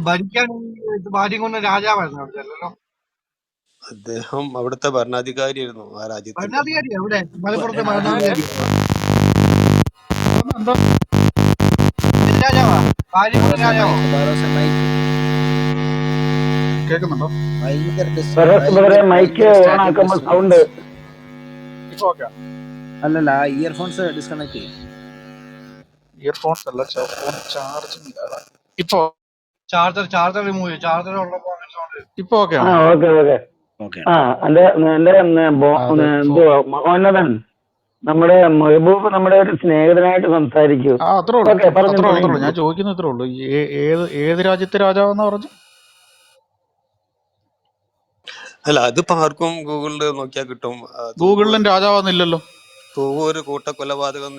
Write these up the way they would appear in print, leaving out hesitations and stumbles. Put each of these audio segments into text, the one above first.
ഭരിക്കാൻ വാര്യംകുന്നം രാജാവായിരുന്നു അവിടുത്തെ അല്ലല്ലോ? അദ്ദേഹം അവിടുത്തെ ഭരണാധികാരിയായിരുന്നു ആ രാജ്യത്തിന്റെ. ഭരണാധികാരി എവിടെ? മലപ്പുറത്തെ ഏ? ഭരണാധികാരി എന്തോ ഏത് രാജാവാ? വാര്യംകുന്നം രാജാവോ? കേൾക്കുന്നുണ്ടോ? മൈക്ക് ഓൺ ആക്കുമ്പോ സൗണ്ട് ഇപ്പൊ ഓക്കെ? അല്ലല്ല, ഇയർഫോൺസ് ഡിസ്കണക്ട് ചെയ്യും. ഇയർഫോൺസ് അല്ല, ഫോൺ ചാർജിങ് ഇല്ല. ഇപ്പൊ ചാർജർ റിമൂവ് ചെയ്യും. ചാർജർ ഉള്ളപ്പോ അങ്ങനെ sound വരും. ഇപ്പൊ ഓക്കെ ആ ആണോ? Okay okay okay. ആ എന്റെ അതെ, എന്തുവാ മഹോന്നതൻ നമ്മുടെ മെഹബൂബ് നമ്മുടെ ഒരു സ്നേഹിതനായിട്ട് സംസാരിക്കൂ. അത്രേ ഉള്ളൂ, ഓക്കെ പറഞ്ഞു അത്രേ ഉള്ളൂ. തുടങ്ങി. ഞാൻ ചോദിക്കുന്ന ഇത്രേ ഉള്ളൂ. ഏത് രാജ്യത്തെ രാജാവെന്നാ പറഞ്ഞു? അല്ല, അതിപ്പോ ആർക്കും ഗൂഗിളിൽ നോക്കിയാൽ കിട്ടും. ഗൂഗിളിലും രാജാവെന്നില്ലല്ലോ. തൂവൂർ കൂട്ടക്കൊലപാതകം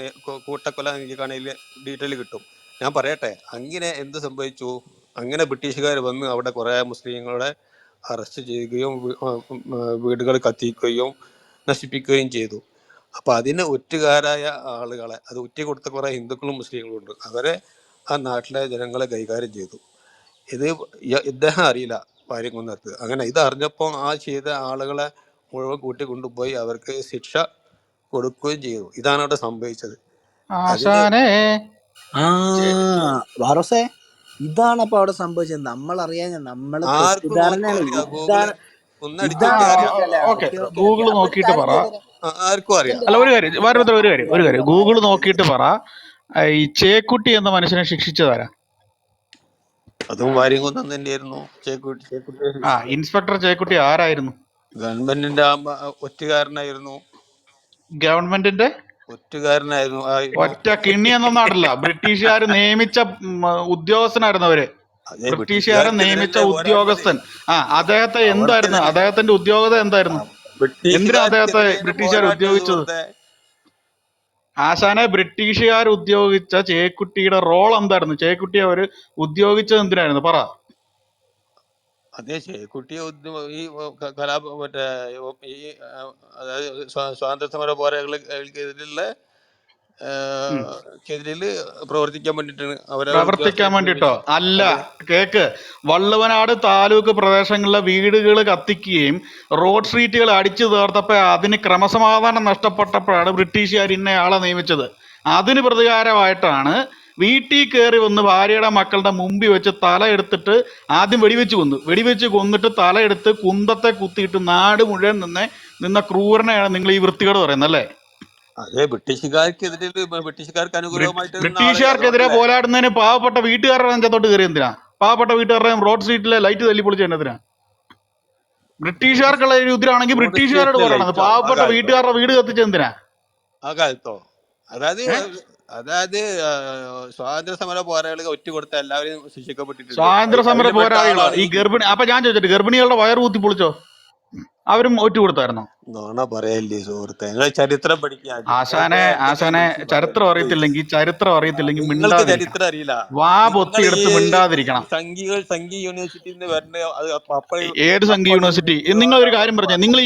കൂട്ടക്കൊല കണയിൽ ഡീറ്റെയിൽ കിട്ടും. ഞാൻ പറയട്ടെ, അങ്ങനെ എന്ത് സംഭവിച്ചു? അങ്ങനെ ബ്രിട്ടീഷുകാർ വന്ന് അവിടെ കുറെ മുസ്ലിങ്ങളെ അറസ്റ്റ് ചെയ്യുകയും വീടുകൾ കത്തിക്കുകയും നശിപ്പിക്കുകയും ചെയ്തു. അപ്പൊ അതിന് ഒറ്റുകാരായ ആളുകളെ, അത് ഒറ്റ കൊടുത്ത കുറെ ഹിന്ദുക്കളും മുസ്ലിങ്ങളും ഉണ്ട്, അവരെ ആ നാട്ടിലെ ജനങ്ങളെ കൈകാര്യം ചെയ്തു. ഇത് ഇദ്ദേഹം അറിയില്ല വാര്യംകുന്നത്ത്. അങ്ങനെ ഇത് അറിഞ്ഞപ്പോൾ ആ ചെയ്ത ആളുകളെ മുഴുവൻ കൂട്ടിക്കൊണ്ടുപോയി അവർക്ക് ശിക്ഷ കൊടുക്കുകയും ചെയ്തു. ഇതാണ് അവിടെ സംഭവിച്ചത്. ആശാനേ ആ വാറോസേ, ഇതാണ് അപ്പൊ അവിടെ സംഭവിച്ചത്. നമ്മൾ അറിയാൻ നമ്മള് ആർക്കും തെറ്റിദ്ധാരണയാണ്. നോക്കിയാൽ അറിയാം. ഗൂഗിള് ഇതാണ് ഒന്നടിച്ചു ഇതാണ് നോക്കിയാൽ അറിയാം. തെറ്റല്ലേ? Okay, okay okay Google okay. അപ്പൊ ഒരു നോക്കിയിട്ട് കാര്യം പറ. ചെയ്തേരാ. ആർക്കും അറിയാം. അല്ല, ഒരു കാര്യം ഒരു കാര്യം ഗൂഗിൾ നോക്കിയിട്ട് പറ. ഈ ചേക്കുട്ടി എന്ന മനുഷ്യനെ ശിക്ഷിച്ചതാരാ? അതും വാര്യംകുന്നം തന്നെയായിരുന്നു. ചേക്കുട്ടി ഇൻസ്പെക്ടർ ചേക്കുട്ടി ആരായിരുന്നു? ഗവൺമെന്റിന്റെ ഒറ്റുകാരനായിരുന്നു. ഗവൺമെന്റിന്റെ ഒറ്റുകാരനായിരുന്നു. ഒറ്റ കിണ്ണി എന്ന നാടല്ല, ബ്രിട്ടീഷുകാർ നിയമിച്ച ഉദ്യോഗസ്ഥനായിരുന്നു അവര്. അതെ, ബ്രിട്ടീഷുകാരെ നിയമിച്ച ബ്രിട്ടീഷുകാർക്കെതിരല്ലേ പോരാടുന്നത്? ഉദ്യോഗസ്ഥൻ. അദ്ദേഹത്തെ എന്തായിരുന്നു? അവിടുത്തെ അദ്ദേഹത്തിന്റെ ഉദ്യോഗത എന്തായിരുന്നു? എന്തിനാ അദ്ദേഹത്തെ ബ്രിട്ടീഷുകാർക്കെതിരെയാണ് ബ്രിട്ടീഷുകാർ പോരാടിയത് ഉദ്യോഗിച്ചത്? സുഹൃത്തെ. ആശാനെ, ബ്രിട്ടീഷുകാർ ഉദ്യോഗിച്ച ചേക്കുട്ടിയുടെ റോൾ എന്തായിരുന്നു? ചേക്കുട്ടിയെ അവര് ഉദ്യോഗിച്ചത് എന്തിനായിരുന്നു? പറ. അതെ, ചേക്കുട്ടിയെ ഈ മറ്റേ ഈ അതായത് സ്വാതന്ത്ര്യ സമര പോരാളികൾക്കെതിരെയുള്ള ക്കെതിരില് പ്രവർത്തിക്കാൻ വേണ്ടിട്ടാണ് അവരെ പ്രവർത്തിക്കാൻ വേണ്ടിട്ടോ? നിയമിച്ചത്. അല്ല, അതെ. കേക്ക്. വള്ളുവനാട് താലൂക്ക് പ്രദേശങ്ങളിലെ വീടുകൾ കത്തിക്കുകയും റോഡ് സ്ട്രീറ്റുകൾ അടിച്ചു തീർത്തപ്പോ അതിന് ക്രമസമാധാനം നഷ്ടപ്പെട്ടപ്പോഴാണ് ബ്രിട്ടീഷുകാർ ഇന്നയാളെ നിയമിച്ചത്. അതിന് പ്രതികാരമായിട്ടാണ് വീട്ടിൽ കയറി വന്ന് ഭാര്യയുടെ മക്കളുടെ മുമ്പിൽ വെച്ച് തല എടുത്തിട്ട് ആദ്യം വെടിവെച്ച് കൊന്നിട്ട് തലയെടുത്ത് കുന്തത്തെ കുത്തിയിട്ട് നാട് മുഴുവൻ നിന്ന ക്രൂരനെയാണ് നിങ്ങൾ ഈ വൃത്തികേട് പറയുന്നത്, അല്ലേ? അതെ, ബ്രിട്ടീഷുകാർക്ക് അനുകൂലമായിട്ട് നിന്ന ആള്. ബ്രിട്ടീഷുകാർക്കെതിരെ അതുകൊണ്ടല്ലേ പോരാടുന്നതിന് പാവപ്പെട്ട വീട്ടുകാരുടെ നെഞ്ചത്തോട്ട് കയറി എന്തിനാ? പാവപ്പെട്ട വീട്ടുകാരുടെ റോഡ് സ്ട്രീറ്റിലെ ലൈറ്റ് തല്ലിപ്പൊളിച്ച് എന്നതിനാ? ബ്രിട്ടീഷുകാർക്കുള്ള ഒരു യുദ്ധമാണെങ്കിൽ റോഡ് ബ്രിട്ടീഷുകാരോട് സ്റ്റേഷനിലെ പോരാടണം. ലൈറ്റോ? ആ പാവപ്പെട്ട കാലത്തോ? വീട്ടുകാരുടെ വീട് കത്തിച്ച് എന്തിനാ? ആ കാലത്തോ? അതായത് ഏ? അതായത് സ്വാതന്ത്ര്യ സമര പോരാളികൾ ഒറ്റ കൊടുത്ത എല്ലാവരും ശിക്ഷിക്കപ്പെട്ടിട്ടുണ്ട്. സ്വാതന്ത്ര്യ സമര അതിൽപ്പെട്ട പോരാളികളോ? ആളാണ് ഈ ഈ ഗർഭിണി. അപ്പൊ ഞാൻ ചോദിച്ചിട്ട്, ഗർഭിണികളുടെ വയറ് കുത്തി പൊളിച്ചോ? അവരും ഒറ്റ കൊടുത്തായിരുന്നോ? നോണ പറയല്ലേ സുഹൃത്തെ. നിങ്ങൾ ചരിത്രം പഠിക്കുക. ആശാനെ ചരിത്രം അറിയത്തില്ലെങ്കിൽ നിങ്ങൾക്ക് മിണ്ടാതിരിക്കണം. ചരിത്രം അറിയില്ല. വാ നിങ്ങൾ ഈ പൊത്തിയെടുത്ത് മിണ്ടാതിരിക്കണം. സംഘി യൂണിവേഴ്സിറ്റിയിൽ നിന്ന് വരുന്ന ഏത് സംഘി യൂണിവേഴ്സിറ്റി? നിങ്ങൾ ഒരു കാര്യം പറഞ്ഞേ. നിങ്ങൾ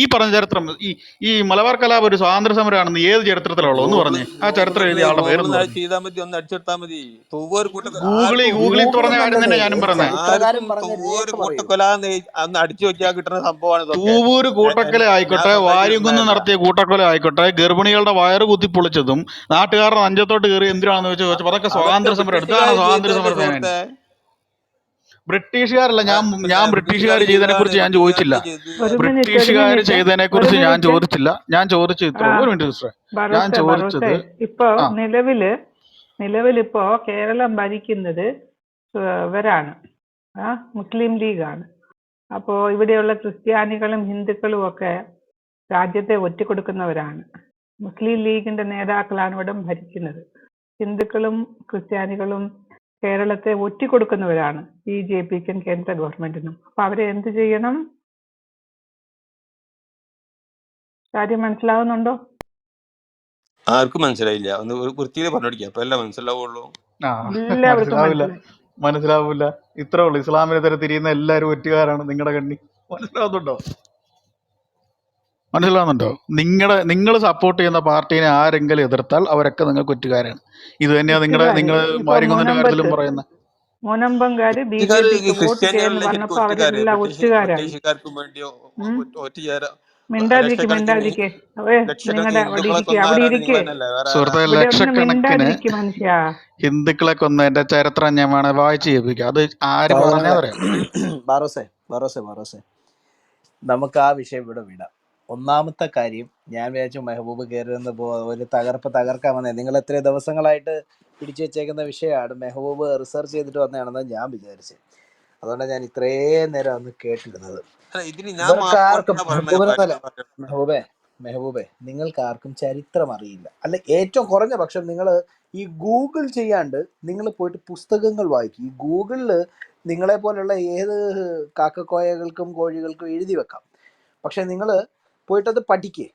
ഈ പറഞ്ഞ ചരിത്രം, ഈ മലബാർ കലാപം ഒരു സ്വാതന്ത്ര്യ സമരമാണെന്ന് ഏത് ചരിത്രത്തിലുള്ളൂ? ഒന്ന് പറഞ്ഞേ. ആ ചരിത്രം എഴുതിയ ആളുടെ പേരൊന്ന് പറഞ്ഞു. ചെയ്താൽ മതി, ഒന്ന് അടിച്ചെടുത്താൽ മതി. ഗൂഗിളിൽ തുറഞ്ഞ കാര്യം തന്നെ ഞാനും പറഞ്ഞേ. ചരിത്രകാരൻ പറഞ്ഞ രേഖ പറയൂ. കൂട്ടക്കൊല അന്ന് അടിച്ചു നോക്കിയാൽ കിട്ടുന്ന സംഭവമാണ് ഇതൊക്കെ. തൂവൂര് കൂട്ടക്കൊല ആയിക്കോട്ടെ, വാര്യംകുന്ന് നടത്തിയ കൂട്ടക്കൊല ആയിക്കോട്ടെ, ഗർഭിണികളുടെ വയറ് കുത്തിപ്പൊളിച്ചതും നാട്ടുകാരുടെ അഞ്ചത്തോട്ട് കയറി എന്തിനാണെന്ന് ചോദിച്ചു. അതൊക്കെ സ്വാതന്ത്ര്യ സമരം. ഇതാണ് സ്വാതന്ത്ര്യ സമര സേന. ബ്രിട്ടീഷുകാരല്ല. ഞാൻ ബ്രിട്ടീഷുകാർ ചെയ്തതിനെ കുറിച്ച് ഞാൻ ചോദിച്ചില്ല. ബ്രിട്ടീഷുകാർ ചെയ്തതിനെ കുറിച്ച് ഞാൻ ചോദിച്ചില്ല. ഞാൻ ചോദിച്ചത് ഇത്ര. ഒരു മിനിറ്റ് സിസ്റ്ററെ, ഞാൻ ചോദിച്ചത് ഇപ്പോ നിലവിലിപ്പോ കേരളം ഭരിക്കുന്നത് ഇവരാണ്, മുസ്ലിം ലീഗാണ്. അപ്പോ ഇവിടെയുള്ള ക്രിസ്ത്യാനികളും ഹിന്ദുക്കളും ഒക്കെ രാജ്യത്തെ ഒറ്റുകൊടുക്കുന്നവരാണ്. മുസ്ലിം ലീഗിന്റെ നേതാക്കളാണ് ഇവിടെ ഭരിക്കുന്നത്. ഹിന്ദുക്കളും ക്രിസ്ത്യാനികളും കേരളത്തെ ഒറ്റിക്കൊടുക്കുന്നവരാണ് BJPക്കും കേന്ദ്ര ഗവൺമെന്റിനും. അപ്പൊ അവരെ എന്ത് ചെയ്യണം? കാര്യം മനസ്സിലാവുന്നുണ്ടോ? ആർക്കും മനസ്സിലായില്ല. ഒന്ന് വൃത്തിയിൽ പറഞ്ഞിരിക്കുക, അപ്പൊ എല്ലാം മനസ്സിലാവുള്ളൂ. എല്ലാവർക്കും മനസ്സിലാവൂല. ഇത്രേ ഉള്ളൂ. ഇസ്ലാമിനെതിരെ തിരിയുന്ന എല്ലാവരും ഒറ്റുകാരാണ് നിങ്ങളുടെ കണ്ണി. മനസ്സിലാവുന്നുണ്ടോ? നിങ്ങൾ സപ്പോർട്ട് ചെയ്യുന്ന പാർട്ടീനെ ആരെങ്കിലും എതിർത്താൽ അവരൊക്കെ നിങ്ങൾക്ക് ഒറ്റുകാരാണ്. ഇത് തന്നെയാ നിങ്ങൾ വാര്യംകുന്നത്തിന്റെ കാര്യത്തിലും പറയുന്നത്. മുനമ്പംകാര് ബി ജെ ബ്രിട്ടീഷുകാർ പിക്ക് വോട്ട് ചെയ്യുമെന്ന് ക്രിസ്ത്യാനികളിലെ ശരിക്കും പറഞ്ഞപ്പോ ഒറ്റുകാര് അവരെല്ലാം ഒറ്റുകാരായി. ബ്രിട്ടീഷുകാർക്കും വേണ്ടി ഉം. ഒറ്റുചേര മിണ്ടാതിരിക്കെ അവേ ലക്ഷക്കണക്കിന് നിങ്ങളുടെ അവിടെ ഹിന്ദുക്കളെ ഇരിക്കെ, കൊന്ന അവിടെ ആരാണ്? നിങ്ങൾ ഇരിക്കെ, തന്നെയല്ലേ? വേറെ ആരാ? സുഹൃത്തെ, ഇവിടെ ഒന്ന് ലക്ഷക്കണക്കിന് മിണ്ടാതിരിക്കെ മനുഷ്യ. ഹിന്ദുക്കളെ കൊന്നതിന്റെ ചരിത്രം ഞാൻ വേണേ വായിച്ചു കേൾപ്പിക്കാം. അത് ആര് സഹോദരങ്ങളെ, പറഞ്ഞാന്നറിയാം? ബാറോസെ ബാറോസെ ബാറോസെ നമുക്ക് ആ വിഷയം ഇവിടെ വിടാം. ഒന്നാമത്തെ കാര്യം, ഞാൻ വിചാരിച്ചു മെഹബൂബ് കയറുന്ന ഒരു തകർക്കാൻ വന്നേ. നിങ്ങൾ എത്ര ദിവസങ്ങളായിട്ട് പിടിച്ചു വെച്ചേക്കുന്ന വിഷയമാണ്. മെഹബൂബ് റിസർച്ച് ചെയ്തിട്ട് വന്നതാണെന്ന് ഞാൻ വിചാരിച്ചത്. അതുകൊണ്ടാണ് ഞാൻ ഇത്രയും നേരം അന്ന് കേട്ടിരുന്നത്. അല്ല, ഇതിന് ഞാൻ ഇവർക്ക് മാപ്പ് ആർക്കും കൊടുക്കുന്ന പറഞ്ഞ മെഹബൂബിനെന്നല്ല, കാര്യങ്ങൾ മെഹബൂബെ നിങ്ങൾക്ക് ആർക്കും ചരിത്രം അറിയില്ല. അല്ല, ഏറ്റവും കുറഞ്ഞ പക്ഷം നിങ്ങൾ ഈ ഗൂഗിൾ ചെയ്യാണ്ട് നിങ്ങൾ പോയിട്ട് പുസ്തകങ്ങൾ വായിക്കും. ഈ ഗൂഗിളിൽ നിങ്ങളെ പോലുള്ള ഏത് കാക്കക്കോയകൾക്കും കോഴികൾക്കും എഴുതി വെക്കാം. പക്ഷെ നിങ്ങൾ പോയിട്ടത് പഠിക്കുക.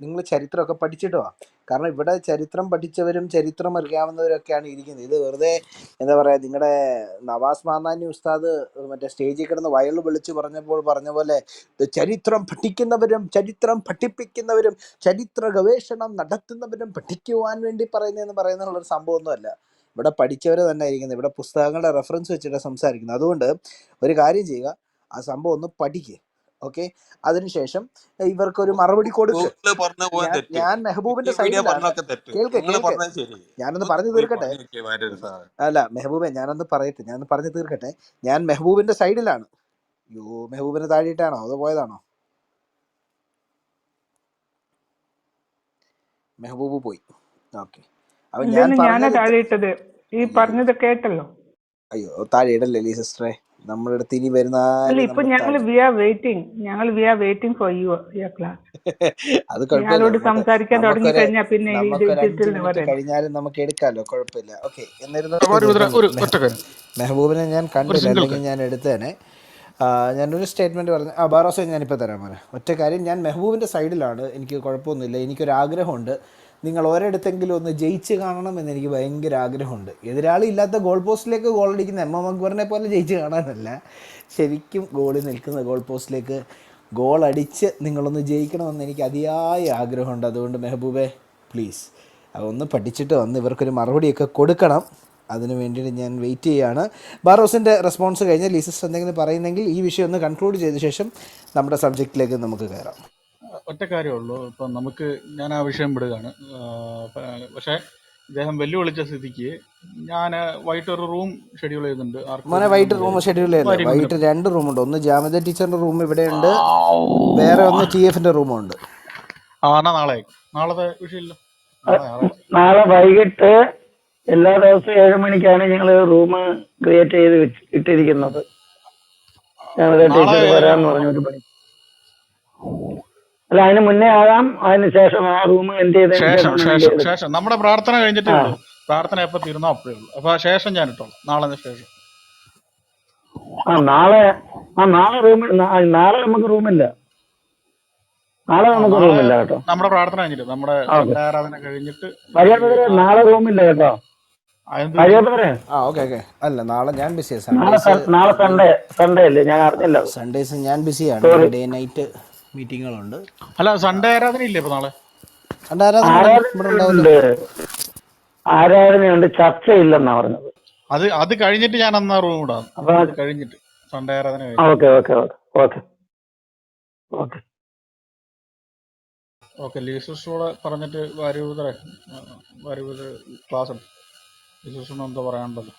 നിങ്ങൾ ചരിത്രമൊക്കെ പഠിച്ചിട്ട് വാ. കാരണം ഇവിടെ ചരിത്രം പഠിച്ചവരും ചരിത്രം അറിയാവുന്നവരൊക്കെയാണ് ഇരിക്കുന്നത്. ഇത് വെറുതെ എന്താ പറയുക, നിങ്ങളുടെ നവാസ് മാന്നാനി ഉസ്താദ് മറ്റേ സ്റ്റേജിൽ കിടന്ന് വയൽ വിളിച്ച് പറഞ്ഞ പോലെ ഇത് ചരിത്രം പഠിക്കുന്നവരും ചരിത്രം പഠിപ്പിക്കുന്നവരും ചരിത്ര ഗവേഷണം നടത്തുന്നവരും പഠിക്കുവാൻ വേണ്ടി പറയുന്നതിനുള്ളൊരു സംഭവമൊന്നുമല്ല. ഇവിടെ പഠിച്ചവർ തന്നെ ഇരിക്കുന്നത്. ഇവിടെ പുസ്തകങ്ങളുടെ റെഫറൻസ് വെച്ചിട്ട് സംസാരിക്കുന്നത്. അതുകൊണ്ട് ഒരു കാര്യം ചെയ്യുക, ആ സംഭവം ഒന്ന് പഠിക്കുക. ഓക്കെ, അതിനുശേഷം ഇവർക്കൊരു മറുപടി കൊടുക്ക്. ഗൂഗിള് പറഞ്ഞു പോകാൻ തെറ്റ്, ഞാൻ മെഹബൂബിന്റെ വിക്കിപീഡിയ സൈഡിലാണ്. പറഞ്ഞൊക്കെ തെറ്റ്. നിങ്ങൾ കേൾക്ക്, പറഞ്ഞത് ശരി. ഞാനൊന്ന് ഒന്ന് പറഞ്ഞു പോയി തീർക്കട്ടെ. പണി വെക്കുക ഭാര്യ സാധനം. അല്ല മെഹബൂബെ, ഞാനൊന്ന് പറഞ്ഞു തീർക്കട്ടെ. ഞാൻ മെഹബൂബിന്റെ സൈഡിലാണ്. യോ, മെഹബൂബിനെ താഴെയിട്ടാണോ അതോ പോയതാണോ? മെഹബൂബ് പോയി. ഓക്കെ, അപ്പൊ ഞാൻ ഇല്ലെന്ന് ഞാനാ പറഞ്ഞത് താഴെ ഇട്ടത്. ഈ പറഞ്ഞത് കേട്ടല്ലോ. അയ്യോ, താഴെ ഇടല്ലേ ലീ സിസ്റ്ററെ. നമ്മുടെ അടുത്ത് ഇനി വരുന്ന അല്ല, ആരും ഇപ്പൊ നമ്മൾ ഞങ്ങൾ താഴെ we are waiting for your class. അത് കുഴപ്പമില്ല. ഇയാളോട് സംസാരിക്കാൻ തുടങ്ങി നമുക്കൊരു കഴിഞ്ഞാൽ പിന്നെ ഇത് നമുക്കൊരു 5 ഇതിട്ടില്ല മിനിറ്റ് പറയുന്നത്. കഴിഞ്ഞാലും നമുക്ക് എടുക്കാമല്ലോ, കുഴപ്പമില്ല. ഓക്കെ, എന്നിരുന്നു ഒരു ഒറ്റ കാര്യം, മെഹബൂബിനെ ഞാൻ ഒരു കണ്ടില്ല, സിംഗിൾ അല്ലെങ്കിൽ കാര്യം. ഞാൻ എടുത്തേനെ. ഞാനൊരു സ്റ്റേറ്റ്മെൻറ്റ് പറഞ്ഞു. ബാറോസെ ഞാനിപ്പോൾ തരാൻ പോലെ ഒറ്റ കാര്യം, ഞാൻ മെഹബൂബിൻ്റെ സൈഡിലാണ്. എനിക്ക് കുഴപ്പമൊന്നുമില്ല. എനിക്കൊരാഗ്രഹമുണ്ട്, നിങ്ങൾ ഒരിടത്തെങ്കിലും ഒന്ന് ജയിച്ച് കാണണം എന്ന് എനിക്ക് ഭയങ്കര ആഗ്രഹമുണ്ട്. എതിരാളി ഇല്ലാത്ത ഗോൾ പോസ്റ്റിലേക്ക് ഗോൾ അടിക്കുന്ന എം എം അക്ബറിനെ പോലെ ജയിച്ച് കാണാനല്ല, ശരിക്കും ഗോളിൽ നിൽക്കുന്ന ഗോൾ പോസ്റ്റിലേക്ക് ഗോൾ അടിച്ച് നിങ്ങളൊന്ന് ജയിക്കണമെന്ന് എനിക്ക് അതിയായ ആഗ്രഹമുണ്ട്. അതുകൊണ്ട് മെഹബൂബെ പ്ലീസ് അതൊന്ന് പഠിച്ചിട്ട് വന്ന് ഇവർക്കൊരു മറുപടിയൊക്കെ കൊടുക്കണം. അതിന് വേണ്ടിയിട്ട് ഞാൻ വെയിറ്റ് ചെയ്യുകയാണ്. ബാറോസിൻ്റെ റെസ്പോൺസ് കഴിഞ്ഞാൽ ലീസസ് എന്തെങ്കിലും പറയുന്നെങ്കിൽ ഈ വിഷയം ഒന്ന് കൺക്ലൂഡ് ചെയ്ത ശേഷം നമ്മുടെ സബ്ജക്റ്റിലേക്ക് നമുക്ക് കയറാം. ഒറ്റ കാര്യമുള്ളൂ. ഇപ്പം ഞാൻ ആ വിഷയം വിടുകയാണ്. പക്ഷേ ഇദ്ദേഹം വെല്ലുവിളിച്ച സ്ഥിതിക്ക് ഞാൻ വൈകിട്ട് ഒരു റൂം ഷെഡ്യൂൾ ചെയ്യുന്നുണ്ട്. മോനെ, വൈകിട്ട് റൂം ഷെഡ്യൂൾ ചെയ്യല്ലേ? വൈകിട്ട് 2 റൂമുണ്ട്. ഒന്ന് ജാമിദ ടീച്ചറിൻ്റെ റൂം ഇവിടെയുണ്ട്, വേറെ ഒന്ന് TF-ൻ്റെ റൂമുണ്ട്. എന്നാ നാളത്തെ വിഷയമില്ല. നാളെ വൈകിട്ട് എല്ലാ ദിവസവും 7 മണിക്കാണ് ഞങ്ങൾ റൂം ക്രിയേറ്റ് ചെയ്ത് ഇട്ടിരിക്കുന്നത്. ഞങ്ങളുടെ ടീച്ചർ വരാന്ന് പറഞ്ഞു 1 മണി. അല്ല, അതിന് മുന്നേ ആകാം, അതിന് ശേഷം ആ റൂം എന്ത് ചെയ്തതിന് ശേഷം നമ്മുടെ പ്രാർത്ഥന കഴിഞ്ഞിട്ടേ ഉള്ളൂ. പ്രാർത്ഥന എപ്പോൾ തീർന്നോ അപ്പോഴേ ഉള്ളൂ. അപ്പൊ ശേഷം ഞാൻ ഇട്ടോളാം, നാളെ ശേഷം. നാളെ നാളെ നമുക്ക് റൂമില്ല. നാളെ നമുക്ക് റൂമില്ല കേട്ടോ. നമ്മുടെ പ്രാർത്ഥന കഴിഞ്ഞിട്ട്, നമ്മുടെ ആരാധന കഴിഞ്ഞിട്ട് നാളെ റൂമില്ല കേട്ടോ. ഓക്കെ. അല്ല, നാളെ ഞാൻ ബിസിയാണ്. നാളെ സൺഡേ അല്ലേ? ഞാൻ അറിഞ്ഞില്ല. സൺഡേസ് ഞാൻ ബിസിയാണ്. ഡേ നൈറ്റ് മീറ്റിങ്ങുകളുണ്ട്. അല്ല, സൺഡേ ആരാധന ഇല്ലേ ഇപ്പൊ? നാളെ സൺഡേ ആരാധനയുണ്ട്, ചർച്ചയില്ലെന്നാ പറഞ്ഞത്. അത് കഴിഞ്ഞിട്ട് ഞാൻ അന്നാ റൂം ഇടാം. അത് കഴിഞ്ഞിട്ട് സൺഡേ ആരാധന ഓക്കെ. ലീസൂടെ പറഞ്ഞിട്ട് ക്ലാസ് ഉണ്ട്. ലീസൂസിന് എന്താ പറയാനുണ്ടല്ലോ?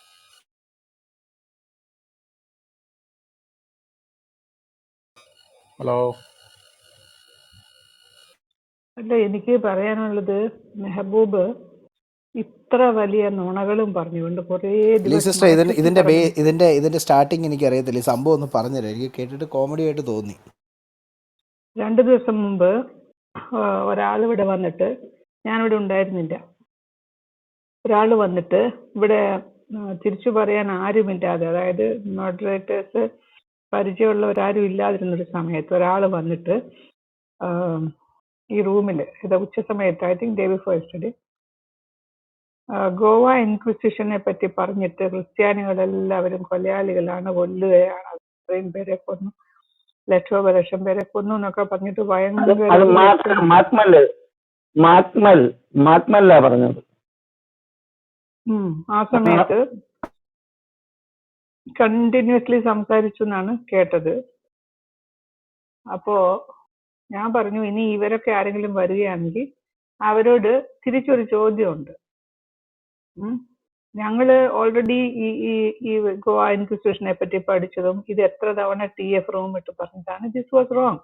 ഹലോ. അല്ല, എനിക്ക് പറയാനുള്ളത്, മെഹബൂബ് ഇത്ര വലിയ നുണകളും പറഞ്ഞുകൊണ്ട് കുറേ സിസ്റ്റർ, ഇതിന്റെ സ്റ്റാർട്ടിങ് എനിക്ക് അറിയത്തില്ല. ഈ സംഭവം ഒന്ന് പറഞ്ഞുതരാം. എനിക്ക് കേട്ടിട്ട് കോമഡി ആയിട്ട് തോന്നി. 2 ദിവസം മുമ്പ് ഒരാൾ ഇവിടെ വന്നിട്ട്, ഞാനിവിടെ ഉണ്ടായിരുന്നില്ല, ഒരാൾ വന്നിട്ട് ഇവിടെ തിരിച്ചു പറയാൻ ആരുമില്ലാതെ, അതായത് മോഡറേറ്റേഴ്സ് പരിചയമുള്ളവരാരും ഇല്ലാതിരുന്നൊരു സമയത്ത് ഒരാൾ വന്നിട്ട് ഈ റൂമിൽ, ഇത് ഉച്ച സമയത്ത്, I think day before yesterday, Goa ഇൻക്വിസിഷനെ പറ്റി പറഞ്ഞിട്ട് ക്രിസ്ത്യാനികളെല്ലാവരും കൊലയാളികളാണ്, കൊല്ലുകയാണ്, അത്രയും പേരെ കൊന്നു, ലക്ഷോപലക്ഷം പേരെ കൊന്നു എന്നൊക്കെ പറഞ്ഞിട്ട് ഭയങ്കര മാത്മല്ല പറഞ്ഞത്. ആ സമയത്ത് കണ്ടിന്യൂസ്ലി സംസാരിച്ചു എന്നാണ് കേട്ടത്. അപ്പോ ഞാൻ പറഞ്ഞു ഇനി ഇവരൊക്കെ ആരെങ്കിലും വരികയാണെങ്കിൽ അവരോട് തിരിച്ചൊരു ചോദ്യമുണ്ട്. ഞങ്ങള് ഓൾറെഡി ഈ ഈ ഈ ഗോവ ഇൻക്വിസിഷനെ പറ്റി പഠിച്ചതും ഇത് എത്ര തവണ TF റൂം ഇട്ട് പറഞ്ഞതാണ്. ദിസ് വാസ് റോങ്,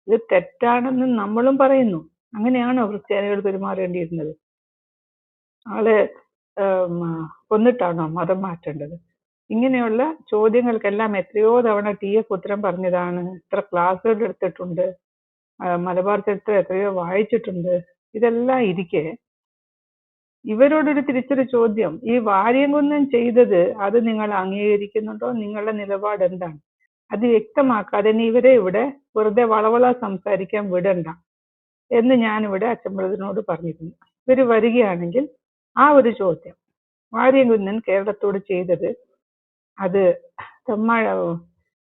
ഇത് തെറ്റാണെന്ന് നമ്മളും പറയുന്നു. അങ്ങനെയാണോ ക്രിസ്ത്യാനികൾ പെരുമാറേണ്ടിയിരുന്നത്? ആളെ കൊന്നിട്ടാണോ മതം മാറ്റേണ്ടത്? ഇങ്ങനെയുള്ള ചോദ്യങ്ങൾക്കെല്ലാം എത്രയോ തവണ TF ഉത്തരം പറഞ്ഞതാണ്. എത്ര ക്ലാസ്സുകൾ എടുത്തിട്ടുണ്ട്, മലബാർ ചരിത്രം എത്രയോ വായിച്ചിട്ടുണ്ട്. ഇതെല്ലാം ഇരിക്കെ ഇവരോടൊരു തിരിച്ചൊരു ചോദ്യം, ഈ വാര്യംകുന്നൻ ചെയ്തത് അത് നിങ്ങൾ അംഗീകരിക്കുന്നുണ്ടോ? നിങ്ങളുടെ നിലപാട് എന്താണ്? അത് വ്യക്തമാക്കാതെ ഇവരെ ഇവിടെ വെറുതെ വളവള സംസാരിക്കാൻ വിടണ്ട എന്ന് ഞാനിവിടെ അച്ഛൻബ്രദറിനോട് പറഞ്ഞിരുന്നു. ഇവർ വരികയാണെങ്കിൽ ആ ഒരു ചോദ്യം, വാര്യംകുന്നൻ കേരളത്തോട് ചെയ്തത് അത്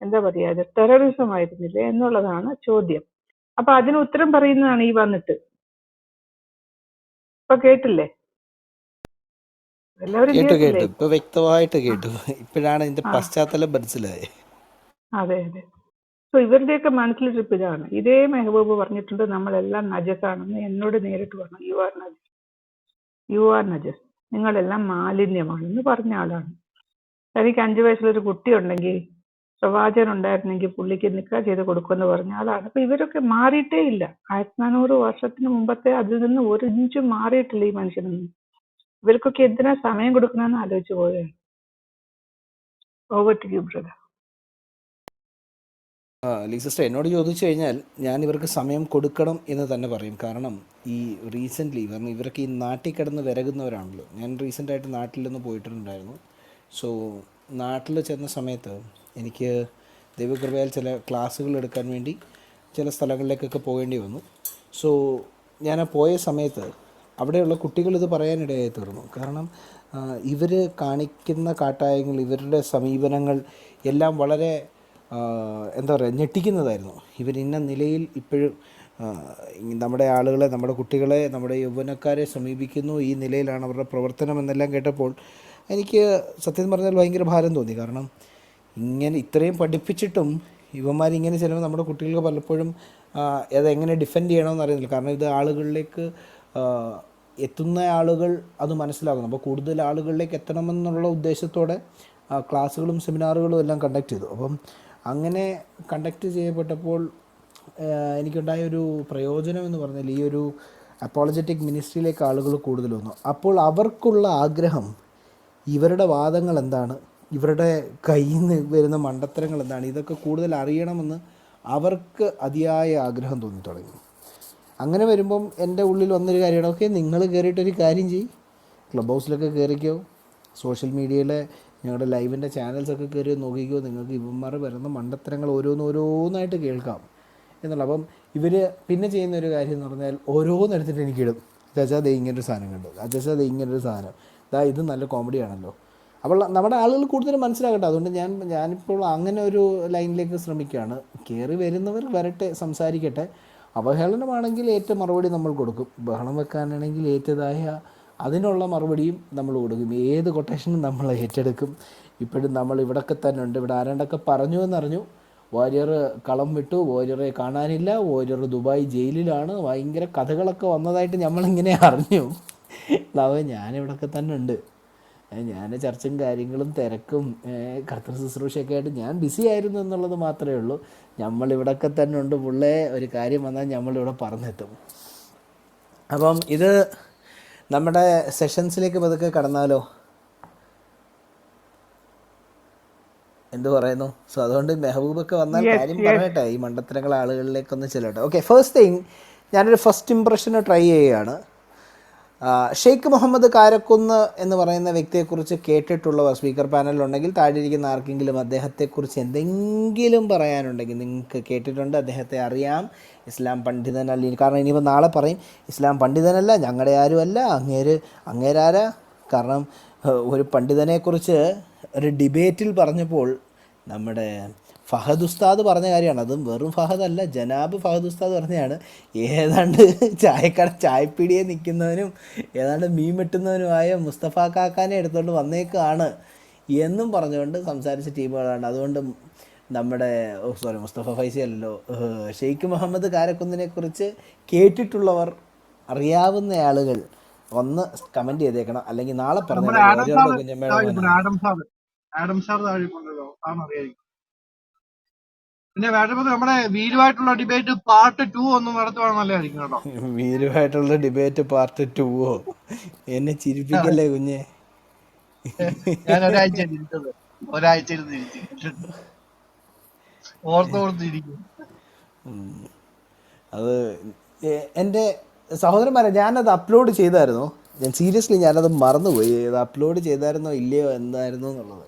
എന്താ പറയാ, അത് ടെററിസം ആയിരുന്നില്ലേ എന്നുള്ളതാണ് ചോദ്യം. അപ്പൊ അതിന് ഉത്തരം പറയുന്നതാണ് ഈ വന്നിട്ട്. ഇപ്പൊ കേട്ടില്ലേ? എല്ലാവരും കേട്ടു കേട്ടില്ലേ? കേട്ടു ഇപ്പൊ വ്യക്തമായിട്ട് ആ കേട്ടു. ഇപ്പോഴാണ് ഇതിന്റെ ആ പശ്ചാത്തലം മനസ്സിലായത്. അതെ അതെ. സോ ഇവരുടെയൊക്കെ മനസ്സിൽ ട്രിപ്പ് ഇതാണ്. ഇതേ മെഹബൂബ് പറഞ്ഞിട്ടുണ്ട് നമ്മളെല്ലാം നജസാണെന്ന്. എന്നോട് നേരിട്ട് പറഞ്ഞു, യു ആർ നജസ്, യു ആർ നജസ്, നിങ്ങളെല്ലാം മാലിന്യമാണെന്ന് പറഞ്ഞ ആളാണ്. തനിക്ക് 5 വയസ്സിലൊരു കുട്ടി ഉണ്ടെങ്കിൽ, പ്രവാചകൻ ഉണ്ടായിരുന്നെങ്കിൽ പുള്ളിക്ക് നിക്കാ ചെയ്ത് കൊടുക്കുമെന്ന് പറഞ്ഞ ആളാണ്. അപ്പൊ ഇവരൊക്കെ മാറിയിട്ടേ ഇല്ല. 1400 വർഷത്തിന് മുമ്പത്തെ അതിൽ നിന്ന് ഒരു ഇഞ്ചും മാറിയിട്ടില്ല ഈ മനുഷ്യനൊന്നും. ഇവർക്കൊക്കെ എന്തിനാ സമയം കൊടുക്കണമെന്ന് ആലോചിച്ചു പോവുകയാണ്. Over to you brother. Sister എന്നോട് ചോദിച്ചു കഴിഞ്ഞാൽ ഞാൻ ഇവർക്ക് സമയം കൊടുക്കണം എന്ന് തന്നെ പറയും. കാരണം ഈ റീസെൻ്റ്ലി കാരണം ഇവരൊക്കെ ഈ നാട്ടിൽ കിടന്ന് വിരകുന്നവരാണല്ലോ. ഞാൻ റീസെൻ്റായിട്ട് നാട്ടിലൊന്ന് പോയിട്ടുണ്ടായിരുന്നു. സോ നാട്ടിൽ ചെന്ന സമയത്ത് എനിക്ക് ദൈവകൃപയാൽ ചില ക്ലാസ്സുകൾ എടുക്കാൻ വേണ്ടി ചില സ്ഥലങ്ങളിലേക്കൊക്കെ പോകേണ്ടി വന്നു. സോ ഞാൻ പോയ സമയത്ത് അവിടെയുള്ള കുട്ടികളിത് പറയാനിടയായി തീർന്നു. കാരണം ഇവർ കാണിക്കുന്ന കാട്ടായങ്ങൾ, ഇവരുടെ സമീപനങ്ങൾ എല്ലാം വളരെ എന്താ പറയുക, ഞെട്ടിക്കുന്നതായിരുന്നു. ഇവരിന്ന നിലയിൽ ഇപ്പോഴും നമ്മുടെ ആളുകളെ, നമ്മുടെ കുട്ടികളെ, നമ്മുടെ യൗവനക്കാരെ സമീപിക്കുന്നു, ഈ നിലയിലാണ് അവരുടെ പ്രവർത്തനം എന്നെല്ലാം കേട്ടപ്പോൾ എനിക്ക് സത്യം പറഞ്ഞാൽ ഭയങ്കര ഭാരം തോന്നി. കാരണം ഇങ്ങനെ ഇത്രയും പഠിപ്പിച്ചിട്ടും ഇവന്മാരിങ്ങനെ ചിലപ്പോൾ നമ്മുടെ കുട്ടികൾക്ക് പലപ്പോഴും അതെങ്ങനെ ഡിഫെൻഡ് ചെയ്യണമെന്ന് അറിയുന്നില്ല. കാരണം ഇത് ആളുകളിലേക്ക് എത്തുന്ന ആളുകൾ അത് മനസ്സിലാക്കുന്നു. അപ്പോൾ കൂടുതൽ ആളുകളിലേക്ക് എത്തണമെന്നുള്ള ഉദ്ദേശത്തോടെ ക്ലാസ്സുകളും സെമിനാറുകളും എല്ലാം കണ്ടക്ട് ചെയ്തു. അപ്പം അങ്ങനെ കണ്ടക്ട് ചെയ്യപ്പെട്ടപ്പോൾ എനിക്കുണ്ടായൊരു പ്രയോജനം എന്ന് പറഞ്ഞാൽ ഈ ഒരു അപ്പോളജറ്റിക് മിനിസ്ട്രിയിലേക്ക് ആളുകൾ കൂടുതൽ വന്നു. അപ്പോൾ അവർക്കുള്ള ആഗ്രഹം ഇവരുടെ വാദങ്ങൾ എന്താണ്, ഇവരുടെ കയ്യിൽ നിന്ന് വരുന്ന മണ്ടത്തരങ്ങൾ എന്താണ്, ഇതൊക്കെ കൂടുതൽ അറിയണമെന്ന് അവർക്ക് അതിയായ ആഗ്രഹം തോന്നി തുടങ്ങി. അങ്ങനെ വരുമ്പം എൻ്റെ ഉള്ളിൽ വന്നൊരു കാര്യമാണ്, ഓക്കെ നിങ്ങൾ കയറിയിട്ടൊരു കാര്യം ചെയ്യും, ക്ലബ് ഹൗസിലൊക്കെ കയറിക്കോ, സോഷ്യൽ മീഡിയയിലെ ഞങ്ങളുടെ ലൈവിൻ്റെ ചാനൽസൊക്കെ കയറി നോക്കിക്കോ, നിങ്ങൾക്ക് ഇവന്മാർ വരുന്ന മണ്ടത്തരങ്ങൾ ഓരോന്നായിട്ട് കേൾക്കാം എന്നുള്ള. അപ്പം ഇവർ പിന്നെ ചെയ്യുന്നൊരു കാര്യം എന്ന് പറഞ്ഞാൽ ഓരോന്നെടുത്തിട്ട് എനിക്കിടും, അച്ചാ ദേ ഇങ്ങനൊരു സാധനം കണ്ടു, അച്ചാ ദേ ഇങ്ങനൊരു സാധനം, ഇത് നല്ല കോമഡി ആണല്ലോ. അപ്പോൾ നമ്മുടെ ആളുകൾ കൂടുതൽ മനസ്സിലാക്കട്ടെ. അതുകൊണ്ട് ഞാനിപ്പോൾ അങ്ങനെ ഒരു ലൈനിലേക്ക് ശ്രമിക്കുകയാണ്. കയറി വരുന്നവർ വരട്ടെ, സംസാരിക്കട്ടെ. അവഹേളനമാണെങ്കിൽ ഏറ്റ മറുപടി നമ്മൾ കൊടുക്കും, ബഹളം വെക്കാനാണെങ്കിൽ ഏറ്റതായ അതിനുള്ള മറുപടിയും നമ്മൾ കൊടുക്കും. ഏത് കൊട്ടേഷനും നമ്മൾ ഏറ്റെടുക്കും. ഇപ്പോഴും നമ്മൾ ഇവിടൊക്കെ തന്നെ ഉണ്ട്. ഇവിടെ ആരാണ്ടൊക്കെ പറഞ്ഞു എന്നറിഞ്ഞു, വാര്യർ കളം വിട്ടു, വാര്യറെ കാണാനില്ല, വാര്യർ ദുബായ് ജയിലിലാണ്, ഭയങ്കര കഥകളൊക്കെ വന്നതായിട്ട് നമ്മളിങ്ങനെ അറിഞ്ഞു. ഞാനിവിടൊക്കെ തന്നെ ഉണ്ട്. ഞാൻ ചർച്ചയും കാര്യങ്ങളും തിരക്കും കർത്തൃ ശുശ്രൂഷയൊക്കെ ആയിട്ട് ഞാൻ ബിസി ആയിരുന്നു എന്നുള്ളത് മാത്രമേ ഉള്ളൂ. നമ്മളിവിടൊക്കെ തന്നെ ഉണ്ട് പുള്ളേ, ഒരു കാര്യം വന്നാൽ നമ്മളിവിടെ പറഞ്ഞെത്തും. അപ്പം ഇത് നമ്മുടെ സെഷൻസിലേക്ക് പതുക്കെ കടന്നാലോ, എന്ത് പറയുന്നു? സോ അതുകൊണ്ട് മെഹബൂബൊക്കെ വന്നാൽ കാര്യം പറയട്ടെ, ഈ മണ്ടത്തരങ്ങൾ ആളുകളിലേക്കൊന്ന് ചെല്ലട്ടെ. ഓക്കെ, ഫസ്റ്റ് തിങ് ഞാനൊരു ഫസ്റ്റ് ഇംപ്രഷന് ട്രൈ ചെയ്യുകയാണ്. ഷെയ്ഖ് മുഹമ്മദ് കാരക്കുന്ന് എന്ന് പറയുന്ന വ്യക്തിയെക്കുറിച്ച് കേട്ടിട്ടുള്ളവർ സ്പീക്കർ പാനലിലുണ്ടെങ്കിൽ താഴെ ഇരിക്കുന്ന ആർക്കെങ്കിലും അദ്ദേഹത്തെക്കുറിച്ച് എന്തെങ്കിലും പറയാനുണ്ടെങ്കിൽ, നിങ്ങൾക്ക് കേട്ടിട്ടുണ്ട്, അദ്ദേഹത്തെ അറിയാം, ഇസ്ലാം പണ്ഡിതനല്ല. കാരണം ഇനിയിപ്പോൾ നാളെ പറയും ഇസ്ലാം പണ്ഡിതനല്ല, ഞങ്ങളുടെ ആരുമല്ല, അങ്ങേരാരാ. കാരണം ഒരു പണ്ഡിതനെക്കുറിച്ച് ഒരു ഡിബേറ്റിൽ പറഞ്ഞപ്പോൾ നമ്മുടെ ഫഹദ് ഉസ്താദ് പറഞ്ഞ കാര്യമാണ്. അതും വെറും ഫഹദ് അല്ല, ജനാബ് ഫഹദ് ഉസ്താദ് പറഞ്ഞതാണ്. ഏതാണ്ട് ചായപ്പീടിയെ നിൽക്കുന്നവനും ഏതാണ്ട് മീൻ വെട്ടുന്നവനുമായ മുസ്തഫ കാക്കാനെ എടുത്തുകൊണ്ട് വന്നേക്കാണ് എന്നും പറഞ്ഞുകൊണ്ട് സംസാരിച്ച ടീമുകളാണ്. അതുകൊണ്ട് നമ്മുടെ മുസ്തഫ ഫൈസി അല്ലല്ലോ, ഷെയ്ഖ് മുഹമ്മദ് കാരക്കുന്നിനെ കുറിച്ച് കേട്ടിട്ടുള്ളവർ, അറിയാവുന്ന ആളുകൾ ഒന്ന് കമൻറ്റ് ചെയ്തേക്കണം. അല്ലെങ്കിൽ നാളെ നമ്മുടെ പറഞ്ഞാലേ ആഡം ഓരോടെ സാറ് കുഞ്ഞമ്മയുടെ താഴെയുണ്ട്. മോനാണ്. ആഡം സാർ താഴെയുണ്ടല്ലോ, താന്നറിയായിരിക്കും. പിന്നെ വേണ്ടത് നമ്മുടെ വീരുമായിട്ടുള്ള ഡിബേറ്റ് പാർട്ട് 2 ഒന്നും നടത്തുവാണ് നല്ലതായിരിക്കും കേട്ടോ. വീരുമായിട്ടുള്ള ഡിബേറ്റ് പാർട്ട് 2ഓ? എന്നെ ചിരിപ്പിക്കല്ലേ കുഞ്ഞെ. ഞാൻ ഒരാഴ്ച തിരിച്ചത്, ഒരാഴ്ച തിരിച്ചിട്ടുണ്ട്, ഓർത്തോർത്തിരിക്കും. അത് എൻ്റെ സഹോദരന്മാരെ, ഞാനത് അപ്ലോഡ് ചെയ്തായിരുന്നു. ഞാൻ സീരിയസ്ലി ഞാനത് മറന്നുപോയി. അത് അപ്ലോഡ് ചെയ്തായിരുന്നോ ഇല്ലയോ എന്തായിരുന്നു എന്നുള്ളത്.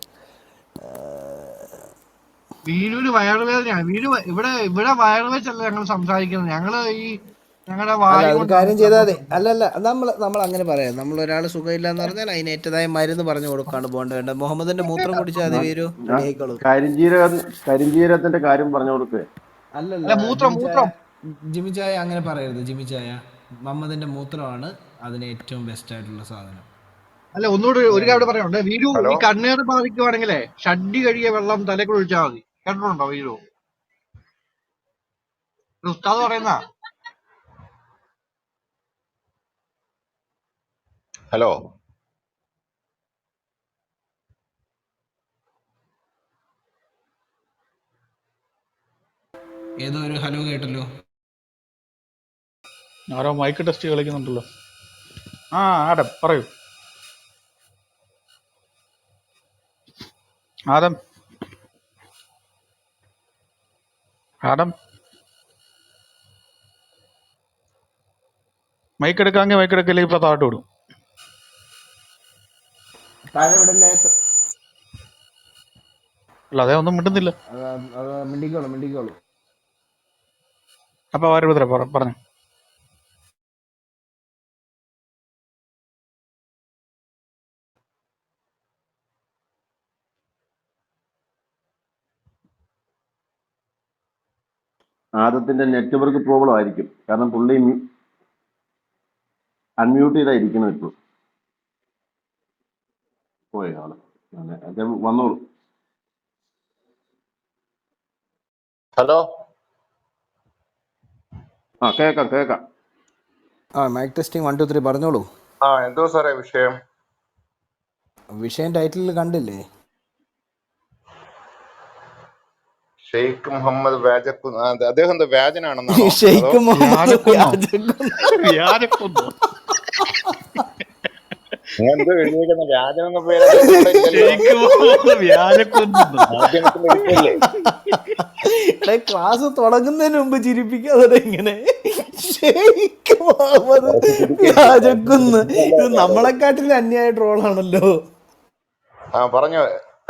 വീരൂര് വയറുവേദനയാണ്. ഇവിടെ ഇവിടെ വയറുവെച്ചല്ല ഞങ്ങൾ സംസാരിക്കുന്നത്. ഞങ്ങള് ഈ ഞങ്ങളുടെ അല്ല, വായു ഒരു കൊണ്ടാണ് കാര്യം ചെയ്താൽ അങ്ങോട്ട് മതി. സംസാരിക്കുന്നത്. അല്ലല്ല, നമ്മൾ അങ്ങനെ പറയാം. നമ്മൾ ഒരാൾ സുഖമില്ല എന്ന് പറഞ്ഞാൽ അതിനേറ്റതായ മരുന്ന് പറഞ്ഞു കൊടുക്കാണ്ട് പോകേണ്ടത്. മുഹമ്മദിന്റെ മൂത്രം കുടിച്ചാൽ മതി, വീരു റെഡി ആയിക്കോളൂ. കരിഞ്ജീരകത്തിന്റെ കാര്യം പറഞ്ഞു കൊടുക്കേ. അല്ലല്ല, അല്ല, മൂത്രം മൂത്രം ജിമി ചായ അങ്ങനെ പറയരുത്. ജിമി ചായ മുഹമ്മദിന്റെ മൂത്രമാണ് അതിന് ഏറ്റവും ബെസ്റ്റ് ആയിട്ടുള്ള സാധനം. അല്ല, ഒന്നുകൂടി ഒരു കാര്യം പറയാനുണ്ട്. വീരു ഹലോ, ഈ കണ്ണീർ ബാധിക്കുവാണെങ്കിലേ ഷഡ്ഡി കഴുകിയ വെള്ളം തലക്ക് ഒഴിച്ചാൽ മതി. കേട്ടിട്ടുണ്ടോ വീരു? ഇത് ഉസ്താദ് പറയുന്ന. ഹലോ. ഏതോ ഒരു ഹലോ കേട്ടല്ലോ. ആരോ മൈക്ക് ടെസ്റ്റ് കളിക്കുന്നുണ്ടല്ലോ. ആ ആദം പറയൂ. ആദം ആദം മൈക്ക് എടുക്കാമെങ്കിൽ മൈക്ക് എടുക്കില്ലെങ്കിൽ ഇപ്പൊ താഴോട്ട് വിടും. താഴെ ഇവിടെ അല്ല, അതേ ഒന്നും മിണ്ടുന്നില്ല. മിണ്ടിക്കോളൂ. അപ്പൊ ആരും പറഞ്ഞു. ആദത്തിന്റെ നെറ്റ്വർക്ക് പ്രോബ്ലം ആയിരിക്കും. കാരണം പുള്ളി അൺമ്യൂട്ട് ചെയ്തായിരിക്കണം. ഇപ്പോൾ പോയ ആള് അദ്ദേഹം വന്നോളൂ. ഹലോ. കേക്കാം. മൈക്ക് ടെസ്റ്റിംഗ് 1 2 3 പറഞ്ഞോളൂ. എന്തോ സാറേ വിഷയം? വിഷയം ടൈറ്റിൽ കണ്ടില്ലേ? ഷെയ്ഖ് മുഹമ്മദ് അദ്ദേഹം എന്താ വ്യാജനാണെന്നാണോ? അതോ ഷെയ്ഖ് മുഹമ്മദ് വ്യാജക്കുന്നോ? വ്യാജക്കുന്നോ? നിങ്ങൾ എന്തോ എഴുതിയേക്കുന്ന വ്യാജം എന്ന പേര് അദ്ദേഹത്തിന് ഇവിടെ ഇല്ലല്ലോ. ശരിക്ക് വ്യാജക്കുന്നു. മാധ്യമത്തിന്റെ എഴുത്തല്ലേ? ക്ലാസ് തുടങ്ങുന്നതിന് മുമ്പ് ചിരിപ്പിക്കാതെ ഇങ്ങനെ ഷെയ്ഖ് മുഹമ്മദ് വ്യാജക്കുന്ന്. ഇത് നമ്മളെക്കാട്ടിൽ അന്യായ ട്രോളാണല്ലോ. പറഞ്ഞോ.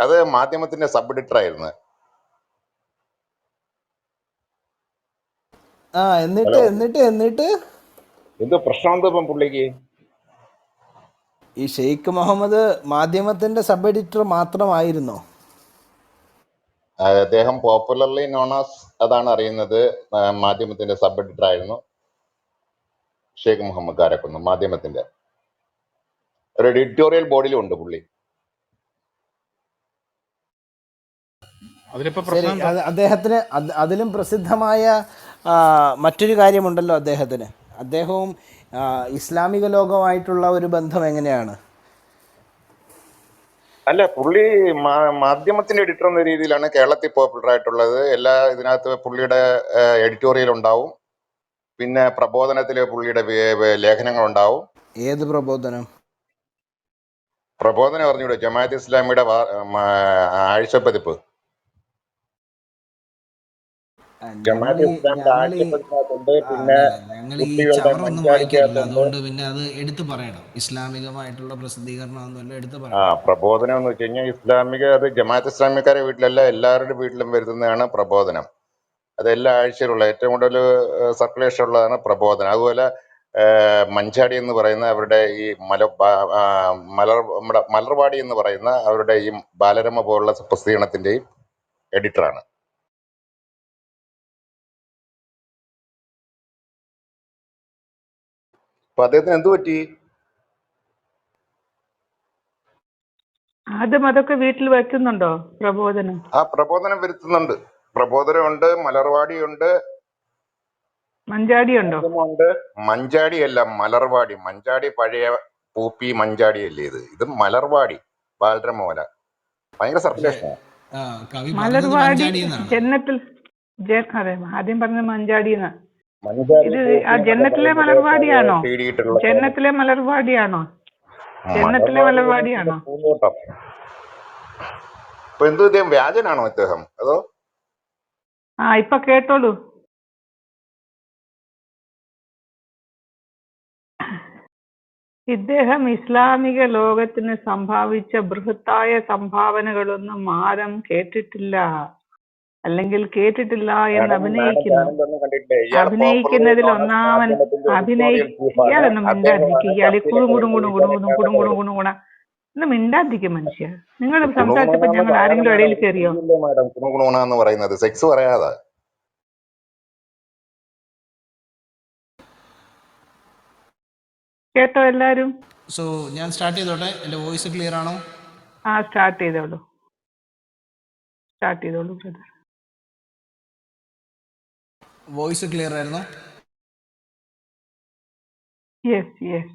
അത് മാധ്യമത്തിന്റെ സബ് എഡിറ്റർ ആയിരുന്നു. എന്നിട്ട് ഹലോ. എന്നിട്ട് എന്നിട്ട് എന്തോ പ്രശ്നം എന്തോ ഇപ്പം പുള്ളിക്ക്? ഈ ഷെയ്ഖ് മുഹമ്മദ് മാധ്യമത്തിന്റെ സബ് എഡിറ്റർ മാത്രമായിരുന്നോ? അദ്ദേഹം പോപ്പുലർലി നോൺ ആസ്, അതാണ് അറിയുന്നത്, മാധ്യമത്തിന്റെ സബ് എഡിറ്റർ ആയിരുന്നു ഷെയ്ഖ് മുഹമ്മദ് കാരക്കുന്ന്. മാധ്യമത്തിന്റെ ഒരു എഡിറ്റോറിയൽ ബോർഡിലും ഉണ്ട് പുള്ളി. അതിലിപ്പോ ശരി, പ്രശ്നം എന്താ? അദ്ദേഹത്തിന് അതിലും പ്രസിദ്ധമായ മറ്റൊരു കാര്യമുണ്ടല്ലോ അദ്ദേഹത്തിന്. അദ്ദേഹവും ഇസ്ലാമിക ലോകമായിട്ടുള്ള ഒരു ബന്ധം എങ്ങനെയാണ്? അല്ല, പുള്ളി മാധ്യമത്തിന്റെ എഡിറ്റർ എന്ന രീതിയിലാണ് കേരളത്തിൽ പോപ്പുലർ ആയിട്ടുള്ളത്. ഇതിനകത്ത് പുള്ളിയുടെ എഡിറ്റോറിയൽ ഉണ്ടാവും. പിന്നെ പ്രബോധനത്തില് പുള്ളിയുടെ ലേഖനങ്ങൾ ഉണ്ടാവും. ഏത് പ്രബോധനം? പ്രബോധനം പറഞ്ഞൂടെ? ജമാഅത്ത് ഇസ്ലാമിയുടെ ആഴ്ചപ്പതിപ്പ്. ജമാഅത്ത് ഇസ്ലാമിയുടെ ആഴ്ചപ്പതിപ്പിനകത്തുണ്ട്. പിന്നെ ഞങ്ങൾ ഈ കുട്ടികളുടെ ചവറൊന്നും വായിക്കാറില്ല, മഞ്ചാടിക്കകത്തുണ്ട്. അതുകൊണ്ട് പിന്നെ അത് എടുത്തു പറയണം. ഇസ്ലാമികമായിട്ടുള്ള പ്രസിദ്ധീകരണമൊന്നുമല്ല, എടുത്തു പറയണം. പ്രബോധനം എന്ന് വെച്ച് കഴിഞ്ഞാൽ അത് ജമാഅത്ത് ഇസ്ലാമിക്കാരുടെ വീട്ടിലല്ല, എല്ലാവരുടെ വീട്ടിലും വരുന്നതാണ് പ്രബോധനം. അത് എല്ലാ ആഴ്ചയിലുള്ള ഏറ്റവും കൂടുതൽ സർക്കുലേഷൻ ഉള്ളതാണ് പ്രബോധനം. അതുപോലെ മഞ്ചാടി എന്ന് പറയുന്ന അവരുടെ ഈ നമ്മുടെ മലർവാടി എന്ന് പറയുന്ന അവരുടെ ഈ ബാലരമ പോലുള്ള പ്രസിദ്ധീകരണത്തിന്റെയും എഡിറ്ററാണ്. അപ്പൊ അദ്ദേഹത്തിന് എന്തു പറ്റി? ആദ്യം അതൊക്കെ വീട്ടിൽ വെക്കുന്നുണ്ടോ പ്രബോധനം? ആ പ്രബോധനം വരുത്തുന്നുണ്ട്. പ്രബോധനമുണ്ട്, മലർവാടിയുണ്ട്, മഞ്ചാടി ഉണ്ടോ? ആഗമമുണ്ട്. മഞ്ചാടിയല്ല, മലർവാടി. മഞ്ചാടി പഴയ പൂപ്പി മഞ്ചാടിയല്ലേ ഇത് മലർവാടി. ബാലരമോല ഭയങ്കര പക്ഷേ സർക്കുലേഷനാണ്. കവി പറഞ്ഞത് മലർവാടി മഞ്ചാടി എന്നാണ്. ജന്നത്തിൽ അതെ ആദ്യം പറഞ്ഞ മഞ്ചാടിന്ന്. മഞ്ചാടി ഇത് പൂപ്പി ആ എന്നൊക്കെ ജന്നത്തിലെ പറയുന്നത് മലർവാടിയാണോ? സീഡിയിട്ടുള്ള ജന്നത്തിലെ മലർവാടിയാണോ? ജന്നത്തിലെ മലർവാടി മലർവാടിയാണോ? പൂന്തോട്ടം. ഇപ്പൊ എന്ത് ഇദ്ദേഹം വ്യാജനാണോ ഇദ്ദേഹം, അതോ? ഇപ്പൊ കേട്ടോളൂ. ഇദ്ദേഹം ഇസ്ലാമിക ലോകത്തിന് സംഭാവിച്ച ബൃഹത്തായ സംഭാവനകളൊന്നും ആരും കേട്ടിട്ടില്ല, അല്ലെങ്കിൽ കേട്ടിട്ടില്ല എന്ന് മാഡം അഭിനയിക്കുന്നു. ചാനലൊന്നും കണ്ടിട്ടില്ലേ? ഇയാൾ അഭിനയിക്കുന്നതിൽ പോപ്പുലർ ഒന്നാമൻ മാധ്യമത്തിന്റെ എഡിറ്റോറിയൽ ചീഫാണ്. ഇയാളൊന്നും മിണ്ടാതിരിക്കുക. അദ്ദേഹമാണ് ഇയാള് ചർച്ചയിലൊക്കെ കുടും കുടും വരുന്നത്. കുടും ഈശോനെ കുടും കുടും കുടും കുടും കുടും ഒന്ന് മിണ്ടാതിരിക്കും മനുഷ്യ. നിങ്ങൾ സംസാരിച്ചപ്പോ കുണുകുണുന്ന് ഞങ്ങൾ പറയാതെ ആരെങ്കിലും മാഡം ഇടയിൽ ഒരു കയറിയോ? സ്ത്രീയില്ലേ മാഡം കുണുകുണുന്ന് പറയുന്നത്? സെക്സ് പറയാതെ. കേട്ടോ എല്ലാരും? സോ ഞാൻ സ്റ്റാർട്ട് ചെയ്തോട്ടെ? എൻ്റെ വോയിസ് ക്ലിയർ ആണോ? സ്റ്റാർട്ട് ചെയ്തോളൂ ബ്രദർ. വോയിസ് ക്ലിയർ ആയിരുന്നോ? യെസ്.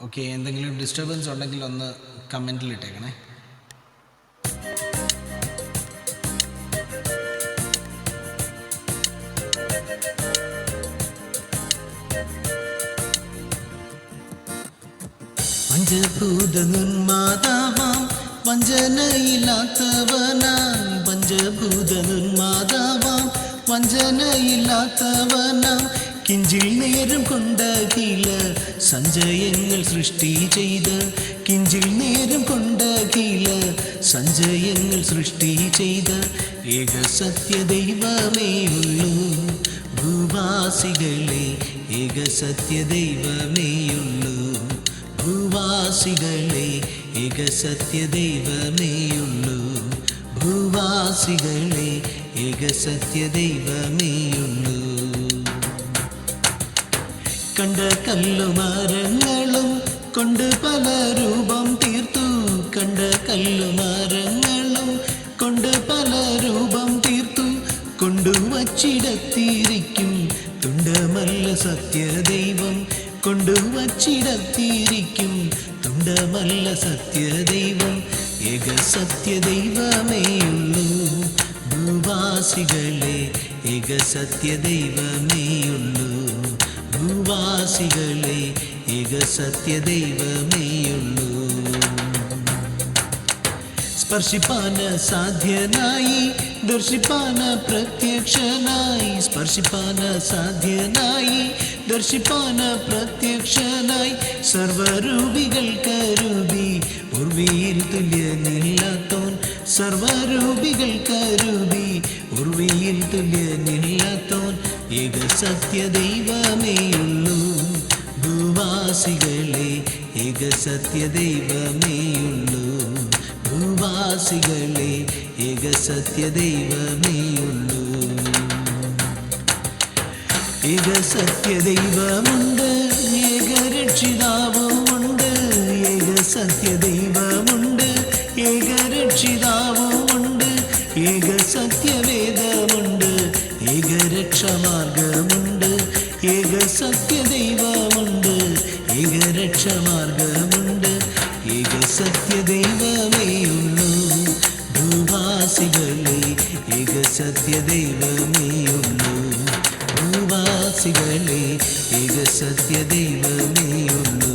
ഓക്കെ, എന്തെങ്കിലും ഡിസ്റ്റർബൻസ് ഉണ്ടെങ്കിൽ ഒന്ന് കമൻറ്റിൽ ഇട്ടേക്കണേ. പഞ്ചഭൂത നിർമ്മാതാവാം വഞ്ചനയില്ലാത്തവനാം, പഞ്ചഭൂത നിർമ്മാതാവാം വഞ്ചനയില്ലാത്തവനാം, കിഞ്ചിൽ നേരം കൊണ്ടകില സഞ്ചയങ്ങൾ സൃഷ്ടി ചെയ്ത്, കിഞ്ചിൽ നേരം കൊണ്ടകില സഞ്ചയങ്ങൾ സൃഷ്ടി ചെയ്ത്, ഏക സത്യ ദൈവമേയുള്ളൂ ഭൂവാസികളെ, ഏക സത്യ ദൈവമേയുള്ളൂ ഭൂവാസികളെ, ഏക സത്യ ദൈവമേയുള്ളൂ ഭൂവാസികളെ, ഏക സത്യ ദൈവമേയുള്ളൂ. കണ്ട കല്ലുമരങ്ങളും കൊണ്ട് പല രൂപം തീർത്തു, കണ്ട കല്ലുമരങ്ങളും കൊണ്ട് പല രൂപം തീർത്തു, കൊണ്ടുവച്ചിടത്തിരിക്കും തുണ്ടമല്ല സത്യദൈവം, കൊണ്ടുവച്ചിടത്തിരിക്കും തുണ്ടമല്ല സത്യദൈവം, ഏക സത്യദൈവമേയുള്ളൂ ഭൂവാസികളെ, ഏക സത്യദൈവമേയുള്ളൂ ഭൂവാസികളെ, ഏക സത്യദൈവമേയുള്ളൂ. സ്പർശിപ്പാന സാധ്യനായി, ദർശിപ്പാന പ്രത്യക്ഷനായി, സ്പർശിപ്പാന സാധ്യനായി, ദർശിപ്പാന പ്രത്യക്ഷനായി, സർവരൂപികൾ കരുതി ഉർവിയിൽ തുല്യനില്ലാത്തോൻ, സർവരൂപികൾ കരുതി ഉർവിയിൽ തുല്യനില്ലാത്തോൻ, ഏക സത്യ ദൈവമേയുള്ളൂ ഭൂവാസികളെ, ഏക സത്യ ദൈവമേയുള്ളൂ ഭൂവാസികളെ, ഏക സത്യ ദൈവമേയുള്ളൂ. ഏക സത്യ ദൈവമുണ്ട്, ഏക രക്ഷിതാവുമുണ്ട്, ഏക സത്യ ദൈവമുണ്ട്, ഏക രക്ഷിതാവുമുണ്ട്, ഏക സത്യവേദമുണ്ട്, ഏക രക്ഷമാർഗമുണ്ട്, ഏക സത്യ ദൈവമുണ്ട്, ഏക രക്ഷമാർഗമുണ്ട്, ഏക സത്യ ദൈവമേയുള്ളൂ ഭൂവാസികളെ, ഏക സത്യ ദൈവമേയുള്ളൂ ഭൂവാസികളെ, ഏക സത്യ ദൈവമേയുള്ളൂ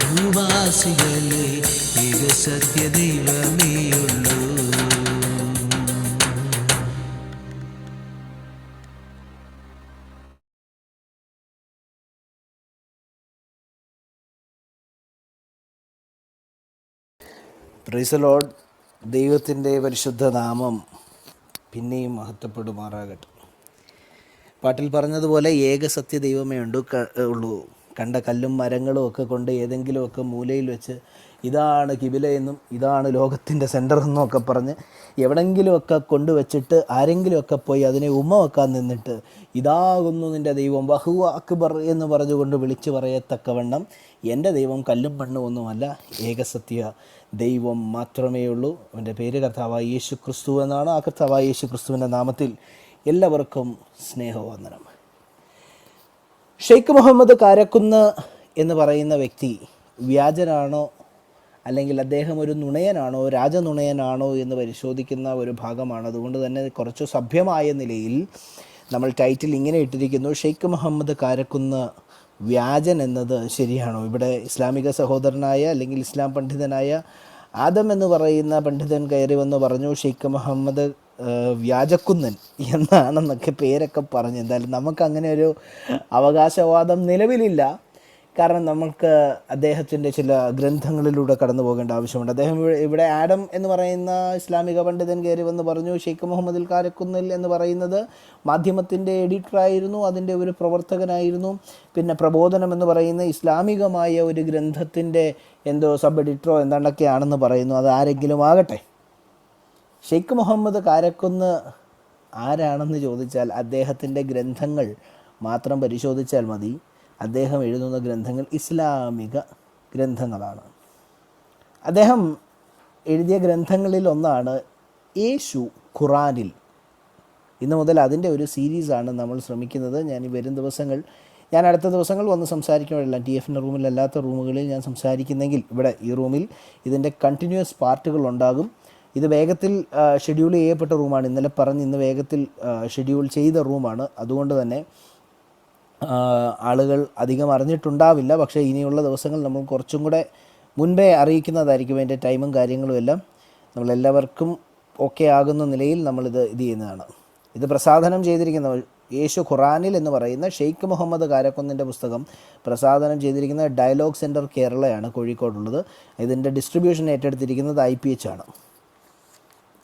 ഭൂവാസികളെ, ഏക സത്യ ദൈവമേയുള്ളൂ. Praise the Lord. ദൈവത്തിൻ്റെ പരിശുദ്ധ നാമം പിന്നെയും മഹത്വപ്പെടുമാറാകട്ടെ. പാട്ടിൽ പറഞ്ഞതുപോലെ ഏക സത്യ ദൈവമേ ഉള്ളൂ, കണ്ട കല്ലും മരങ്ങളും ഒക്കെ കൊണ്ട് ഏതെങ്കിലുമൊക്കെ മൂലയിൽ വെച്ച് ഇതാണ് കിബിലയെന്നും ഇതാണ് ലോകത്തിൻ്റെ സെൻറ്റർ എന്നും ഒക്കെ പറഞ്ഞ് എവിടെങ്കിലുമൊക്കെ കൊണ്ടുവച്ചിട്ട് ആരെങ്കിലുമൊക്കെ പോയി അതിനെ ഉമ്മ വെക്കാൻ നിന്നിട്ട് ഇതാകുന്നു നിൻ്റെ ദൈവം ബഹു അക്ബർ എന്ന് പറഞ്ഞുകൊണ്ട് വിളിച്ചു പറയത്തക്കവണ്ണം എൻ്റെ ദൈവം കല്ലും മണ്ണും ഒന്നുമല്ല, ഏകസത്യ ദൈവം മാത്രമേ ഉള്ളൂ. അവൻ്റെ പേര് കർത്താവായ യേശു ക്രിസ്തു എന്നാണ്. ആ കർത്താവായ യേശു ക്രിസ്തുവിൻ്റെ നാമത്തിൽ എല്ലാവർക്കും സ്നേഹവന്ദനം. ഷെയ്ഖ് മുഹമ്മദ് കാരക്കുന്ന് എന്ന് പറയുന്ന വ്യക്തി വ്യാജനാണോ അല്ലെങ്കിൽ അദ്ദേഹം ഒരു നുണയനാണോ, രാജനുണയനാണോ എന്ന് പരിശോധിക്കുന്ന ഒരു ഭാഗമാണ്. അതുകൊണ്ട് തന്നെ കുറച്ച് സഭ്യമായ നിലയിൽ നമ്മൾ ടൈറ്റിൽ ഇങ്ങനെ ഇട്ടിരിക്കുന്നു: ഷെയ്ഖ് മുഹമ്മദ് കാരക്കുന്ന് വ്യാജൻ എന്നത് ശരിയാണോ? ഇവിടെ ഇസ്ലാമിക സഹോദരനായ അല്ലെങ്കിൽ ഇസ്ലാം പണ്ഡിതനായ ആദം എന്ന് പറയുന്ന പണ്ഡിതൻ കയറി വന്ന് പറഞ്ഞു ഷെയ്ഖ് മുഹമ്മദ് വ്യാജക്കുന്നൻ എന്നാണെന്നൊക്കെ പേരൊക്കെ പറഞ്ഞു. എന്തായാലും നമുക്കങ്ങനെ ഒരു അവകാശവാദം നിലവിലില്ല. കാരണം നമുക്ക് അദ്ദേഹത്തിൻ്റെ ചില ഗ്രന്ഥങ്ങളിലൂടെ കടന്നു പോകേണ്ട ആവശ്യമുണ്ട്. അദ്ദേഹം ഇവിടെ ആഡം എന്ന് പറയുന്ന ഇസ്ലാമിക പണ്ഡിതൻ കയറി വന്ന് പറഞ്ഞു ഷെയ്ഖ് മുഹമ്മദിൽ കാരക്കുന്നിൽ എന്ന് പറയുന്നത് മാധ്യമത്തിൻ്റെ എഡിറ്ററായിരുന്നു, അതിൻ്റെ ഒരു പ്രവർത്തകനായിരുന്നു. പിന്നെ പ്രബോധനം എന്ന് പറയുന്ന ഇസ്ലാമികമായ ഒരു ഗ്രന്ഥത്തിൻ്റെ എന്തോ സബ് എഡിറ്ററോ എന്താണ്ടൊക്കെയാണെന്ന് പറയുന്നു. അത് ആരെങ്കിലും ആകട്ടെ, ഷെയ്ഖ് മുഹമ്മദ് കാരക്കുന്ന് ആരാണെന്ന് ചോദിച്ചാൽ അദ്ദേഹത്തിൻ്റെ ഗ്രന്ഥങ്ങൾ മാത്രം പരിശോധിച്ചാൽ മതി. അദ്ദേഹം എഴുതുന്ന ഗ്രന്ഥങ്ങൾ ഇസ്ലാമിക ഗ്രന്ഥങ്ങളാണ്. അദ്ദേഹം എഴുതിയ ഗ്രന്ഥങ്ങളിൽ ഒന്നാണ് യേശു ഖുറാനിൽ. ഇന്ന് മുതൽ അതിൻ്റെ ഒരു സീരീസാണ് നമ്മൾ ശ്രമിക്കുന്നത്. ഞാൻ അടുത്ത ദിവസങ്ങൾ വന്ന് സംസാരിക്കുമ്പോഴെല്ലാം TFൻ്റെ റൂമിലല്ലാത്ത റൂമുകളിൽ ഞാൻ സംസാരിക്കുന്നെങ്കിൽ ഇവിടെ ഈ റൂമിൽ ഇതിൻ്റെ കണ്ടിന്യൂസ് പാർട്ടുകൾ ഉണ്ടാകും. ഇത് വേഗത്തിൽ ഷെഡ്യൂൾ ചെയ്യപ്പെട്ട റൂമാണ്. ഇന്നലെ പറഞ്ഞ് ഇന്ന് വേഗത്തിൽ ഷെഡ്യൂൾ ചെയ്ത റൂമാണ്. അതുകൊണ്ട് തന്നെ ആളുകൾ അധികം അറിഞ്ഞിട്ടുണ്ടാവില്ല. പക്ഷേ ഇനിയുള്ള ദിവസങ്ങൾ നമ്മൾ കുറച്ചും കൂടെ മുൻപേ അറിയിക്കുന്നതായിരിക്കും. അതിൻ്റെ ടൈമും കാര്യങ്ങളും എല്ലാം നമ്മളെല്ലാവർക്കും ഓക്കെ ആകുന്ന നിലയിൽ നമ്മളിത് ചെയ്യുന്നതാണ്. ഇത് പ്രസാധനം ചെയ്തിരിക്കുന്ന യേശു ഖുറാനിൽ എന്ന് പറയുന്ന ഷെയ്ഖ് മുഹമ്മദ് കാരക്കുന്നിൻ്റെ പുസ്തകം പ്രസാധനം ചെയ്തിരിക്കുന്ന ഡയലോഗ് സെൻറ്റർ കേരളയാണ് കോഴിക്കോടുള്ളത്. ഇതിൻ്റെ ഡിസ്ട്രിബ്യൂഷൻ ഏറ്റെടുത്തിരിക്കുന്നത് IPH ആണ്.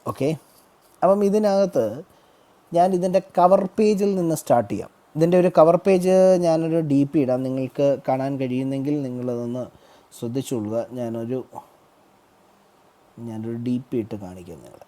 ഓക്കെ, അപ്പം ഇതിനകത്ത് ഞാൻ ഇതിൻ്റെ കവർ പേജിൽ നിന്ന് സ്റ്റാർട്ട് ചെയ്യാം. ഇതിൻ്റെ ഒരു കവർ പേജ് ഞാനൊരു DP ഇടാം. നിങ്ങൾക്ക് കാണാൻ കഴിയുന്നെങ്കിൽ നിങ്ങളതൊന്ന് ശ്രദ്ധിച്ചുകൊള്ളുക. ഞാനൊരു DP ഇട്ട് കാണിക്കാം നിങ്ങളെ.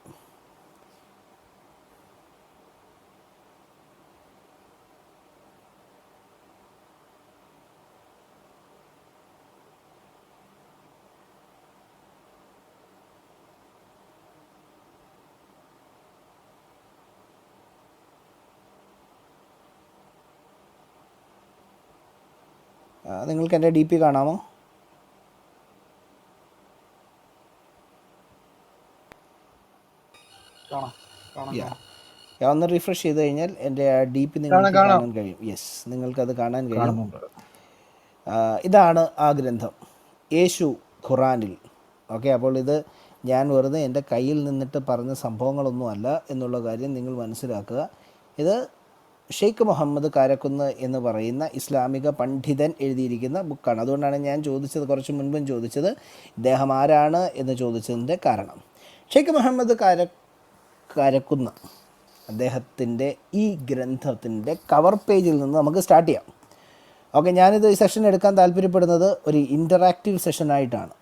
നിങ്ങൾക്ക് എൻ്റെ DP കാണാമോ? ഒന്ന് റിഫ്രഷ് ചെയ്ത് കഴിഞ്ഞാൽ എൻ്റെ DP നിങ്ങൾക്ക് കാണാൻ കഴിയും. യെസ്, നിങ്ങൾക്കത് കാണാൻ കഴിയും. ഇതാണ് ആ ഗ്രന്ഥം, യേശു ഖുറാനിൽ. ഓക്കെ, അപ്പോൾ ഇത് ഞാൻ വെറുതെ എൻ്റെ കയ്യിൽ നിന്നിട്ട് പറഞ്ഞ സംഭവങ്ങളൊന്നുമല്ല എന്നുള്ള കാര്യം നിങ്ങൾ മനസ്സിലാക്കുക. ഇത് ഷെയ്ഖ് മുഹമ്മദ് കാരക്കുന്ന് എന്ന് പറയുന്ന ഇസ്ലാമിക പണ്ഡിതൻ എഴുതിയിരിക്കുന്ന ബുക്കാണ്. അതുകൊണ്ടാണ് ഞാൻ ചോദിച്ചത്, കുറച്ച് മുൻപും ചോദിച്ചത് ഇദ്ദേഹം ആരാണ് എന്ന് ചോദിച്ചതിൻ്റെ കാരണം. ഷെയ്ഖ് മുഹമ്മദ് കാരക്കുന്ന് അദ്ദേഹത്തിൻ്റെ ഈ ഗ്രന്ഥത്തിൻ്റെ കവർ പേജിൽ നിന്ന് നമുക്ക് സ്റ്റാർട്ട് ചെയ്യാം. ഓക്കെ, ഞാനിത് ഈ സെഷൻ എടുക്കാൻ താല്പര്യപ്പെടുന്നത് ഒരു ഇൻ്ററാക്റ്റീവ് സെഷനായിട്ടാണ്.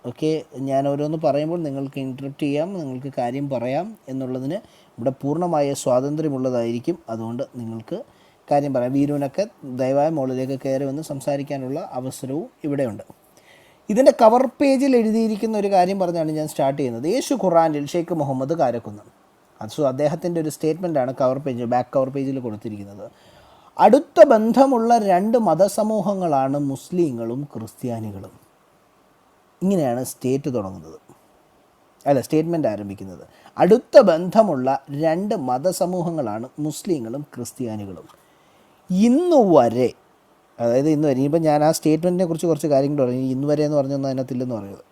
ഓക്കെ, ഞാൻ ഓരോന്ന് പറയുമ്പോൾ നിങ്ങൾക്ക് ഇൻറ്ററപ്റ്റ് ചെയ്യാം, നിങ്ങൾക്ക് കാര്യം പറയാം എന്നുള്ളതിന് ഇവിടെ പൂർണ്ണമായ സ്വാതന്ത്ര്യമുള്ളതായിരിക്കും. അതുകൊണ്ട് നിങ്ങൾക്ക് കാര്യം പറയാം. വീരുവിനൊക്കെ ദയവായി മുകളിലേക്ക് കയറി വന്ന് സംസാരിക്കാനുള്ള അവസരവും ഇവിടെയുണ്ട്. ഇതിൻ്റെ കവർ പേജിൽ എഴുതിയിരിക്കുന്ന ഒരു കാര്യം പറഞ്ഞാണ് ഞാൻ സ്റ്റാർട്ട് ചെയ്യുന്നത്. യേശു ഖുറാനിൽ ഷെയ്ഖ് മുഹമ്മദ് കാരക്കുന്ന്. അദ്ദേഹത്തിൻ്റെ ഒരു സ്റ്റേറ്റ്മെൻറ്റാണ് ബാക്ക് കവർ പേജിൽ കൊടുത്തിരിക്കുന്നത്. അടുത്ത ബന്ധമുള്ള 2 മതസമൂഹങ്ങളാണ് മുസ്ലിങ്ങളും ക്രിസ്ത്യാനികളും. ഇങ്ങനെയാണ് സ്റ്റേറ്റ്മെൻറ്റ് ആരംഭിക്കുന്നത്. അടുത്ത ബന്ധമുള്ള 2 മതസമൂഹങ്ങളാണ് മുസ്ലിങ്ങളും ക്രിസ്ത്യാനികളും. ഇന്നുവരെ, അതായത് ഇന്ന് വരെ, ഇനിയിപ്പോൾ ഞാൻ ആ സ്റ്റേറ്റ്മെൻറ്റിനെ കുറിച്ച് കുറച്ച് കാര്യങ്ങൾ പറഞ്ഞു. ഇന്നുവരെ എന്ന് പറഞ്ഞൊന്നും അതിനകത്തില്ലെന്ന് പറയുന്നത്.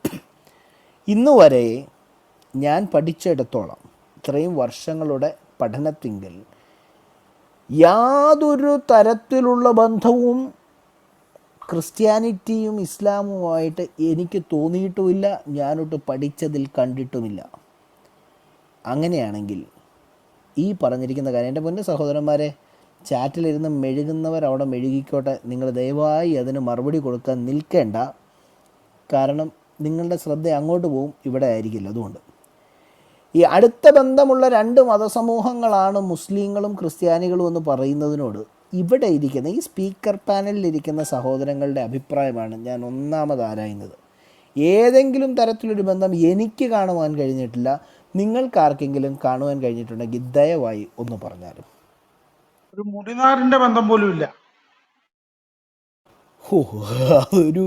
ഇന്നുവരെ ഞാൻ പഠിച്ചെടുത്തോളം, ഇത്രയും വർഷങ്ങളുടെ പഠനത്തിങ്കിൽ യാതൊരു തരത്തിലുള്ള ബന്ധവും ക്രിസ്ത്യാനിറ്റിയും ഇസ്ലാമുമായിട്ട് എനിക്ക് തോന്നിയിട്ടുമില്ല, ഞാനൊട്ട് പഠിച്ചതിൽ കണ്ടിട്ടുമില്ല. അങ്ങനെയാണെങ്കിൽ ഈ പറഞ്ഞിരിക്കുന്ന കാര്യം, എൻ്റെ പൊന്നു സഹോദരന്മാരെ, ചാറ്റിലിരുന്ന് മെഴുകുന്നവർ അവിടെ മെഴുകിക്കോട്ടെ. നിങ്ങൾ ദയവായി അതിന് മറുപടി കൊടുക്കാൻ നിൽക്കേണ്ട. കാരണം നിങ്ങളുടെ ശ്രദ്ധ അങ്ങോട്ട് പോവും, ഇവിടെ ആയിരിക്കില്ല. അതുകൊണ്ട് ഈ അടുത്ത ബന്ധമുള്ള രണ്ട് മതസമൂഹങ്ങളാണ് മുസ്ലിങ്ങളും ക്രിസ്ത്യാനികളും എന്ന് പറയുന്നതിനോട് ഇവിടെ ഇരിക്കുന്ന ഈ സ്പീക്കർ പാനലിലിരിക്കുന്ന സഹോദരങ്ങളുടെ അഭിപ്രായമാണ് ഞാൻ ഒന്നാമത് ആരായുന്നത്. ഏതെങ്കിലും തരത്തിലൊരു ബന്ധം എനിക്ക് കാണുവാൻ കഴിഞ്ഞിട്ടില്ല. നിങ്ങൾക്കാർക്കെങ്കിലും കാണുവാൻ കഴിഞ്ഞിട്ടുണ്ടെങ്കിൽ ദയവായി ഒന്ന് പറഞ്ഞാലും. ഒരു മുടിനാറിന്റെ ബന്ധം പോലും ഇല്ല. ഓ, അതൊരു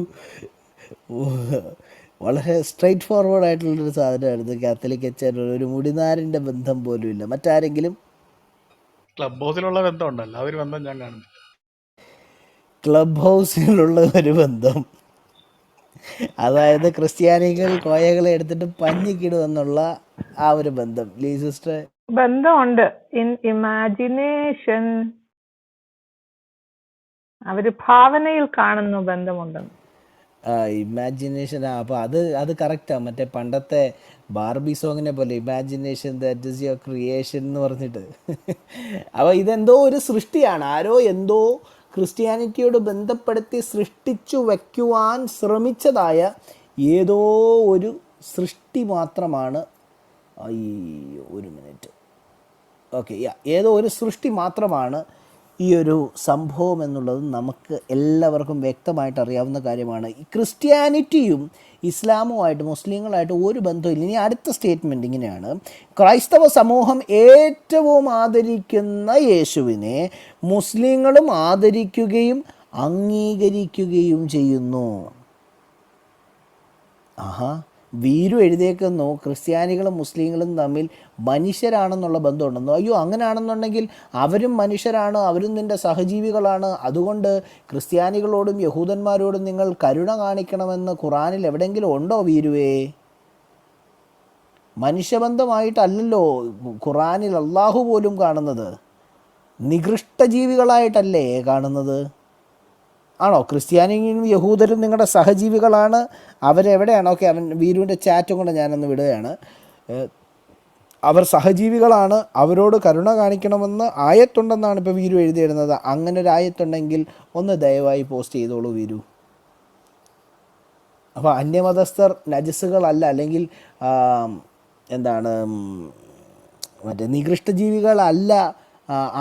വളരെ സ്ട്രൈറ്റ് ഫോർവേഡ് ആയിട്ടുള്ളൊരു സാധനമായിരുന്നു. കാത്തലിക് അച്ഛൻ ഒരു മുടിനാരിൻ്റെ ബന്ധം പോലും ഇല്ല. മറ്റാരെങ്കിലും? ക്ലബ് ഹൗസിലുള്ള ബന്ധം ഉണ്ടല്ലോ, ആ ഒരു ബന്ധം ഞാൻ കാണുന്നു. ക്ലബ് ഹൗസിലുള്ള ഒരു ബന്ധം, അതായത് ക്രിസ്ത്യാനികൾ കോയകളെ എടുത്തിട്ട് പഞ്ഞിക്കിടും എന്നുള്ള ആ ഒരു ബന്ധം. ലീ സിസ്റ്റർ, ബന്ധമുണ്ട്. ഇൻ ഇമാജിനേഷൻ, അവര് ഭാവനയിൽ കാണുന്നു ബന്ധമുണ്ടെന്ന്. ഇമാജിനേഷൻ. അപ്പോൾ അത് കറക്റ്റാണ്. മറ്റേ പണ്ടത്തെ ബാർബി സോങ്ങിനെ പോലെ imagination that is your creation എന്ന് പറഞ്ഞിട്ട്. അപ്പോൾ ഇതെന്തോ ഒരു സൃഷ്ടിയാണ്. ആരോ എന്തോ ക്രിസ്ത്യാനിറ്റിയോട് ബന്ധപ്പെടുത്തി സൃഷ്ടിച്ചു വയ്ക്കുവാൻ ശ്രമിച്ചതായ ഏതോ ഒരു സൃഷ്ടി മാത്രമാണ്. ഈ ഒരു മിനിറ്റ്, ഓക്കെ, ഏതോ ഒരു സൃഷ്ടി മാത്രമാണ് ഈ ഒരു സംഭവം എന്നുള്ളത് നമുക്ക് എല്ലാവർക്കും വ്യക്തമായിട്ട് അറിയാവുന്ന കാര്യമാണ്. ഈ ക്രിസ്ത്യാനിറ്റിയും ഇസ്ലാമുമായിട്ട് മുസ്ലിങ്ങളായിട്ട് ഒരു ബന്ധമില്ല. ഇനി അടുത്ത സ്റ്റേറ്റ്മെൻറ്റ് ഇങ്ങനെയാണ്: ക്രൈസ്തവ സമൂഹം ഏറ്റവും ആദരിക്കുന്ന യേശുവിനെ മുസ്ലിങ്ങളും ആദരിക്കുകയും അംഗീകരിക്കുകയും ചെയ്യുന്നു. ആഹാ, വീരു എഴുതിയേക്കുന്നു ക്രിസ്ത്യാനികളും മുസ്ലിങ്ങളും തമ്മിൽ മനുഷ്യരാണെന്നുള്ള ബന്ധമുണ്ടെന്നോ. അയ്യോ, അങ്ങനെയാണെന്നുണ്ടെങ്കിൽ അവരും മനുഷ്യരാണ്, അവരും നിൻ്റെ സഹജീവികളാണ്. അതുകൊണ്ട് ക്രിസ്ത്യാനികളോടും യഹൂദന്മാരോടും നിങ്ങൾ കരുണ കാണിക്കണമെന്ന് ഖുറാനിൽ എവിടെയെങ്കിലും ഉണ്ടോ വീരുവേ? മനുഷ്യബന്ധമായിട്ടല്ലല്ലോ ഖുറാനിൽ അള്ളാഹു പോലും കാണുന്നത്, നികൃഷ്ടജീവികളായിട്ടല്ലേ കാണുന്നത്? ആണോ? ക്രിസ്ത്യാനിയും യഹൂദരും നിങ്ങളുടെ സഹജീവികളാണ്, അവരെവിടെയാണ്? ഓക്കെ, അവൻ വീരുവിൻ്റെ ചാറ്റും കൊണ്ട് ഞാനൊന്ന് വിടുകയാണ്. അവർ സഹജീവികളാണ്, അവരോട് കരുണ കാണിക്കണമെന്ന് ആയത്തുണ്ടെന്നാണ് ഇപ്പോൾ വീരു എഴുതിയിടുന്നത്. അങ്ങനെ ഒരു ആയത്തുണ്ടെങ്കിൽ ഒന്ന് ദയവായി പോസ്റ്റ് ചെയ്തോളൂ വീരു. അപ്പോൾ അന്യമതസ്ഥർ നജസ്സുകളല്ല, അല്ലെങ്കിൽ എന്താണ് മറ്റേ നികൃഷ്ടജീവികളല്ല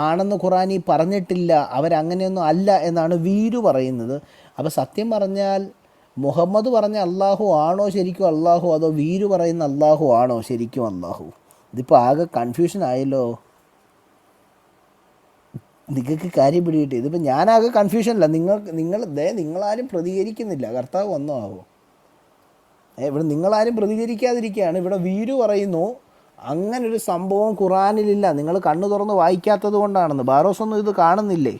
ആണെന്ന് ഖുറാനി പറഞ്ഞിട്ടില്ല. അവരങ്ങനെയൊന്നും അല്ല എന്നാണ് വീരു പറയുന്നത്. അപ്പോൾ സത്യം പറഞ്ഞാൽ മുഹമ്മദ് പറഞ്ഞ അള്ളാഹു ആണോ ശരിക്കും അള്ളാഹു, അതോ വീരു പറയുന്ന അള്ളാഹു ആണോ ശരിക്കും അള്ളാഹു? ഇതിപ്പോൾ ആകെ കൺഫ്യൂഷൻ ആയല്ലോ. നിങ്ങൾക്ക് കാര്യം പിടികിട്ടി. ഇതിപ്പോൾ ഞാനാകെ കൺഫ്യൂഷനല്ല. നിങ്ങളാരും പ്രതികരിക്കുന്നില്ല. കർത്താവ് വന്നോ ആവോ? ഇവിടെ നിങ്ങളാരും പ്രതികരിക്കാതിരിക്കുകയാണ്. ഇവിടെ വീരു പറയുന്നു അങ്ങനൊരു സംഭവം ഖുറാനിലില്ല, നിങ്ങൾ കണ്ണു തുറന്ന് വായിക്കാത്തത് കൊണ്ടാണെന്ന്. ബാറോസൊന്നും ഇത് കാണുന്നില്ലേ?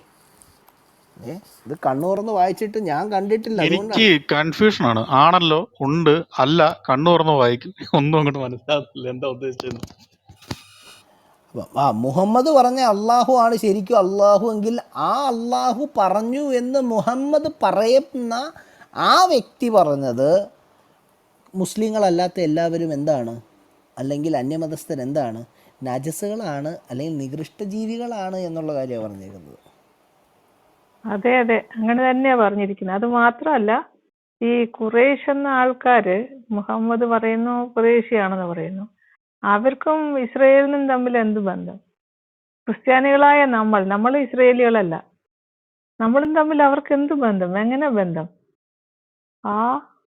ഇത് കണ്ണു തുറന്ന് വായിച്ചിട്ട് ഞാൻ കണ്ടിട്ടില്ല. എനിക്ക് കൺഫ്യൂഷനാണ്. ആണല്ലോ, ഉണ്ട്, അല്ല, കണ്ണു തുറന്ന് വായിക്കും, ഒന്നും അങ്ങോട്ട് മനസ്സിലാകുന്നില്ല എന്താ ഉദ്ദേശിച്ചത്. മുഹമ്മദ് പറഞ്ഞ അള്ളാഹു ആണ് ശരിക്കും അള്ളാഹു എങ്കിൽ ആ അള്ളാഹു പറഞ്ഞു എന്ന് മുഹമ്മദ് പറയുന്ന ആ വ്യക്തി പറഞ്ഞത് മുസ്ലിങ്ങളല്ലാത്ത എല്ലാവരും എന്താണ്, അല്ലെങ്കിൽ അന്യമതസ്ഥൻ എന്താണ്? നജസുകളാണ്, അല്ലെങ്കിൽ നികൃഷ്ടജീവികളാണ് എന്നുള്ള കാര്യമാണ് പറഞ്ഞിരിക്കുന്നത്. അതെ അതെ, അങ്ങനെ തന്നെയാ പറഞ്ഞിരിക്കുന്നത്. അത് മാത്രമല്ല, ഈ ഖുറൈശ് എന്ന ആൾക്കാര് മുഹമ്മദ് പറയുന്നു ഖുറൈശിയാണെന്ന് പറയുന്നു. അവർക്കും ഇസ്രയേലിനും തമ്മിൽ എന്ത് ബന്ധം? ക്രിസ്ത്യാനികളായ നമ്മൾ ഇസ്രയേലികളല്ല, നമ്മളും തമ്മിൽ അവർക്ക് എന്ത് ബന്ധം? എങ്ങനെ ബന്ധം?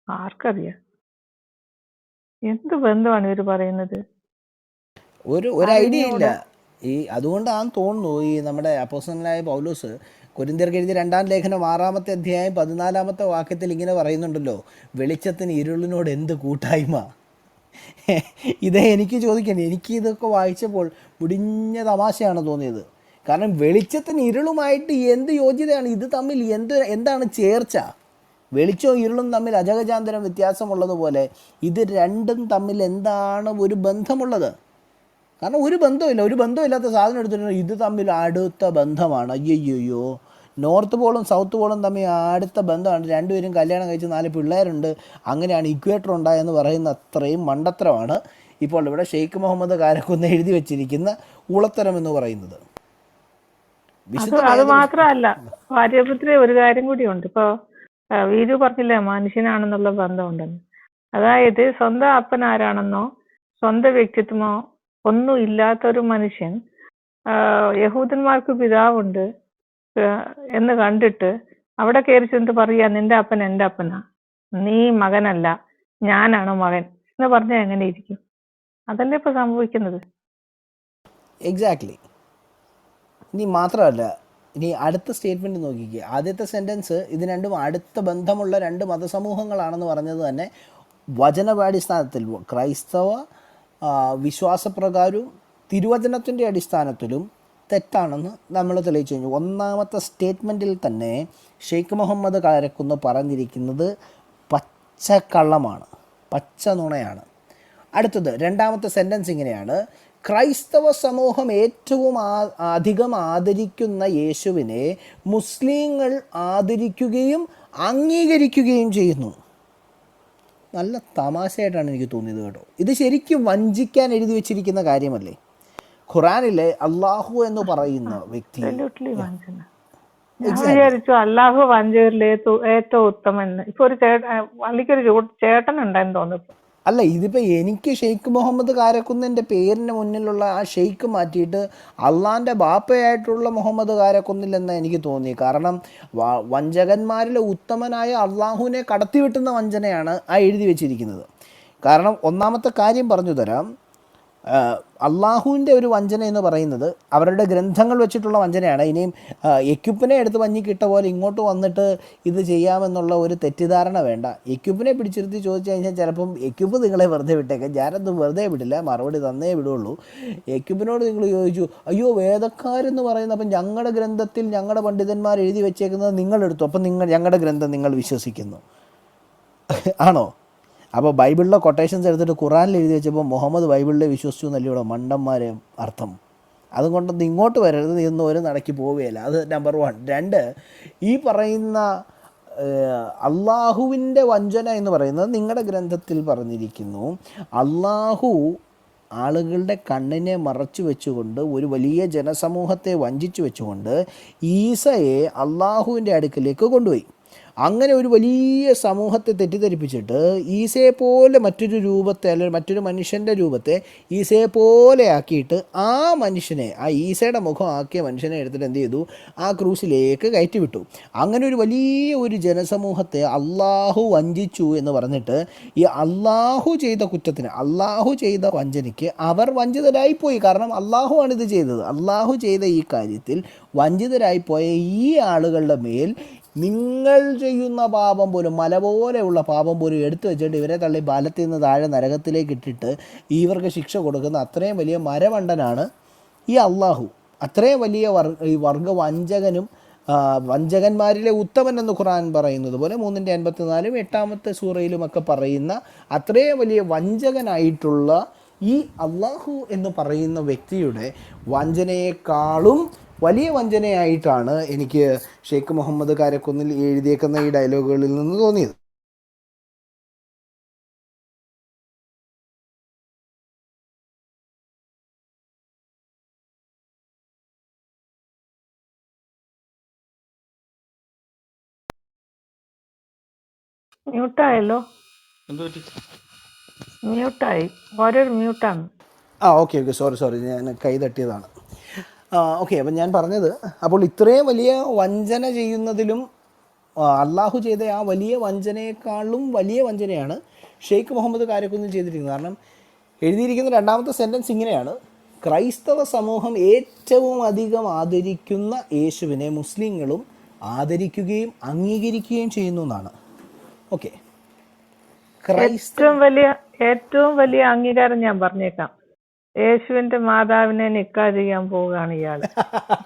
ആർക്കറിയാം എന്ത് ബന്ധമാണ് ഇവർ പറയുന്നത്? ഒരു ഐഡിയ ഇല്ല. അതുകൊണ്ടാണെന്ന് തോന്നുന്നു ഈ നമ്മുടെ അപ്പോസ്തലനായ പൗലോസ് കൊരിന്ത്യർക്ക് എഴുതിയ 2-ാം ലേഖനം 6-ാമത്തെ അധ്യായം 14-ാമത്തെ വാക്യത്തിൽ ഇങ്ങനെ പറയുന്നുണ്ടല്ലോ: വെളിച്ചത്തിന് ഇരുളിനോട് എന്ത് കൂട്ടായ്മ. ഇതേ എനിക്ക് ചോദിക്കാൻ, എനിക്ക് ഇതൊക്കെ വായിച്ചപ്പോൾ മുടിഞ്ഞ തമാശയാണ് തോന്നിയത്. കാരണം വെളിച്ചത്തിന് ഇരുളുമായിട്ട് എന്ത് യോഗ്യതയാണ്? ഇത് തമ്മിൽ എന്താണ് ചേർച്ച? വെളിച്ചവും ഇരുളും തമ്മിൽ അജഗജാന്തരം വ്യത്യാസമുള്ളതുപോലെ ഇത് രണ്ടും തമ്മിൽ എന്താണ് ഒരു ബന്ധമുള്ളത്? കാരണം ഒരു ബന്ധമില്ല. ഒരു ബന്ധമില്ലാത്ത സാധനം എടുത്തിട്ട് ഇത് തമ്മിൽ അടുത്ത ബന്ധമാണ്. അയ്യോ, നോർത്ത് പോളും സൗത്ത് പോളും തമ്മിൽ അടുത്ത ബന്ധമാണ്. രണ്ടുപേരും കല്യാണം കഴിച്ച് 4 പിള്ളേരുണ്ട്, അങ്ങനെയാണ് ഇക്വേറ്റർ ഉണ്ടായെന്ന് പറയുന്ന അത്രയും മണ്ടത്തരമാണ് ഇപ്പോൾ ഇവിടെ ഷെയ്ഖ് മുഹമ്മദ് കാരക്കുന്ന് എഴുതി വച്ചിരിക്കുന്ന ഊളത്തരം എന്ന് പറയുന്നത്. വിശുദ്ധ അത് വേദപുസ്തകം. മാത്രമല്ല, ഭാര്യപുത്രി ഒരു കാര്യം കൂടിയുണ്ട്. ഇപ്പൊ വീരു പറഞ്ഞില്ലേ മനുഷ്യനാണെന്നുള്ള ബന്ധമുണ്ടെന്ന്. അതായത് സ്വന്തം അപ്പൻ ആരാണെന്നോ സ്വന്തം വ്യക്തിത്വമോ ഒന്നും ഇല്ലാത്ത ഒരു മനുഷ്യൻ യഹൂദന്മാർക്ക് പിതാവുണ്ട് എന്ന് കണ്ടിട്ട് അവിടെ കയറി ചെന്നിട്ട് പറയാ നിന്റെ അപ്പൻ എന്റെ അപ്പനാ, നീ മകനല്ല ഞാനാണ് മകൻ എന്ന് പറഞ്ഞാൽ എങ്ങനെ ഇരിക്കും? അതല്ലേ ഇപ്പൊ സംഭവിക്കുന്നത്. എക്സാക്ട്ലി. ഇനി മാത്രമല്ല, ഇനി അടുത്ത സ്റ്റേറ്റ്മെൻറ്റ് നോക്കിക്കുക. ആദ്യത്തെ സെൻറ്റൻസ് ഇത് രണ്ടും അടുത്ത ബന്ധമുള്ള രണ്ട് മതസമൂഹങ്ങളാണെന്ന് പറഞ്ഞത് തന്നെ വചനപാടിസ്ഥാനത്തിൽ ക്രൈസ്തവ വിശ്വാസപ്രകാരവും തിരുവചനത്തിൻ്റെ അടിസ്ഥാനത്തിലും തെറ്റാണെന്ന് നമ്മൾ തെളിയിച്ചു കഴിഞ്ഞു. ഒന്നാമത്തെ സ്റ്റേറ്റ്മെൻറ്റിൽ തന്നെ ഷെയ്ഖ് മുഹമ്മദ് കാരക്കുന്ന് പറഞ്ഞിരിക്കുന്നത് പച്ചക്കള്ളമാണ്, പച്ച നുണയാണ്. അടുത്തത് രണ്ടാമത്തെ സെൻറ്റൻസ് ഇങ്ങനെയാണ്: ക്രൈസ്തവ സമൂഹം ഏറ്റവും അധികം ആദരിക്കുന്ന യേശുവിനെ മുസ്ലിങ്ങൾ ആദരിക്കുകയും അംഗീകരിക്കുകയും ചെയ്യുന്നു. നല്ല തമാശയായിട്ടാണ് എനിക്ക് തോന്നിയത് കേട്ടോ. ഇത് ശരിക്കും വഞ്ചിക്കാൻ എഴുതി വെച്ചിരിക്കുന്ന കാര്യമല്ലേ? ഖുറാനിലെ അള്ളാഹു എന്ന് പറയുന്ന വ്യക്തി ഞാൻ വിചാരിച്ചു അള്ളാഹു വഞ്ചകരിലെ ഏറ്റവും ഉത്തമൻ. ഇപ്പൊ ഒരു പള്ളിക്കൊരു ചേട്ടൻ ഉണ്ടായെന്ന് തോന്നുന്നു. അല്ല, ഇതിപ്പോൾ എനിക്ക് ഷെയ്ഖ് മുഹമ്മദ് കാരക്കുന്നിൻ്റെ പേരിന് മുന്നിലുള്ള ആ ഷെയ്ഖ് മാറ്റിയിട്ട് അള്ളാൻ്റെ ബാപ്പയായിട്ടുള്ള മുഹമ്മദ് കാരക്കുന്നിൽ എന്ന് എനിക്ക് തോന്നി. കാരണം വഞ്ചകന്മാരിലെ ഉത്തമനായ അള്ളാഹുവിനെ കടത്തിവിട്ടുന്ന വഞ്ചനയാണ് ആ എഴുതി വെച്ചിരിക്കുന്നത്. കാരണം ഒന്നാമത്തെ കാര്യം പറഞ്ഞു തരാം. അള്ളാഹുവിൻ്റെ ഒരു വഞ്ചന എന്ന് പറയുന്നത് അവരുടെ ഗ്രന്ഥങ്ങൾ വെച്ചിട്ടുള്ള വഞ്ചനയാണ്. ഇനിയും എക്യുപ്പിനെ എടുത്ത് വഞ്ഞിക്കിട്ട പോലെ ഇങ്ങോട്ട് വന്നിട്ട് ഇത് ചെയ്യാമെന്നുള്ള ഒരു തെറ്റിദ്ധാരണ വേണ്ട. എക്യുപ്പിനെ പിടിച്ചിരുത്തി ചോദിച്ചു കഴിഞ്ഞാൽ ചിലപ്പം എക്യുപ്പ് നിങ്ങളെ വെറുതെ വിട്ടേക്കാം. ഞാനൊന്നും വെറുതെ വിടില്ല, മറുപടി തന്നേ വിടുള്ളൂ. എക്യുപ്പിനോട് നിങ്ങൾ ചോദിച്ചു, അയ്യോ വേദക്കാരെന്ന് പറയുന്നത് അപ്പം ഞങ്ങളുടെ ഗ്രന്ഥത്തിൽ ഞങ്ങളുടെ പണ്ഡിതന്മാർ എഴുതി വെച്ചേക്കുന്നത് നിങ്ങളെടുത്തു, അപ്പം ഞങ്ങളുടെ ഗ്രന്ഥം നിങ്ങൾ വിശ്വസിക്കുന്നു ആണോ? അപ്പോൾ ബൈബിളിലെ കൊട്ടേഷൻസ് എടുത്തിട്ട് ഖുറാനിൽ എഴുതി വെച്ചപ്പോൾ മുഹമ്മദ് ബൈബിളിലെ വിശ്വസിച്ചു എന്നല്ലേ ഇവിടെ മണ്ടന്മാരെ അർത്ഥം. അതുകൊണ്ടൊന്നും ഇങ്ങോട്ട് വരരുത്, ഇന്ന് ഒരു നടക്കി പോവുകയില്ല. അത് നമ്പർ 1. 2, ഈ പറയുന്ന അള്ളാഹുവിൻ്റെ വഞ്ചന എന്ന് പറയുന്നത് നിങ്ങളുടെ ഗ്രന്ഥത്തിൽ പറഞ്ഞിരിക്കുന്നു. അള്ളാഹു ആളുകളുടെ കണ്ണിനെ മറച്ചു വെച്ചുകൊണ്ട് ഒരു വലിയ ജനസമൂഹത്തെ വഞ്ചിച്ചു വെച്ചുകൊണ്ട് ഈസയെ അള്ളാഹുവിൻ്റെ അടുക്കലേക്ക് കൊണ്ടുപോയി. അങ്ങനെ ഒരു വലിയ സമൂഹത്തെ തെറ്റിദ്ധരിപ്പിച്ചിട്ട് ഈസയെ പോലെ മറ്റൊരു രൂപത്തെ, അല്ലെങ്കിൽ മറ്റൊരു മനുഷ്യൻ്റെ രൂപത്തെ ഈസയെ പോലെ ആക്കിയിട്ട് ആ മനുഷ്യനെ, ആ ഈസയുടെ മുഖം ആക്കിയ മനുഷ്യനെ എടുത്തിട്ട് എന്ത് ചെയ്തു? ആ ക്രൂസിലേക്ക് കയറ്റിവിട്ടു. അങ്ങനെ ഒരു വലിയ ഒരു ജനസമൂഹത്തെ അള്ളാഹു വഞ്ചിച്ചു എന്ന് പറഞ്ഞിട്ട് ഈ അള്ളാഹു ചെയ്ത കുറ്റത്തിന്, അള്ളാഹു ചെയ്ത വഞ്ചനയ്ക്ക് അവർ വഞ്ചിതരായിപ്പോയി. കാരണം അള്ളാഹുവാണ് ഇത് ചെയ്തത്. അള്ളാഹു ചെയ്ത ഈ കാര്യത്തിൽ വഞ്ചിതരായിപ്പോയ ഈ ആളുകളുടെ മേൽ നിങ്ങൾ ചെയ്യുന്ന പാപം പോലും, മല പോലെയുള്ള പാപം പോലും എടുത്തു വെച്ചിട്ട് ഇവരെ തള്ളി ബാലത്തിൽ നിന്ന് താഴെ നരകത്തിലേക്ക് ഇട്ടിട്ട് ഇവർക്ക് ശിക്ഷ കൊടുക്കുന്ന അത്രയും വലിയ മരമണ്ടനാണ് ഈ അള്ളാഹു. അത്രയും വലിയ ഈ വർഗ വഞ്ചകനും വഞ്ചകന്മാരിലെ ഉത്തമൻ എന്ന് ഖുർആൻ പറയുന്നത് പോലെ 3:54 8-ാമത്തെ സൂറയിലുമൊക്കെ പറയുന്ന അത്രയും വലിയ വഞ്ചകനായിട്ടുള്ള ഈ അള്ളാഹു എന്ന് പറയുന്ന വ്യക്തിയുടെ വഞ്ചനയെക്കാളും വലിയ വഞ്ചനയായിട്ടാണ് എനിക്ക് ഷെയ്ഖ് മുഹമ്മദ് കാരക്കുന്നിൽ എഴുതിയേക്കുന്ന ഈ ഡയലോഗുകളിൽ നിന്ന് തോന്നിയത്. മ്യൂട്ടായല്ലോ, മ്യൂട്ടായി, ഓരോരു മ്യൂട്ടാണ്. ഓക്കെ സോറി ഞാൻ കൈ തട്ടിയതാണ്. ഓക്കെ, അപ്പം ഞാൻ പറഞ്ഞത്, അപ്പോൾ ഇത്രയും വലിയ വഞ്ചന ചെയ്യുന്നതിലും അള്ളാഹു ചെയ്ത ആ വലിയ വഞ്ചനയെക്കാളും വലിയ വഞ്ചനയാണ് ഷെയ്ഖ് മുഹമ്മദ് കാരക്കുന്നിൽ ചെയ്തിരിക്കുന്നത്. കാരണം എഴുതിയിരിക്കുന്ന രണ്ടാമത്തെ സെൻറ്റൻസ് ഇങ്ങനെയാണ്: ക്രൈസ്തവ സമൂഹം ഏറ്റവും അധികം ആദരിക്കുന്ന യേശുവിനെ മുസ്ലിങ്ങളും ആദരിക്കുകയും അംഗീകരിക്കുകയും ചെയ്യുന്നു എന്നാണ്. ഓക്കെ, ഏറ്റവും വലിയ അംഗീകാരം ഞാൻ പറഞ്ഞേക്കാം. യേശുവിന്റെ മാതാവിനെ നിക്കാഹ് ചെയ്യാൻ പോവുകയാണ് ഇയാള്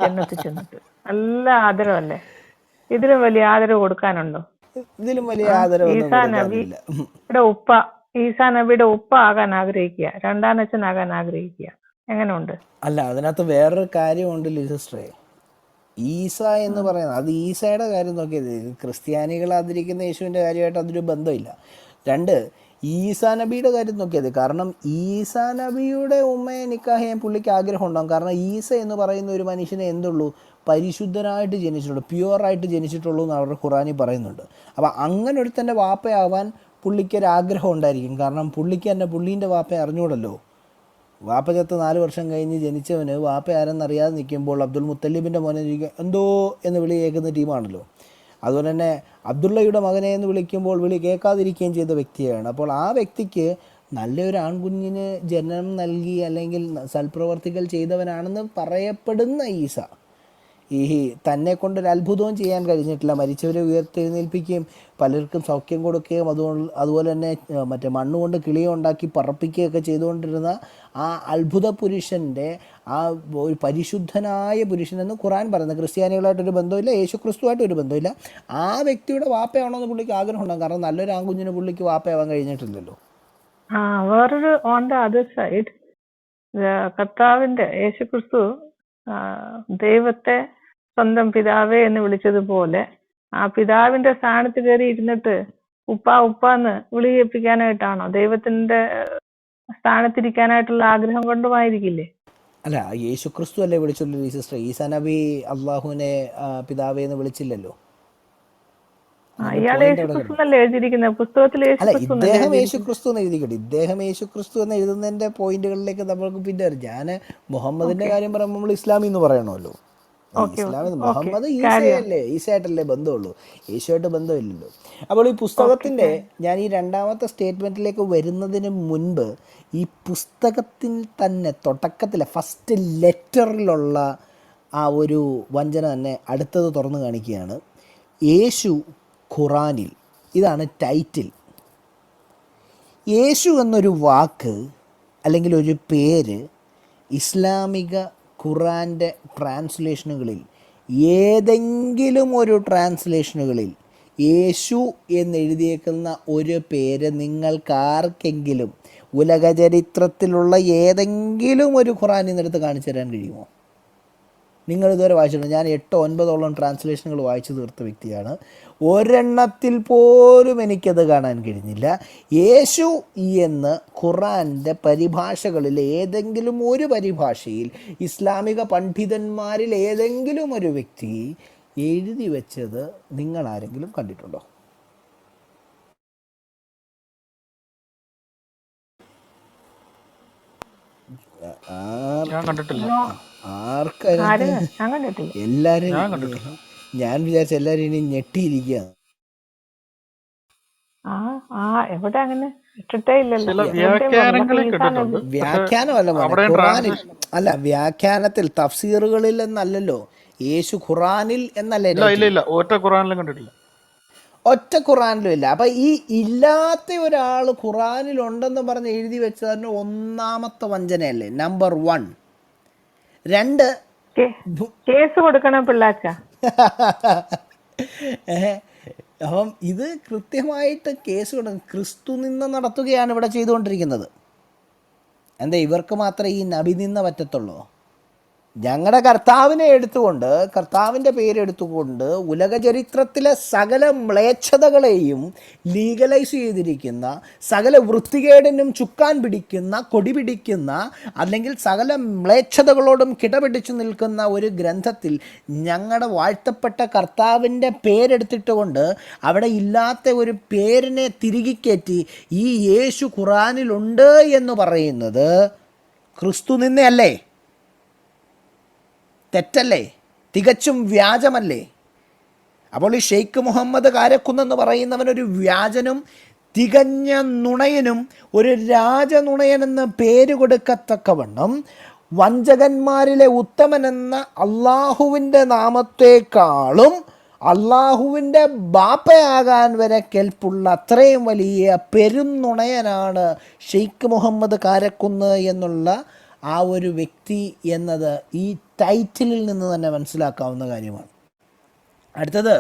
ജന്നത്തിൽ ചെന്നിട്ട്. നല്ല ആദരവല്ലേ? ഇതിലും വലിയ ആദരവ് കൊടുക്കാനുണ്ടോ? ഇതിലും വലിയ ആദരവ് ഈസാ നബിയുടെ ഉപ്പ ആകാൻ ആഗ്രഹിക്കുക, രണ്ടാനച്ഛനാകാൻ ആഗ്രഹിക്കുക. എങ്ങനെയുണ്ട്? അല്ല, അതിനകത്ത് വേറൊരു കാര്യമുണ്ട് സിസ്റ്ററെ. ഈസ എന്ന് പറയുന്നത് അത് ഈസയുടെ കാര്യം നോക്കിയത്, ക്രിസ്ത്യാനികൾ ആദരിക്കുന്ന യേശുവിൻ്റെ കാര്യമായിട്ട് അതൊരു ബന്ധമില്ല. 2, ഈസാ നബിയുടെ കാര്യം നോക്കിയാൽ മതി. കാരണം ഈസാ നബിയുടെ ഉമ്മയെ നിക്കാഹ് ചെയ്യാൻ പുള്ളിക്ക് ആഗ്രഹം ഉണ്ടാകും. കാരണം ഈസ എന്ന് പറയുന്ന ഒരു മനുഷ്യനെ എന്തുള്ളൂ, പരിശുദ്ധനായിട്ട് ജനിച്ചിട്ടുള്ളൂ, പ്യുവറായിട്ട് ജനിച്ചിട്ടുള്ളൂ എന്ന് അവരുടെ ഖുറാനിൽ പറയുന്നുണ്ട്. അപ്പോൾ അങ്ങനെ ഒരുത്തൻ്റെ വാപ്പയാവാൻ പുള്ളിക്കൊരാഗ്രഹം ഉണ്ടായിരിക്കും. കാരണം പുള്ളിക്ക് തന്നെ പുള്ളീൻ്റെ വാപ്പയെ അറിഞ്ഞൂടല്ലോ. വാപ്പ ചത്ത് 4 വർഷം കഴിഞ്ഞ് ജനിച്ചവന് വാപ്പ ആരെന്നറിയാതെ നിൽക്കുമ്പോൾ അബ്ദുൽ മുത്തലിബിൻ്റെ മോനെ എന്തോ എന്ന് വിളി കേൾക്കുന്ന ടീമാണല്ലോ. അതുപോലെ തന്നെ അബ്ദുള്ളയുടെ മകനെ എന്ന് വിളിക്കുമ്പോൾ വിളി കേൾക്കാതിരിക്കുകയും ചെയ്ത വ്യക്തിയാണ്. അപ്പോൾ ആ വ്യക്തിക്ക് നല്ലൊരു ആൺകുഞ്ഞിന് ജന്മം നൽകി അല്ലെങ്കിൽ സൽപ്രവർത്തികൾ ചെയ്തവനാണെന്ന് പറയപ്പെടുന്ന ഈസ ഈ തന്നെ കൊണ്ടൊരു അത്ഭുതവും ചെയ്യാൻ കഴിഞ്ഞിട്ടില്ല. മരിച്ചവരെ ഉയർത്തെഴുന്നേൽപ്പിക്കുകയും പലർക്കും സൗഖ്യം കൊടുക്കുകയും അതുപോലെ തന്നെ മറ്റേ മണ്ണുകൊണ്ട് കിളിയെ ഉണ്ടാക്കി പറപ്പിക്കുകയൊക്കെ ചെയ്തുകൊണ്ടിരുന്ന ആ അത്ഭുത പുരുഷൻ്റെ ആ ഒരു പരിശുദ്ധനായ പുരുഷനെന്ന് ഖുറാൻ പറയുന്നത്. ക്രിസ്ത്യാനികളായിട്ടൊരു ബന്ധമില്ല, യേശു ക്രിസ്തുവായിട്ടൊരു ബന്ധമില്ല. ആ വ്യക്തിയുടെ വാപ്പയാണോ എന്ന് പുള്ളിക്ക് ആഗ്രഹം ഉണ്ടാകും. കാരണം നല്ലൊരു ആൺകുഞ്ഞിന് പുള്ളിക്ക് വാപ്പയാവാൻ കഴിഞ്ഞിട്ടില്ലല്ലോ. വേറൊരു ഓൺ ദ അതർ സൈഡ്, കർത്താവിന്റെ യേശുക്രിസ്തു ദൈവത്തെ സ്വന്തം പിതാവേ എന്ന് വിളിച്ചതുപോലെ ആ പിതാവിന്റെ സ്ഥാനത്ത് കയറി ഇരുന്നിട്ട് ഉപ്പാന്ന് വിളി കേൾപ്പിക്കാനായിട്ടാണോ, ദൈവത്തിന്റെ സ്ഥാനത്തിരിക്കാനായിട്ടുള്ള ആഗ്രഹം കൊണ്ടുമായിരിക്കില്ലേ? അല്ല, യേശു ക്രിസ്തു അല്ലേ വിളിച്ചുള്ളൂ സിസ്റ്റർ. ഈസാ നബി അള്ളാഹുവിനെ പിതാവേ എന്ന് വിളിച്ചില്ലല്ലോ. ഇയാളെ യേശുക്രിസ്തു എന്നല്ലേ എഴുതിയിരിക്കുന്നത് പുസ്തകത്തിൽ? അല്ല, ഇദ്ദേഹം യേശു ക്രിസ്തു എന്ന് എഴുതിക്കട്ടെ. ഇദ്ദേഹം യേശു ക്രിസ്തു എന്ന് എഴുതുന്നതിന്റെ പോയിന്റുകളിലേക്ക് നമ്മൾക്ക് പിന്നെ ഞാൻ മുഹമ്മദിന്റെ കാര്യം പറയുമ്പോൾ നമ്മൾ ഇസ്ലാമി എന്ന് പറയണമല്ലോ. ഇസ്ലാമിൽ മുഹമ്മദ് ഈസയല്ലേ, ഈസയായിട്ടല്ലേ ബന്ധമുള്ളൂ, യേശുവായിട്ട് ബന്ധമില്ലല്ലോ. അപ്പോൾ ഈ പുസ്തകത്തിന്റെ ഞാൻ ഈ രണ്ടാമത്തെ സ്റ്റേറ്റ്മെന്റിലേക്ക് വരുന്നതിന് മുൻപ് ഈ പുസ്തകത്തിൽ തന്നെ തുടക്കത്തിലെ ഫസ്റ്റ് ലെറ്ററിലുള്ള ആ ഒരു വഞ്ചന തന്നെ അടുത്തത് തുറന്നു കാണിക്കുകയാണ്. യേശു ഖുറാനിൽ, ഇതാണ് ടൈറ്റിൽ. യേശു എന്നൊരു വാക്ക് അല്ലെങ്കിൽ ഒരു പേര് ഇസ്ലാമിക ഖുറാൻ്റെ ട്രാൻസ്ലേഷനുകളിൽ ഏതെങ്കിലും ഒരു ട്രാൻസ്ലേഷനുകളിൽ യേശു എന്നെഴുതിയേക്കുന്ന ഒരു പേര് നിങ്ങൾക്കാർക്കെങ്കിലും ഉലക ചരിത്രത്തിലുള്ള ഏതെങ്കിലും ഒരു ഖുറാനിൽ നിന്നെടുത്ത് കാണിച്ചു തരാൻ കഴിയുമോ? നിങ്ങളിതുവരെ വായിച്ചിട്ടുണ്ട്. ഞാൻ 8-9 ട്രാൻസ്ലേഷനുകൾ വായിച്ചു തീർത്ത വ്യക്തിയാണ്. ഒരെണ്ണത്തിൽ പോലും എനിക്കത് കാണാൻ കഴിഞ്ഞില്ല. യേശു എന്ന് ഖുറാൻ്റെ പരിഭാഷകളിൽ ഏതെങ്കിലും ഒരു പരിഭാഷയിൽ ഇസ്ലാമിക പണ്ഡിതന്മാരിൽ ഏതെങ്കിലും ഒരു വ്യക്തി എഴുതി വെച്ചത് നിങ്ങളാരെങ്കിലും കണ്ടിട്ടുണ്ടോ? എല്ലാരും ഞാൻ വിചാരിച്ച എല്ലാരും ഇനി ഞെട്ടിയിരിക്കുകയാണ്. വ്യാഖ്യാനമല്ല, അല്ല വ്യാഖ്യാനത്തിൽ തഫ്സീറുകളിൽ എന്നല്ലല്ലോ, യേശു ഖുറാനിൽ എന്നല്ലേ? ഒറ്റ ഖുറാനിലും ഇല്ല. അപ്പൊ ഈ ഇല്ലാത്ത ഒരാൾ ഖുറാനിലുണ്ടെന്ന് പറഞ്ഞ് എഴുതി വെച്ചതിന് ഒന്നാമത്തെ വഞ്ചനയല്ലേ, നമ്പർ 1. 2 കേസ് കൊടുക്കണം പിള്ളാച്ച. അപ്പം ഇത് കൃത്യമായിട്ട് കേസ് കൊടുക്കണം. ക്രിസ്തു നിന്ന നടത്തുകയാണ് ഇവിടെ ചെയ്തുകൊണ്ടിരിക്കുന്നത്. എന്താ ഇവർക്ക് മാത്രമേ ഈ നബി നിന്ന പറ്റത്തുള്ളൂ? ഞങ്ങളുടെ കർത്താവിനെ എടുത്തുകൊണ്ട്, കർത്താവിൻ്റെ പേരെടുത്തുകൊണ്ട് ഉലക ചരിത്രത്തിലെ സകല മ്ലേച്ഛതകളെയും ലീഗലൈസ് ചെയ്തിരിക്കുന്ന, സകല വൃത്തികേടിനും ചുക്കാൻ പിടിക്കുന്ന, കൊടി പിടിക്കുന്ന, അല്ലെങ്കിൽ സകല മ്ലേച്ഛതകളോടും കിടപിടിച്ചു നിൽക്കുന്ന ഒരു ഗ്രന്ഥത്തിൽ ഞങ്ങളുടെ വാഴ്ത്തപ്പെട്ട കർത്താവിൻ്റെ പേരെടുത്തിട്ടുകൊണ്ട് അവിടെ ഇല്ലാത്ത ഒരു പേരിനെ തിരികെ കയറ്റി ഈ യേശു ഖുറാനിലുണ്ട് എന്ന് പറയുന്നത് ക്രിസ്തു നിന്നയല്ലേ? തെറ്റല്ലേ? തികച്ചും വ്യാജമല്ലേ? അപ്പോൾ ഈ ഷെയ്ഖ് മുഹമ്മദ് കാരക്കുന്നെന്ന് പറയുന്നവനൊരു വ്യാജനും തികഞ്ഞ നുണയനും ഒരു രാജനുണയനെന്ന് പേര് കൊടുക്കത്തക്കവണ്ണം വഞ്ചകന്മാരിലെ ഉത്തമനെന്ന അള്ളാഹുവിൻ്റെ നാമത്തെക്കാളും അള്ളാഹുവിൻ്റെ ബാപ്പയാകാൻ വരെ കെൽപ്പുള്ള അത്രയും വലിയ പെരും നുണയനാണ് ഷെയ്ഖ് മുഹമ്മദ് കാരക്കുന്ന് എന്നുള്ള ആ ഒരു വ്യക്തി എന്നത് ഈ ടൈറ്റിലിൽ നിന്ന് തന്നെ മനസ്സിലാക്കാവുന്ന കാര്യമാണ്. അടുത്തത്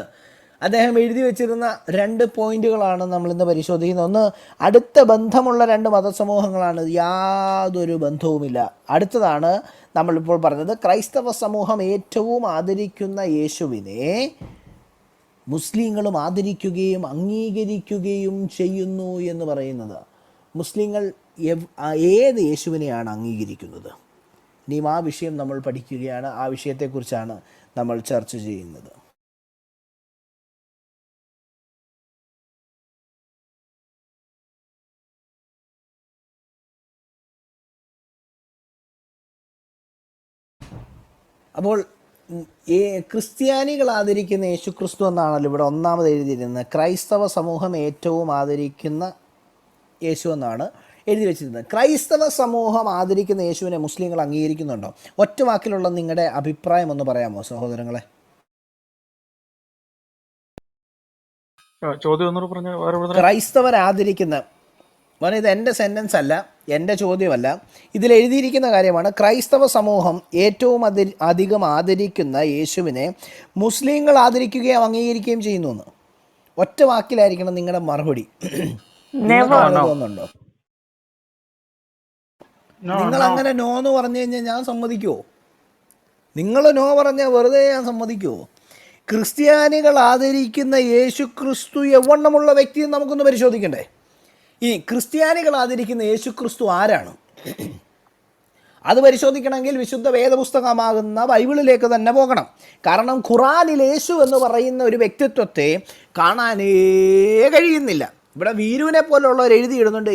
അദ്ദേഹം എഴുതി വച്ചിരുന്ന 2 പോയിന്റുകളാണ് നമ്മളിന്ന് പരിശോധിക്കുന്നത്. ഒന്ന്, അടുത്ത ബന്ധമുള്ള 2 മതസമൂഹങ്ങളാണ്, യാതൊരു ബന്ധവുമില്ല. അടുത്തതാണ് നമ്മളിപ്പോൾ പറഞ്ഞത്, ക്രൈസ്തവ സമൂഹം ഏറ്റവും ആദരിക്കുന്ന യേശുവിനെ മുസ്ലിങ്ങളും ആദരിക്കുകയും അംഗീകരിക്കുകയും ചെയ്യുന്നു എന്ന് പറയുന്നത്. മുസ്ലിങ്ങൾ ഏത് യേശുവിനെയാണ് അംഗീകരിക്കുന്നത്? ഇനിയും ആ വിഷയം നമ്മൾ പഠിക്കുകയാണ്. ആ വിഷയത്തെക്കുറിച്ചാണ് നമ്മൾ ചർച്ച ചെയ്യുന്നത്. അപ്പോൾ ഈ ക്രിസ്ത്യാനികൾ ആദരിക്കുന്ന യേശുക്രിസ്തു എന്നാണല്ലോ ഇവിടെ ഒന്നാമത് എഴുതിയിരുന്നത്. ക്രൈസ്തവ സമൂഹം ഏറ്റവും ആദരിക്കുന്ന യേശു എന്നാണ് എഴുതി വെച്ചിരുന്നത്. ക്രൈസ്തവ സമൂഹം ആദരിക്കുന്ന യേശുവിനെ മുസ്ലിങ്ങൾ അംഗീകരിക്കുന്നുണ്ടോ? ഒറ്റ വാക്കിലുള്ള നിങ്ങളുടെ അഭിപ്രായം ഒന്ന് പറയാമോ സഹോദരങ്ങളെ? ചോദ്യം ഒന്നുകൂടെ പറഞ്ഞ. ക്രൈസ്തവർ ആദരിക്കുന്ന, ഇത് എൻ്റെ സെൻറ്റൻസ് അല്ല, എൻ്റെ ചോദ്യമല്ല, ഇതിൽ എഴുതിയിരിക്കുന്ന കാര്യമാണ്. ക്രൈസ്തവ സമൂഹം ഏറ്റവും അധികം ആദരിക്കുന്ന യേശുവിനെ മുസ്ലിങ്ങൾ ആദരിക്കുകയും അംഗീകരിക്കുകയും ചെയ്യുന്നു എന്ന്. ഒറ്റ വാക്കിലായിരിക്കണം നിങ്ങളുടെ മറുപടി. തോന്നുന്നുണ്ടോ? നിങ്ങൾ അങ്ങനെ നോ എന്ന് പറഞ്ഞു കഴിഞ്ഞാൽ ഞാൻ സമ്മതിക്കുമോ? നിങ്ങൾ നോ പറഞ്ഞാൽ വെറുതെ ഞാൻ സമ്മതിക്കുമോ? ക്രിസ്ത്യാനികൾ ആദരിക്കുന്ന യേശു ക്രിസ്തു എവണ്ണമുള്ള വ്യക്തിയെ നമുക്കൊന്ന് പരിശോധിക്കണ്ടേ? ഈ ക്രിസ്ത്യാനികൾ ആദരിക്കുന്ന യേശു ക്രിസ്തു ആരാണ്? അത് പരിശോധിക്കണമെങ്കിൽ വിശുദ്ധ വേദപുസ്തകമാകുന്ന ബൈബിളിലേക്ക് തന്നെ പോകണം. കാരണം ഖുറാനിൽ യേശു എന്ന് പറയുന്ന ഒരു വ്യക്തിത്വത്തെ കാണാനേ കഴിയുന്നില്ല. ഇവിടെ വീരുവിനെ പോലുള്ളവർ എഴുതിയിടുന്നുണ്ട്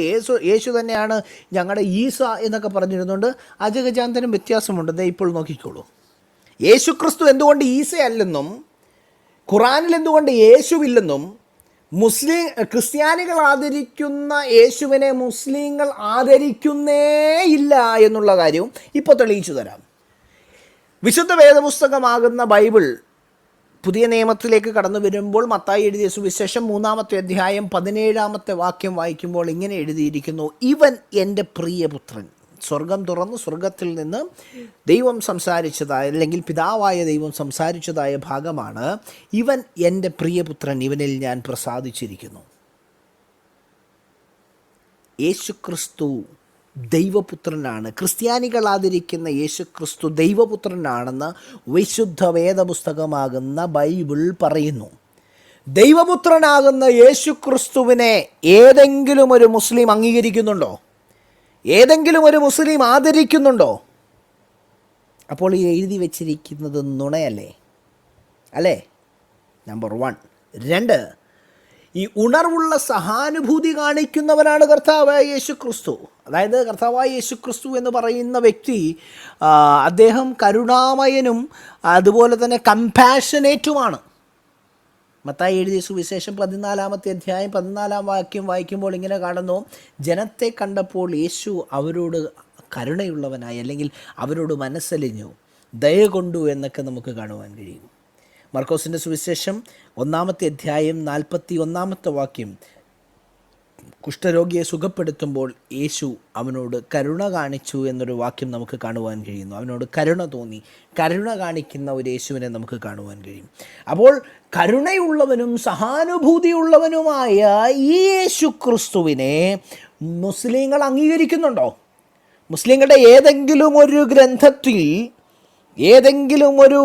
യേശു തന്നെയാണ് ഞങ്ങളുടെ ഈസ എന്നൊക്കെ പറഞ്ഞിരുന്നുണ്ട്. അജഗജാന്തരം വ്യത്യാസമുണ്ട്. ദേ ഇപ്പോൾ നോക്കിക്കോളൂ. യേശു ക്രിസ്തു എന്തുകൊണ്ട് ഈസ അല്ലെന്നും ഖുറാനിൽ എന്തുകൊണ്ട് യേശുവില്ലെന്നും ക്രിസ്ത്യാനികൾ ആദരിക്കുന്ന യേശുവിനെ മുസ്ലിങ്ങൾ ആദരിക്കുന്നേ ഇല്ല എന്നുള്ള കാര്യവും ഇപ്പോൾ തെളിയിച്ചു തരാം. വിശുദ്ധ വേദപുസ്തകമാകുന്ന ബൈബിൾ പുതിയ നിയമത്തിലേക്ക് കടന്നു വരുമ്പോൾ മത്തായി എഴുതിയ സുവിശേഷം 3-ാമത്തെ അധ്യായം 17-ാമത്തെ വാക്യം വായിക്കുമ്പോൾ ഇങ്ങനെ എഴുതിയിരിക്കുന്നു: ഇവൻ എൻ്റെ പ്രിയപുത്രൻ. സ്വർഗം തുറന്ന് സ്വർഗത്തിൽ നിന്ന് ദൈവം സംസാരിച്ചതായ, അല്ലെങ്കിൽ പിതാവായ ദൈവം സംസാരിച്ചതായ ഭാഗമാണ് ഇവൻ എൻ്റെ പ്രിയപുത്രൻ, ഇവനിൽ ഞാൻ പ്രസാദിച്ചിരിക്കുന്നു. യേശുക്രിസ്തു ദൈവപുത്രനാണ്. ക്രിസ്ത്യാനികൾ ആദരിക്കുന്ന യേശുക്രിസ്തു ദൈവപുത്രനാണെന്ന് വിശുദ്ധ വേദപുസ്തകമാകുന്ന ബൈബിൾ പറയുന്നു. ദൈവപുത്രനാകുന്ന യേശുക്രിസ്തുവിനെ ഏതെങ്കിലും ഒരു മുസ്ലിം അംഗീകരിക്കുന്നുണ്ടോ? ഏതെങ്കിലും ഒരു മുസ്ലിം ആദരിക്കുന്നുണ്ടോ? അപ്പോൾ ഈ എഴുതി വച്ചിരിക്കുന്നത് നുണയല്ലേ? അല്ലേ? നമ്പർ 1. 2, ഈ ഉണർവുള്ള സഹാനുഭൂതി കാണിക്കുന്നവനാണ് കർത്താവായ യേശുക്രിസ്തു. അതായത് കർത്താവായ യേശുക്രിസ്തു എന്ന് പറയുന്ന വ്യക്തി അദ്ദേഹം കരുണാമയനും അതുപോലെ തന്നെ കമ്പാഷനേറ്റുമാണ്. മത്തായി എഴുതിയ സുവിശേഷം 14-ാമത്തെ അധ്യായം 14-ാം വാക്യം വായിക്കുമ്പോൾ ഇങ്ങനെ കാണുന്നു: ജനത്തെ കണ്ടപ്പോൾ യേശു അവരോട് കരുണയുള്ളവനായി, അല്ലെങ്കിൽ അവരോട് മനസ്സലിഞ്ഞു, ദയ കൊണ്ടു എന്നൊക്കെ നമുക്ക് കാണുവാൻ കഴിയും. മർക്കോസിൻ്റെ സുവിശേഷം 1-ാമത്തെ അധ്യായം 41-ാമത്തെ വാക്യം, കുഷ്ഠരോഗിയെ സുഖപ്പെടുത്തുമ്പോൾ യേശു അവനോട് കരുണ കാണിച്ചു എന്നൊരു വാക്യം നമുക്ക് കാണുവാൻ കഴിയുന്നു. അവനോട് കരുണ തോന്നി, കരുണ കാണിക്കുന്ന ഒരു യേശുവിനെ നമുക്ക് കാണുവാൻ കഴിയും. അപ്പോൾ കരുണയുള്ളവനും സഹാനുഭൂതിയുള്ളവനുമായ ഈ യേശു ക്രിസ്തുവിനെ മുസ്ലിങ്ങൾ അംഗീകരിക്കുന്നുണ്ടോ? മുസ്ലിങ്ങളുടെ ഏതെങ്കിലും ഒരു ഗ്രന്ഥത്തിൽ, ഏതെങ്കിലും ഒരു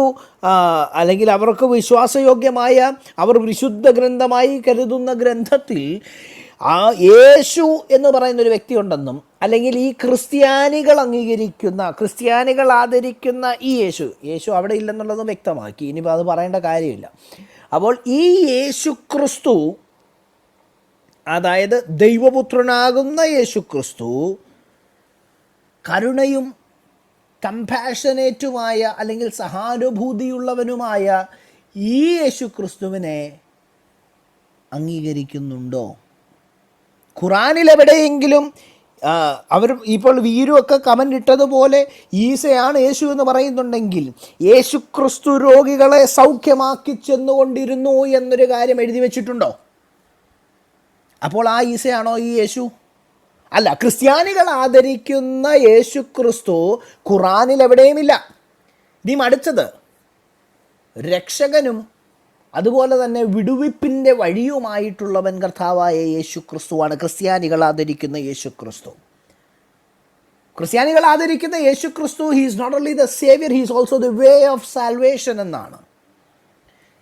അല്ലെങ്കിൽ അവർക്ക് വിശ്വാസയോഗ്യമായ, അവർ വിശുദ്ധ ഗ്രന്ഥമായി കരുതുന്ന ഗ്രന്ഥത്തിൽ ആ യേശു എന്ന് പറയുന്നൊരു വ്യക്തി ഉണ്ടെന്നും, അല്ലെങ്കിൽ ഈ ക്രിസ്ത്യാനികൾ അംഗീകരിക്കുന്ന, ക്രിസ്ത്യാനികൾ ആദരിക്കുന്ന ഈ യേശു അവിടെ ഇല്ലെന്നുള്ളതും വ്യക്തമാക്കി. ഇനിയിപ്പോൾ അത് പറയേണ്ട കാര്യമില്ല. അപ്പോൾ ഈ യേശു ക്രിസ്തു, അതായത് ദൈവപുത്രനാകുന്ന യേശു ക്രിസ്തു, കരുണയും കമ്പാഷനേറ്റുമായ അല്ലെങ്കിൽ സഹാനുഭൂതിയുള്ളവനുമായ ഈ യേശു ക്രിസ്തുവിനെ അംഗീകരിക്കുന്നുണ്ടോ? ഖുറാനിൽ എവിടെയെങ്കിലും അവർ ഇപ്പോൾ വീരുമൊക്കെ കമൻ്റ് ഇട്ടതുപോലെ ഈസയാണ് യേശു എന്ന് പറയുന്നുണ്ടെങ്കിൽ യേശു ക്രിസ്തു രോഗികളെ സൗഖ്യമാക്കി ചെന്നുകൊണ്ടിരുന്നു എന്നൊരു കാര്യം എഴുതി വച്ചിട്ടുണ്ടോ? അപ്പോൾ ആ ഈസയാണോ ഈ യേശു? അല്ല. ക്രിസ്ത്യാനികൾ ആദരിക്കുന്ന യേശു ക്രിസ്തു ഖുറാനിൽ എവിടെയുമില്ല. ഇനി അടുത്തത്, രക്ഷകനും അതുപോലെ തന്നെ വിടുവിപ്പിൻ്റെ വഴിയുമായിട്ടുള്ളവൻ കർത്താവായ യേശു ക്രിസ്തുവാണ് ക്രിസ്ത്യാനികൾ ആദരിക്കുന്ന യേശു ക്രിസ്തു. ക്രിസ്ത്യാനികൾ ആദരിക്കുന്ന യേശു ക്രിസ്തു, he is not only the saviour, he is also the way of salvation എന്നാണ്.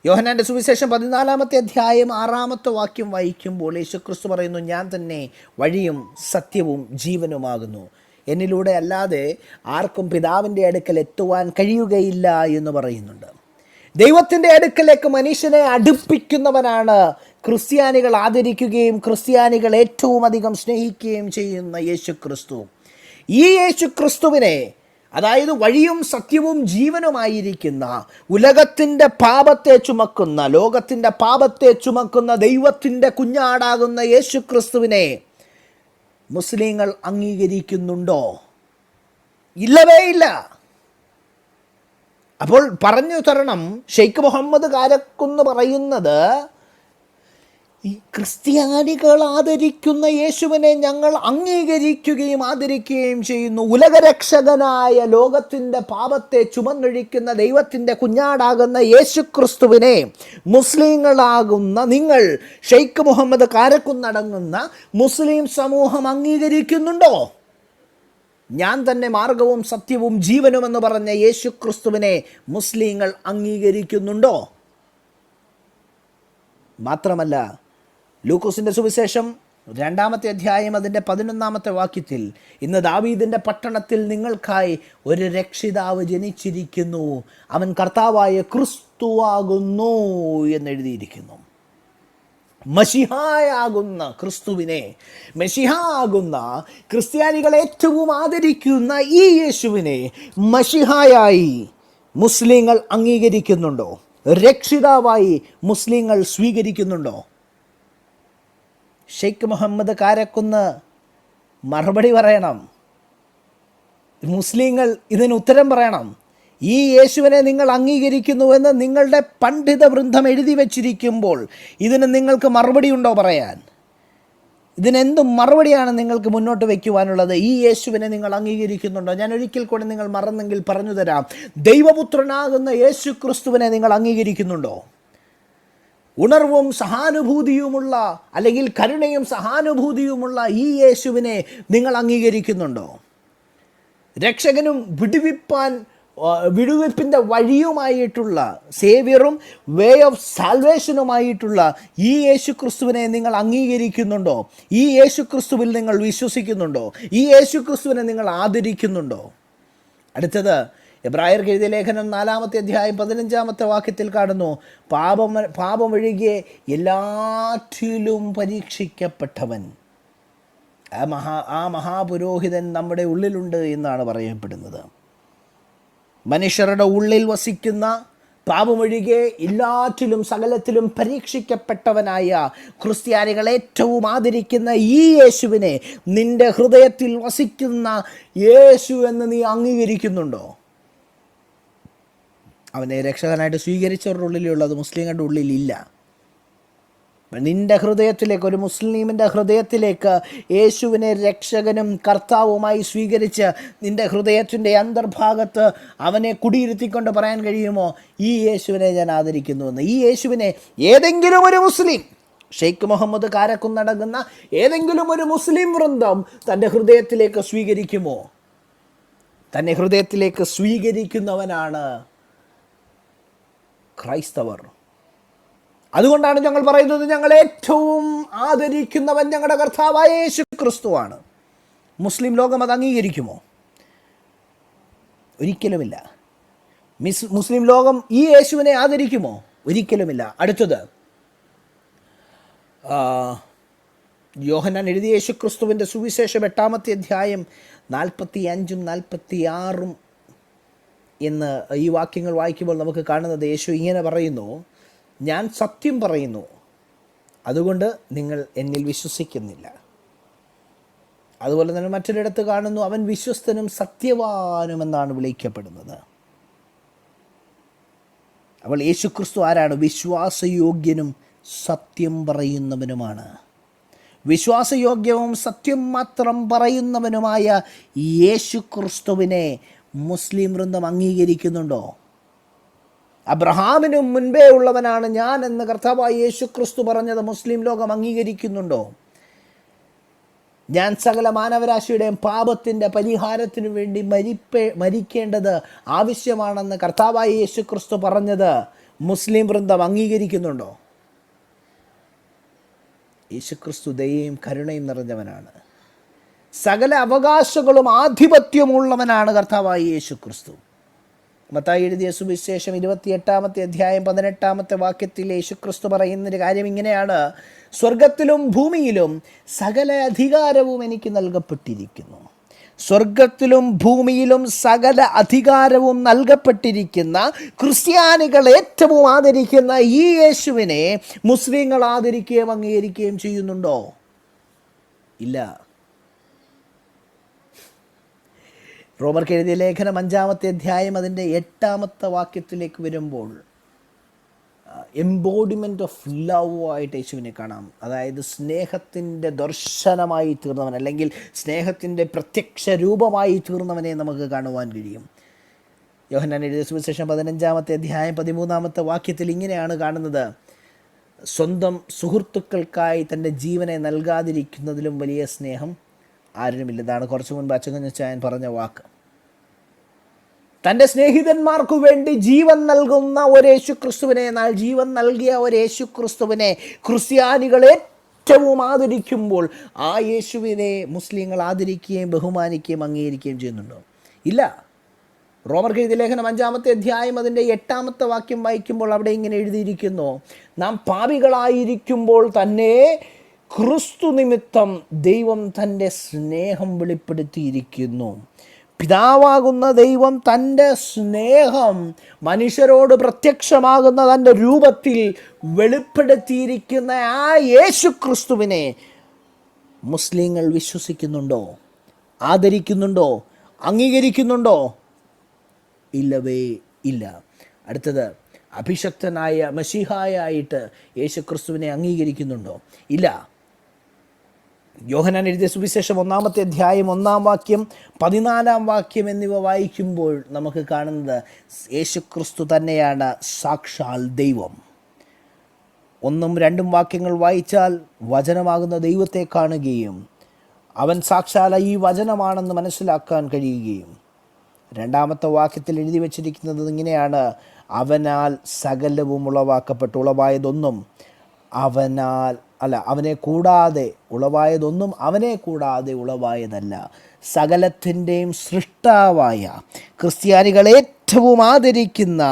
യോഹന്നാന്റെ സുവിശേഷം 14-ാമത്തെ അധ്യായം 6-ാമത്തെ വാക്യം വായിക്കുമ്പോൾ യേശുക്രിസ്തു പറയുന്നു, ഞാൻ തന്നെ വഴിയും സത്യവും ജീവനുമാകുന്നു, എന്നിലൂടെ അല്ലാതെ ആർക്കും പിതാവിൻ്റെ അടുക്കൽ എത്തുവാൻ കഴിയുകയില്ല എന്ന് പറയുന്നുണ്ട്. ദൈവത്തിൻ്റെ അടുക്കലേക്ക് മനുഷ്യനെ അടുപ്പിക്കുന്നവനാണ് ക്രിസ്ത്യാനികൾ ആദരിക്കുകയും ക്രിസ്ത്യാനികൾ ഏറ്റവും അധികം സ്നേഹിക്കുകയും ചെയ്യുന്ന യേശുക്രിസ്തു. ഈ യേശുക്രിസ്തുവിനെ, അതായത് വഴിയും സത്യവും ജീവനുമായിരിക്കുന്ന, ഉലകത്തിൻ്റെ പാപത്തെ ചുമക്കുന്ന, ലോകത്തിൻ്റെ പാപത്തെ ചുമക്കുന്ന ദൈവത്തിൻ്റെ കുഞ്ഞാടാകുന്ന യേശുക്രിസ്തുവിനെ മുസ്ലിങ്ങൾ അംഗീകരിക്കുന്നുണ്ടോ? ഇല്ലവേ ഇല്ല. അപ്പോൾ പറഞ്ഞു തരണം, ഷെയ്ഖ് മുഹമ്മദ് കാരക്കുന്ന് പറയുന്നത്, ഈ ക്രിസ്ത്യാനികൾ ആദരിക്കുന്ന യേശുവിനെ ഞങ്ങൾ അംഗീകരിക്കുകയും ആദരിക്കുകയും ചെയ്യുന്നു. ഉലകരക്ഷകനായ, ലോകത്തിൻ്റെ പാപത്തെ ചുമന്നൊഴിക്കുന്ന ദൈവത്തിൻ്റെ കുഞ്ഞാടാകുന്ന യേശുക്രിസ്തുവിനെ മുസ്ലിങ്ങളാകുന്ന നിങ്ങൾ, ഷെയ്ഖ് മുഹമ്മദ് കാരക്കുന്നടങ്ങുന്ന മുസ്ലിം സമൂഹം അംഗീകരിക്കുന്നുണ്ടോ? ഞാൻ തന്നെ മാർഗവും സത്യവും ജീവനുമെന്ന് പറഞ്ഞ യേശുക്രിസ്തുവിനെ മുസ്ലിങ്ങൾ അംഗീകരിക്കുന്നുണ്ടോ? മാത്രമല്ല, ലൂക്കോസിൻ്റെ സുവിശേഷം 2-ാമത്തെ അധ്യായം അതിൻ്റെ 11-ാമത്തെ വാക്യത്തിൽ, ഇന്ന് ദാവീദിൻ്റെ പട്ടണത്തിൽ നിങ്ങൾക്കായി ഒരു രക്ഷിതാവ് ജനിച്ചിരിക്കുന്നു, അവൻ കർത്താവായ ക്രിസ്തുവാകുന്നു എന്നെഴുതിയിരിക്കുന്നു. മശിഹായാകുന്ന ക്രിസ്തുവിനെ, മെഷിഹാകുന്ന ക്രിസ്ത്യാനികൾ ഏറ്റവും ആദരിക്കുന്ന ഈ യേശുവിനെ മശിഹായായി മുസ്ലിങ്ങൾ അംഗീകരിക്കുന്നുണ്ടോ? രക്ഷിതാവായി മുസ്ലിങ്ങൾ സ്വീകരിക്കുന്നുണ്ടോ? ഷെയ്ഖ് മുഹമ്മദ് കാരക്കുന്ന് മറുപടി പറയണം. മുസ്ലിങ്ങൾ ഇതിന് ഉത്തരം പറയണം. ഈ യേശുവിനെ നിങ്ങൾ അംഗീകരിക്കുന്നുവെന്ന് നിങ്ങളുടെ പണ്ഡിത വൃന്ദം എഴുതി വച്ചിരിക്കുമ്പോൾ ഇതിന് നിങ്ങൾക്ക് മറുപടി ഉണ്ടോ പറയാൻ? ഇതിനെന്ത് മറുപടിയാണ് നിങ്ങൾക്ക് മുന്നോട്ട് വയ്ക്കുവാനുള്ളത്? ഈ യേശുവിനെ നിങ്ങൾ അംഗീകരിക്കുന്നുണ്ടോ? ഞാൻ ഒരിക്കൽ കൂടെ നിങ്ങൾ മറന്നെങ്കിൽ പറഞ്ഞു തരാം. ദൈവപുത്രനാകുന്ന യേശു ക്രിസ്തുവിനെ നിങ്ങൾ അംഗീകരിക്കുന്നുണ്ടോ? ഉണർവും സഹാനുഭൂതിയുമുള്ള, അല്ലെങ്കിൽ കരുണയും സഹാനുഭൂതിയുമുള്ള ഈ യേശുവിനെ നിങ്ങൾ അംഗീകരിക്കുന്നുണ്ടോ? രക്ഷകനും വിടുവിപ്പിൻ്റെ വഴിയുമായിട്ടുള്ള, സേവിയറും വേ ഓഫ് സാൽവേഷനുമായിട്ടുള്ള ഈ യേശു ക്രിസ്തുവിനെ നിങ്ങൾ അംഗീകരിക്കുന്നുണ്ടോ? ഈ യേശു ക്രിസ്തുവിൽ നിങ്ങൾ വിശ്വസിക്കുന്നുണ്ടോ? ഈ യേശു ക്രിസ്തുവിനെ നിങ്ങൾ ആദരിക്കുന്നുണ്ടോ? അടുത്തത് എബ്രായർക്ക് എഴുതിയ ലേഖനം 4-ാമത്തെ അധ്യായം 15-ാമത്തെ വാക്യത്തിൽ കാണുന്നു, പാപമൊഴികെ എല്ലാറ്റിലും പരീക്ഷിക്കപ്പെട്ടവൻ, ആ മഹാപുരോഹിതൻ നമ്മുടെ ഉള്ളിലുണ്ട് എന്നാണ് പറയപ്പെടുന്നത്. മനുഷ്യരുടെ ഉള്ളിൽ വസിക്കുന്ന, പാപമൊഴികെ എല്ലാറ്റിലും സകലത്തിലും പരീക്ഷിക്കപ്പെട്ടവനായ ക്രിസ്ത്യാനികൾ ഏറ്റവും ആദരിക്കുന്ന ഈ യേശുവിനെ, നിന്റെ ഹൃദയത്തിൽ വസിക്കുന്ന യേശു എന്ന് നീ അംഗീകരിക്കുന്നുണ്ടോ? അവനെ രക്ഷകനായിട്ട് സ്വീകരിച്ചവരുടെ ഉള്ളിലുള്ളത് മുസ്ലിങ്ങളുടെ ഉള്ളിലില്ല. നിന്റെ ഹൃദയത്തിലേക്ക്, ഒരു മുസ്ലിമിൻ്റെ ഹൃദയത്തിലേക്ക് യേശുവിനെ രക്ഷകനും കർത്താവുമായി സ്വീകരിച്ച് നിന്റെ ഹൃദയത്തിൻ്റെ അന്തർഭാഗത്ത് അവനെ കുടിയിരുത്തിക്കൊണ്ട് പറയാൻ കഴിയുമോ, ഈ യേശുവിനെ ഞാൻ ആദരിക്കുന്നുവെന്ന്? ഈ യേശുവിനെ ഏതെങ്കിലും ഒരു മുസ്ലിം, ഷെയ്ഖ് മുഹമ്മദ് കാരക്കുന്നടങ്ങുന്ന ഏതെങ്കിലും ഒരു മുസ്ലിം വൃന്ദം തൻ്റെ ഹൃദയത്തിലേക്ക് സ്വീകരിക്കുമോ? തന്നെ ഹൃദയത്തിലേക്ക് സ്വീകരിക്കുന്നവനാണ് ക്രൈസ്തവർ. അതുകൊണ്ടാണ് ഞങ്ങൾ പറയുന്നത്, ഞങ്ങൾ ഏറ്റവും ആദരിക്കുന്നവൻ ഞങ്ങളുടെ കർത്താവായ യേശു ക്രിസ്തുവാണ്. മുസ്ലിം ലോകം അത് അംഗീകരിക്കുമോ? ഒരിക്കലുമില്ല. മുസ്ലിം ലോകം ഈ യേശുവിനെ ആദരിക്കുമോ? ഒരിക്കലുമില്ല. അടുത്തത് യോഹന്നാൻ എഴുതിയ യേശു ക്രിസ്തുവിൻ്റെ സുവിശേഷം 8-ാമത്തെ അധ്യായം 45-ഉം 46-ഉം എന്ന് ഈ വാക്യങ്ങൾ വായിക്കുമ്പോൾ നമുക്ക് കാണുന്നത്, യേശു ഇങ്ങനെ പറയുന്നു, ഞാൻ സത്യം പറയുന്നു, അതുകൊണ്ട് നിങ്ങൾ എന്നിൽ വിശ്വസിക്കുന്നില്ല. അതുപോലെ തന്നെ മറ്റൊരിടത്ത് കാണുന്നു, അവൻ വിശ്വസ്തനും സത്യവാനുമെന്നാണ് വിളിക്കപ്പെടുന്നത്. അപ്പോൾ യേശുക്രിസ്തു ആരാണ്? വിശ്വാസയോഗ്യനും സത്യം പറയുന്നവനുമാണ്. വിശ്വാസയോഗ്യവും സത്യം മാത്രം പറയുന്നവനുമായ യേശുക്രിസ്തുവിനെ മുസ്ലിം വൃന്ദം അംഗീകരിക്കുന്നുണ്ടോ? അബ്രഹാമിനും മുൻപേ ഉള്ളവനാണ് ഞാൻ എന്ന് കർത്താവായ യേശു ക്രിസ്തു പറഞ്ഞത് മുസ്ലിം ലോകം അംഗീകരിക്കുന്നുണ്ടോ? ഞാൻ സകല മാനവരാശിയുടെയും പാപത്തിൻ്റെ പരിഹാരത്തിനു വേണ്ടി മരിക്കേണ്ടത് ആവശ്യമാണെന്ന് കർത്താവായ യേശു ക്രിസ്തു പറഞ്ഞത് മുസ്ലിം വൃന്ദം അംഗീകരിക്കുന്നുണ്ടോ? യേശുക്രിസ്തു ദയയും കരുണയും നിറഞ്ഞവനാണ്. സകല അവകാശങ്ങളും ആധിപത്യമുള്ളവനാണ് കർത്താവായ യേശുക്രിസ്തു. മത്തായി എഴുതിയ സുവിശേഷം 28-ാമത്തെ അധ്യായം 18-ാമത്തെ വാക്യത്തിൽ യേശുക്രിസ്തു പറയുന്നൊരു കാര്യം ഇങ്ങനെയാണ്: സ്വർഗത്തിലും ഭൂമിയിലും സകല അധികാരവും എനിക്ക് നൽകപ്പെട്ടിരിക്കുന്നു. സ്വർഗത്തിലും ഭൂമിയിലും സകല അധികാരവും നൽകപ്പെട്ടിരിക്കുന്ന, ക്രിസ്ത്യാനികൾ ഏറ്റവും ആദരിക്കുന്ന ഈ യേശുവിനെ മുസ്ലിങ്ങൾ ആദരിക്കുകയും അംഗീകരിക്കുകയും ചെയ്യുന്നുണ്ടോ? ഇല്ല. റോമർക്ക് എഴുതിയ ലേഖനം 5-ാമത്തെ അധ്യായം അതിൻ്റെ 8-ാമത്തെ വാക്യത്തിലേക്ക് വരുമ്പോൾ എംബോഡിമെൻ്റ് ഓഫ് ലവ് ആയിട്ട് യേശുവിനെ കാണാം. അതായത് സ്നേഹത്തിൻ്റെ ദർശനമായി തീർന്നവൻ, അല്ലെങ്കിൽ സ്നേഹത്തിൻ്റെ പ്രത്യക്ഷ രൂപമായി തീർന്നവനെ നമുക്ക് കാണുവാൻ കഴിയും. യോഹന്നാൻ എഴുതിയ സുവിശേഷം 15-ാമത്തെ അധ്യായം 13-ാമത്തെ വാക്യത്തിൽ ഇങ്ങനെയാണ് കാണുന്നത്: സ്വന്തം സുഹൃത്തുക്കൾക്കായി തൻ്റെ ജീവനെ നൽകാതിരിക്കുന്നതിലും വലിയ സ്നേഹം ആരുമില്ല. ഇതാണ് കുറച്ചു മുൻപ് അച്ചങ്ങച്ചായൻ പറഞ്ഞ വാക്ക്. തൻ്റെ സ്നേഹിതന്മാർക്കു വേണ്ടി ജീവൻ നൽകുന്ന ഒരു യേശുക്രിസ്തുവിനെ, എന്നാൽ ജീവൻ നൽകിയ ഒരു യേശുക്രിസ്തുവിനെ ക്രിസ്ത്യാനികൾ ഏറ്റവും ആദരിക്കുമ്പോൾ ആ യേശുവിനെ മുസ്ലിങ്ങൾ ആദരിക്കുകയും ബഹുമാനിക്കുകയും അംഗീകരിക്കുകയും ചെയ്യുന്നുണ്ടോ? ഇല്ല. റോമർക്ക് എഴുതിയ ലേഖനം 5-ാമത്തെ അധ്യായം അതിൻ്റെ 8-ാമത്തെ വാക്യം വായിക്കുമ്പോൾ അവിടെ ഇങ്ങനെ എഴുതിയിരിക്കുന്നു: നാം പാപികളായിരിക്കുമ്പോൾ തന്നെ ക്രിസ്തു നിമിത്തം ദൈവം തൻ്റെ സ്നേഹം വെളിപ്പെടുത്തിയിരിക്കുന്നു. പിതാവാകുന്ന ദൈവം തൻ്റെ സ്നേഹം മനുഷ്യരോട് പ്രത്യക്ഷമാകുന്ന തൻ്റെ രൂപത്തിൽ വെളിപ്പെടുത്തിയിരിക്കുന്ന ആ യേശുക്രിസ്തുവിനെ മുസ്ലിങ്ങൾ വിശ്വസിക്കുന്നുണ്ടോ? ആദരിക്കുന്നുണ്ടോ? അംഗീകരിക്കുന്നുണ്ടോ? ഇല്ലവേ ഇല്ല. അടുത്തത്, അഭിഷക്തനായ മശീഹായായിട്ട് യേശുക്രിസ്തുവിനെ അംഗീകരിക്കുന്നുണ്ടോ? ഇല്ല. യോഹന്നാൻ എഴുതിയ സുവിശേഷം 1-ാമത്തെ അധ്യായം 1-ാം വാക്യം 14-ാം വാക്യം എന്നിവ വായിക്കുമ്പോൾ നമുക്ക് കാണുന്നത് യേശുക്രിസ്തു തന്നെയാണ് സാക്ഷാൽ ദൈവം. 1ഉം 2ഉം വാക്യങ്ങൾ വായിച്ചാൽ വചനമാകുന്ന ദൈവത്തെ കാണുകയും അവൻ സാക്ഷാൽ ഈ വചനമാണെന്ന് മനസ്സിലാക്കാൻ കഴിയുകയും, 2-ാമത്തെ വാക്യത്തിൽ എഴുതി വച്ചിരിക്കുന്നത് ഇങ്ങനെയാണ്: അവനാൽ സകലവും ഉളവാക്കപ്പെട്ടു. ഉളവായതൊന്നും അവനെ കൂടാതെ ഉളവായതൊന്നും അവനെ കൂടാതെ ഉളവായതല്ല. സകലത്തിൻ്റെയും സൃഷ്ടാവായ ക്രിസ്ത്യാനികൾ ഏറ്റവും ആദരിക്കുന്ന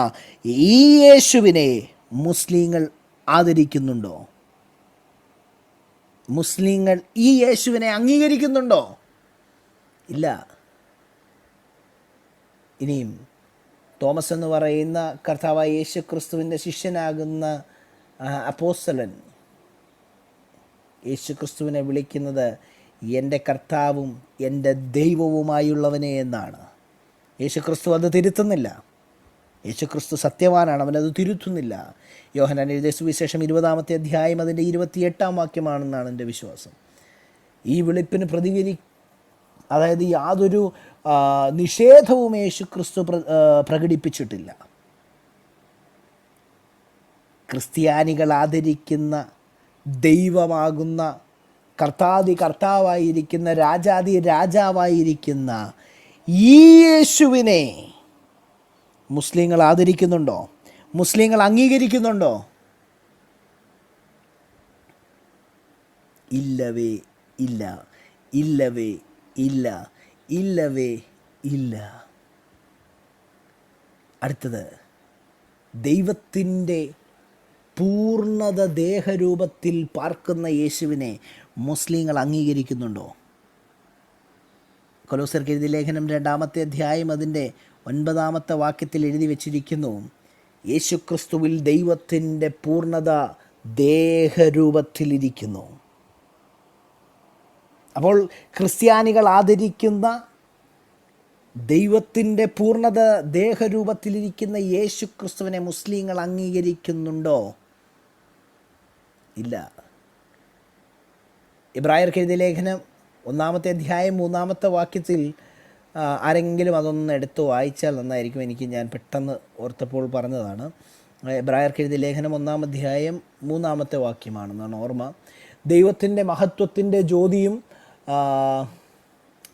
ഈ യേശുവിനെ മുസ്ലിങ്ങൾ ആദരിക്കുന്നുണ്ടോ? മുസ്ലിങ്ങൾ ഈ യേശുവിനെ അംഗീകരിക്കുന്നുണ്ടോ? ഇല്ല. ഇനിയും തോമസ് എന്ന് പറയുന്ന കർത്താവായ യേശു ക്രിസ്തുവിൻ്റെ ശിഷ്യനാകുന്ന അപ്പോസ്തലൻ യേശുക്രിസ്തുവിനെ വിളിക്കുന്നത് എൻ്റെ കർത്താവും എൻ്റെ ദൈവവുമായുള്ളവനെ എന്നാണ്. യേശുക്രിസ്തു അത് തിരുത്തുന്നില്ല. യേശുക്രിസ്തു സത്യവാനാണ്, അവനത് തിരുത്തുന്നില്ല. യോഹന്നാൻ എഴുതിയ സുവിശേഷം 20-ാമത്തെ അധ്യായം അതിൻ്റെ 28-ാം വാക്യമാണെന്നാണ് എൻ്റെ വിശ്വാസം. ഈ വിളിപ്പിന് അതായത് യാതൊരു നിഷേധവും യേശുക്രിസ്തു പ്രകടിപ്പിച്ചിട്ടില്ല. ക്രിസ്ത്യാനികൾ ആദരിക്കുന്ന ദൈവമാകുന്ന കർത്താവായിരിക്കുന്ന രാജാതി രാജാവായിരിക്കുന്ന ഈ യേശുവിനെ മുസ്ലിങ്ങൾ ആദരിക്കുന്നുണ്ടോ? മുസ്ലിങ്ങൾ അംഗീകരിക്കുന്നുണ്ടോ? ഇല്ലവേ ഇല്ല. ഇല്ലവേ ഇല്ല. ഇല്ലവേ ഇല്ല. അടുത്തത്, ദൈവത്തിൻ്റെ പൂർണ്ണത ദേഹരൂപത്തിൽ പാർക്കുന്ന യേശുവിനെ മുസ്ലിങ്ങൾ അംഗീകരിക്കുന്നുണ്ടോ? കൊലോസ്യർക്ക് എഴുതിയ ലേഖനം 2-ാമത്തെ അധ്യായം അതിൻ്റെ 9-ാമത്തെ വാക്യത്തിൽ എഴുതി വച്ചിരിക്കുന്നു: യേശുക്രിസ്തുവിൽ ദൈവത്തിൻ്റെ പൂർണ്ണത ദേഹരൂപത്തിലിരിക്കുന്നു. അപ്പോൾ ക്രിസ്ത്യാനികൾ ആദരിക്കുന്ന ദൈവത്തിൻ്റെ പൂർണ്ണത ദേഹരൂപത്തിലിരിക്കുന്ന യേശുക്രിസ്തുവിനെ മുസ്ലിങ്ങൾ അംഗീകരിക്കുന്നുണ്ടോ? ഇല്ല. എബ്രായർക്ക് എഴുതിയ ലേഖനം 1-ാമത്തെ അധ്യായം 3-ാമത്തെ വാക്യത്തിൽ ആരെങ്കിലും അതൊന്ന് എടുത്ത് വായിച്ചാൽ നന്നായിരിക്കും. ഞാൻ പെട്ടെന്ന് ഓർത്തപ്പോൾ പറഞ്ഞതാണ്. എബ്രായർക്ക് എഴുതിയ ലേഖനം 1-ാം അധ്യായം 3-ാമത്തെ വാക്യമാണെന്നാണ് ഓർമ്മ. ദൈവത്തിൻ്റെ മഹത്വത്തിൻ്റെ ജ്യോതിയും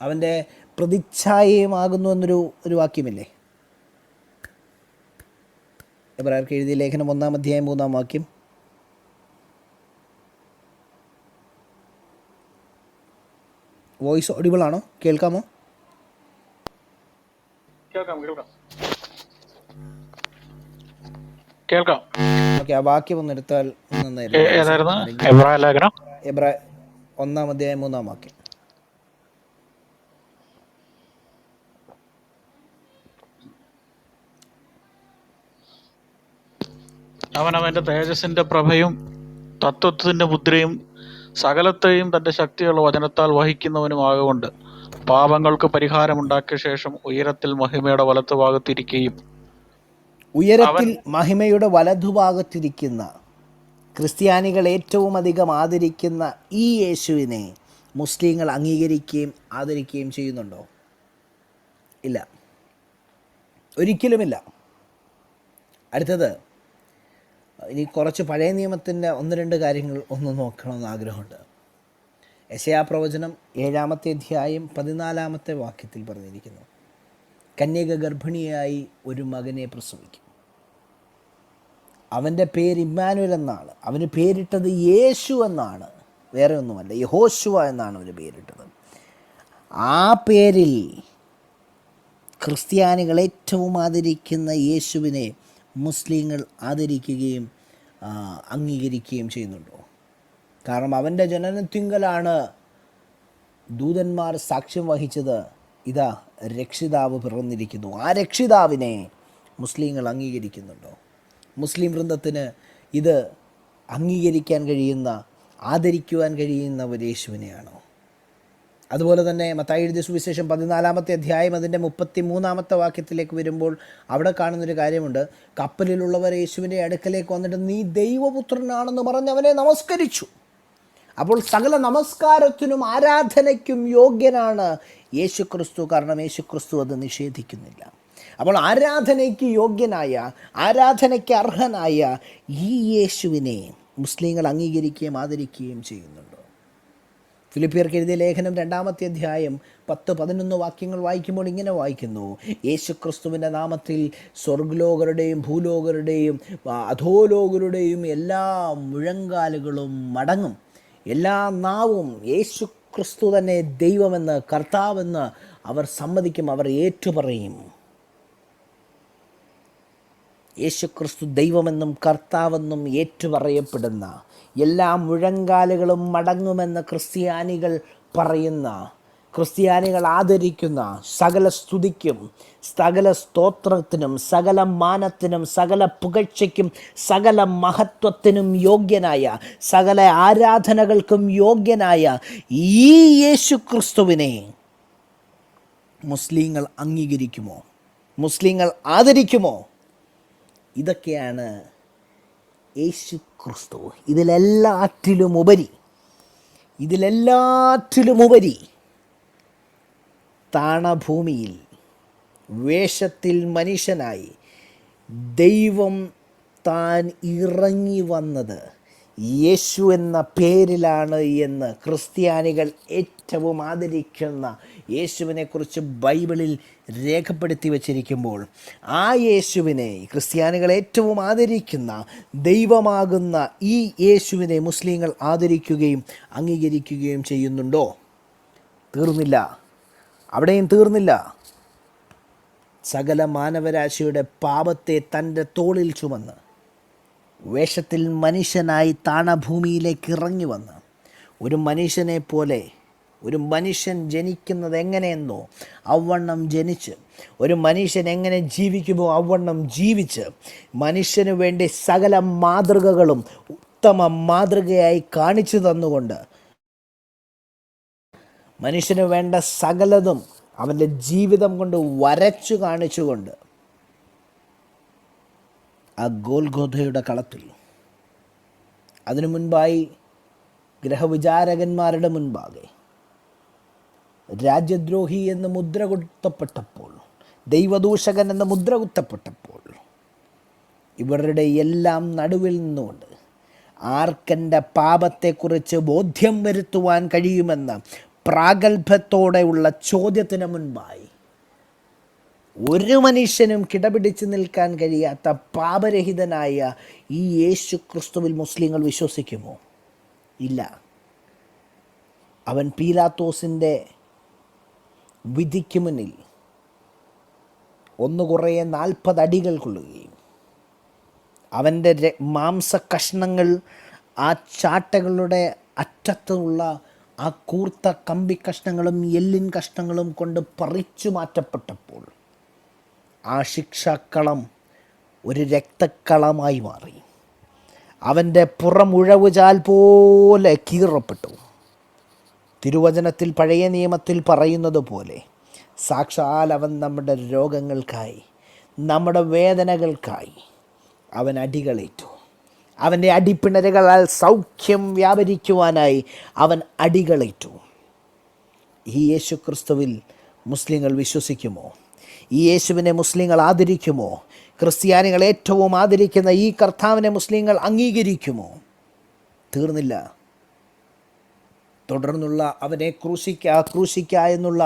അവൻ്റെ പ്രതിച്ഛായയുമാകുന്നു എന്നൊരു വാക്യമില്ലേ? എബ്രായർക്ക് എഴുതിയ ലേഖനം 1-ാം അധ്യായം 3-ാം വാക്യം. വോയിസ് ഓഡിബിൾ ആണോ? കേൾക്കാമോ? കേൾക്കാം. ഓക്കെ, ആ വാക്യം ഒന്ന് എടുത്താൽ നന്നായിരുന്നു. ഏതായിരുന്നു എബ്രായ ലേഖനം? എബ്രായ 1-ാം അധ്യായം 3-ാം വാക്യം. അവനവന്റെ തേജസ്സിന്റെ പ്രഭയും തത്വത്തിന്റെ മുദ്രയും സകലത്തെയും തന്റെ ശക്തിയുള്ള വചനത്താൽ വഹിക്കുന്നവനുമാകൊണ്ട് പാപങ്ങൾക്ക് പരിഹാരമുണ്ടാക്കിയ ശേഷം ഉയരത്തിൽ മഹിമയുടെ വലത്തുഭാഗത്തിരിക്കുകയും ഉയരത്തിൽ മഹിമയുടെ വലതുഭാഗത്തിരിക്കുന്ന ക്രിസ്ത്യാനികൾ ഏറ്റവും അധികം ആദരിക്കുന്ന ഈ യേശുവിനെ മുസ്ലിങ്ങൾ അംഗീകരിക്കുകയും ആദരിക്കുകയും ചെയ്യുന്നുണ്ടോ? ഇല്ല, ഒരിക്കലുമില്ല. അടുത്തത്, ഇനി കുറച്ച് പഴയ നിയമത്തിൻ്റെ 1-2 കാര്യങ്ങൾ ഒന്ന് നോക്കണമെന്ന് ആഗ്രഹമുണ്ട്. യെശയ്യാ പ്രവചനം 7-ാമത്തെ അധ്യായം 14-ാമത്തെ വാക്യത്തിൽ പറഞ്ഞിരിക്കുന്നു, കന്യക ഗർഭിണിയായി ഒരു മകനെ പ്രസവിക്കും, അവൻ്റെ പേര് ഇമ്മാനുവൽ എന്നാണ്, അവന് പേരിട്ടത് യേശു എന്നാണ്, വേറെ ഒന്നുമല്ല, യഹോശുവ എന്നാണ് അവന് പേരിട്ടത്. ആ പേരിൽ ക്രിസ്ത്യാനികൾ ഏറ്റവും ആദരിക്കുന്ന യേശുവിനെ മുസ്ലിങ്ങൾ ആദരിക്കുകയും അംഗീകരിക്കുകയും ചെയ്യുന്നുണ്ടോ? കാരണം അവൻ്റെ ജനനത്തിങ്കലാണ് ദൂതന്മാർ സാക്ഷ്യം വഹിച്ചത്, ഇതാ രക്ഷിതാവ് പിറന്നിരിക്കുന്നു. ആ രക്ഷിതാവിനെ മുസ്ലിങ്ങൾ അംഗീകരിക്കുന്നുണ്ടോ? മുസ്ലിം വൃന്ദത്തിന് ഇത് അംഗീകരിക്കാൻ കഴിയുന്ന, ആദരിക്കുവാൻ കഴിയുന്ന ഒരു യേശുവിനെയാണോ? അതുപോലെ തന്നെ മത്തായി എഴുതിയ സുവിശേഷം 14-ാമത്തെ അധ്യായം അതിൻ്റെ 33-ാമത്തെ വാക്യത്തിലേക്ക് വരുമ്പോൾ അവിടെ കാണുന്നൊരു കാര്യമുണ്ട്. കപ്പലിലുള്ളവർ യേശുവിൻ്റെ അടുക്കലേക്ക് വന്നിട്ട് നീ ദൈവപുത്രനാണെന്ന് പറഞ്ഞ് അവനെ നമസ്കരിച്ചു. അപ്പോൾ സകല നമസ്കാരത്തിനും ആരാധനയ്ക്കും യോഗ്യനാണ് യേശു ക്രിസ്തു. കാരണം യേശു ക്രിസ്തു അത് നിഷേധിക്കുന്നില്ല. അപ്പോൾ ആരാധനയ്ക്ക് യോഗ്യനായ, ആരാധനയ്ക്ക് അർഹനായ ഈ യേശുവിനെ മുസ്ലിങ്ങൾ അംഗീകരിക്കുകയും ആദരിക്കുകയും ചെയ്യുന്നുണ്ടോ? ഫിലിപ്പിയർക്ക് എഴുതിയ ലേഖനം 2-ാമത്തെ അധ്യായം 10-11 വാക്യങ്ങൾ വായിക്കുമ്പോൾ ഇങ്ങനെ വായിക്കുന്നു, യേശു ക്രിസ്തുവിൻ്റെ നാമത്തിൽ സ്വർഗ്ഗലോകരുടെയും ഭൂലോകരുടെയും അധോലോകരുടെയും എല്ലാ മുഴങ്കാലുകളും മടങ്ങും, എല്ലാ നാവും യേശു ക്രിസ്തു തന്നെ ദൈവമെന്ന്, കർത്താവെന്ന് അവർ സമ്മതിക്കും, അവർ ഏറ്റുപറയും. യേശുക്രിസ്തു ദൈവമെന്നും കർത്താവെന്നും ഏറ്റുപറയപ്പെടുന്ന, എല്ലാ മുഴങ്കാലുകളും മടങ്ങുമെന്ന് ക്രിസ്ത്യാനികൾ പറയുന്ന, ക്രിസ്ത്യാനികൾ ആദരിക്കുന്ന സകല സ്തുതിക്കും, സകല സ്തോത്രത്തിനും, സകല മാനത്തിനും, സകല പുകഴ്ചയ്ക്കും, സകല മഹത്വത്തിനും യോഗ്യനായ, സകല ആരാധനകൾക്കും യോഗ്യനായ ഈ യേശുക്രിസ്തുവിനെ മുസ്ലിങ്ങൾ അംഗീകരിക്കുമോ? മുസ്ലിങ്ങൾ ആദരിക്കുമോ? ഇതൊക്കെയാണ് യേശു ക്രിസ്തു. ഇതിലെല്ലാറ്റിലുമുപരി താണഭൂമിയിൽ വേഷത്തിൽ മനുഷ്യനായി ദൈവം താൻ ഇറങ്ങി വന്നത് യേശു എന്ന പേരിലാണ് എന്ന് ക്രിസ്ത്യാനികൾ ഏറ്റവും ആദരിക്കുന്ന യേശുവിനെക്കുറിച്ച് ബൈബിളിൽ രേഖപ്പെടുത്തി വച്ചിരിക്കുമ്പോൾ, ആ യേശുവിനെ, ക്രിസ്ത്യാനികൾ ഏറ്റവും ആദരിക്കുന്ന ദൈവമാകുന്ന ഈ യേശുവിനെ മുസ്ലിങ്ങൾ ആദരിക്കുകയും അംഗീകരിക്കുകയും ചെയ്യുന്നുണ്ടോ? തീർന്നില്ല, അവിടെയും തീർന്നില്ല. സകല മാനവരാശിയുടെ പാപത്തെ തൻ്റെ തോളിൽ ചുമന്ന് വേഷത്തിൽ മനുഷ്യനായി താണഭൂമിയിലേക്ക് ഇറങ്ങി വന്ന് ഒരു മനുഷ്യനെ പോലെ, ഒരു മനുഷ്യൻ ജനിക്കുന്നത് എങ്ങനെയെന്നോ അവണ്ണം ജനിച്ച്, ഒരു മനുഷ്യൻ എങ്ങനെ ജീവിക്കുമോ അവണ്ണം ജീവിച്ച്, മനുഷ്യന് വേണ്ടി സകല മാതൃകകളും ഉത്തമ മാതൃകയായി കാണിച്ചു തന്നുകൊണ്ട്, മനുഷ്യന് വേണ്ട സകലതും അവൻ്റെ ജീവിതം കൊണ്ട് വരച്ചു കാണിച്ചുകൊണ്ട്, ആ ഗോൽഗോഥയുടെ കളത്തിൽ അതിനു മുൻപായി ഗ്രഹവിചാരകന്മാരുടെ മുൻപാകെ രാജ്യദ്രോഹി എന്ന് മുദ്ര കുത്തപ്പെട്ടപ്പോൾ, ദൈവദൂഷകൻ എന്ന് മുദ്ര കുത്തപ്പെട്ടപ്പോൾ, ഇവരുടെ എല്ലാം നടുവിൽ നിന്നുകൊണ്ട് ആർക്കെൻ്റെ പാപത്തെക്കുറിച്ച് ബോധ്യം വരുത്തുവാൻ കഴിയുമെന്ന പ്രാഗൽഭ്യത്തോടെയുള്ള ചോദ്യത്തിന് മുൻപായി ഒരു മനുഷ്യനും കിടപിടിച്ച് നിൽക്കാൻ കഴിയാത്ത പാപരഹിതനായ ഈ യേശു ക്രിസ്തുവിൽ മുസ്ലിങ്ങൾ വിശ്വസിക്കുമോ? ഇല്ല. അവൻ പീലാത്തോസിൻ്റെ വിധിക്ക് മുന്നിൽ ഒന്ന് കുറേ 40 അടികൾ കൊള്ളുകയും അവൻ്റെ മാംസകഷ്ണങ്ങൾ ആ ചാട്ടകളുടെ അറ്റത്തുള്ള ആ കൂർത്ത കമ്പി കഷ്ണങ്ങളും എല്ലിൻ കഷ്ണങ്ങളും കൊണ്ട് പറിച്ചു മാറ്റപ്പെട്ടപ്പോൾ ആ ശിക്ഷാക്കളം ഒരു രക്തക്കളമായി മാറി. അവൻ്റെ പുറമുഴവുചാൽ പോലെ കീറപ്പെട്ടു. തിരുവചനത്തിൽ പഴയ നിയമത്തിൽ പറയുന്നത് പോലെ സാക്ഷാൽ അവൻ നമ്മുടെ രോഗങ്ങൾക്കായി, നമ്മുടെ വേദനകൾക്കായി അവൻ അടികളേറ്റു. അവൻ്റെ അടിപ്പിണരുകളാൽ സൗഖ്യം വ്യാപരിക്കുവാനായി അവൻ അടികളേറ്റു. ഈ യേശു ക്രിസ്തുവിൽ മുസ്ലിങ്ങൾ വിശ്വസിക്കുമോ? ഈ യേശുവിനെ മുസ്ലിങ്ങൾ ആദരിക്കുമോ? ക്രിസ്ത്യാനികൾ ഏറ്റവും ആദരിക്കുന്ന ഈ കർത്താവിനെ മുസ്ലിങ്ങൾ അംഗീകരിക്കുമോ? തീർന്നില്ല. തുടർന്നുള്ള അവനെ ക്രൂശിക്ക എന്നുള്ള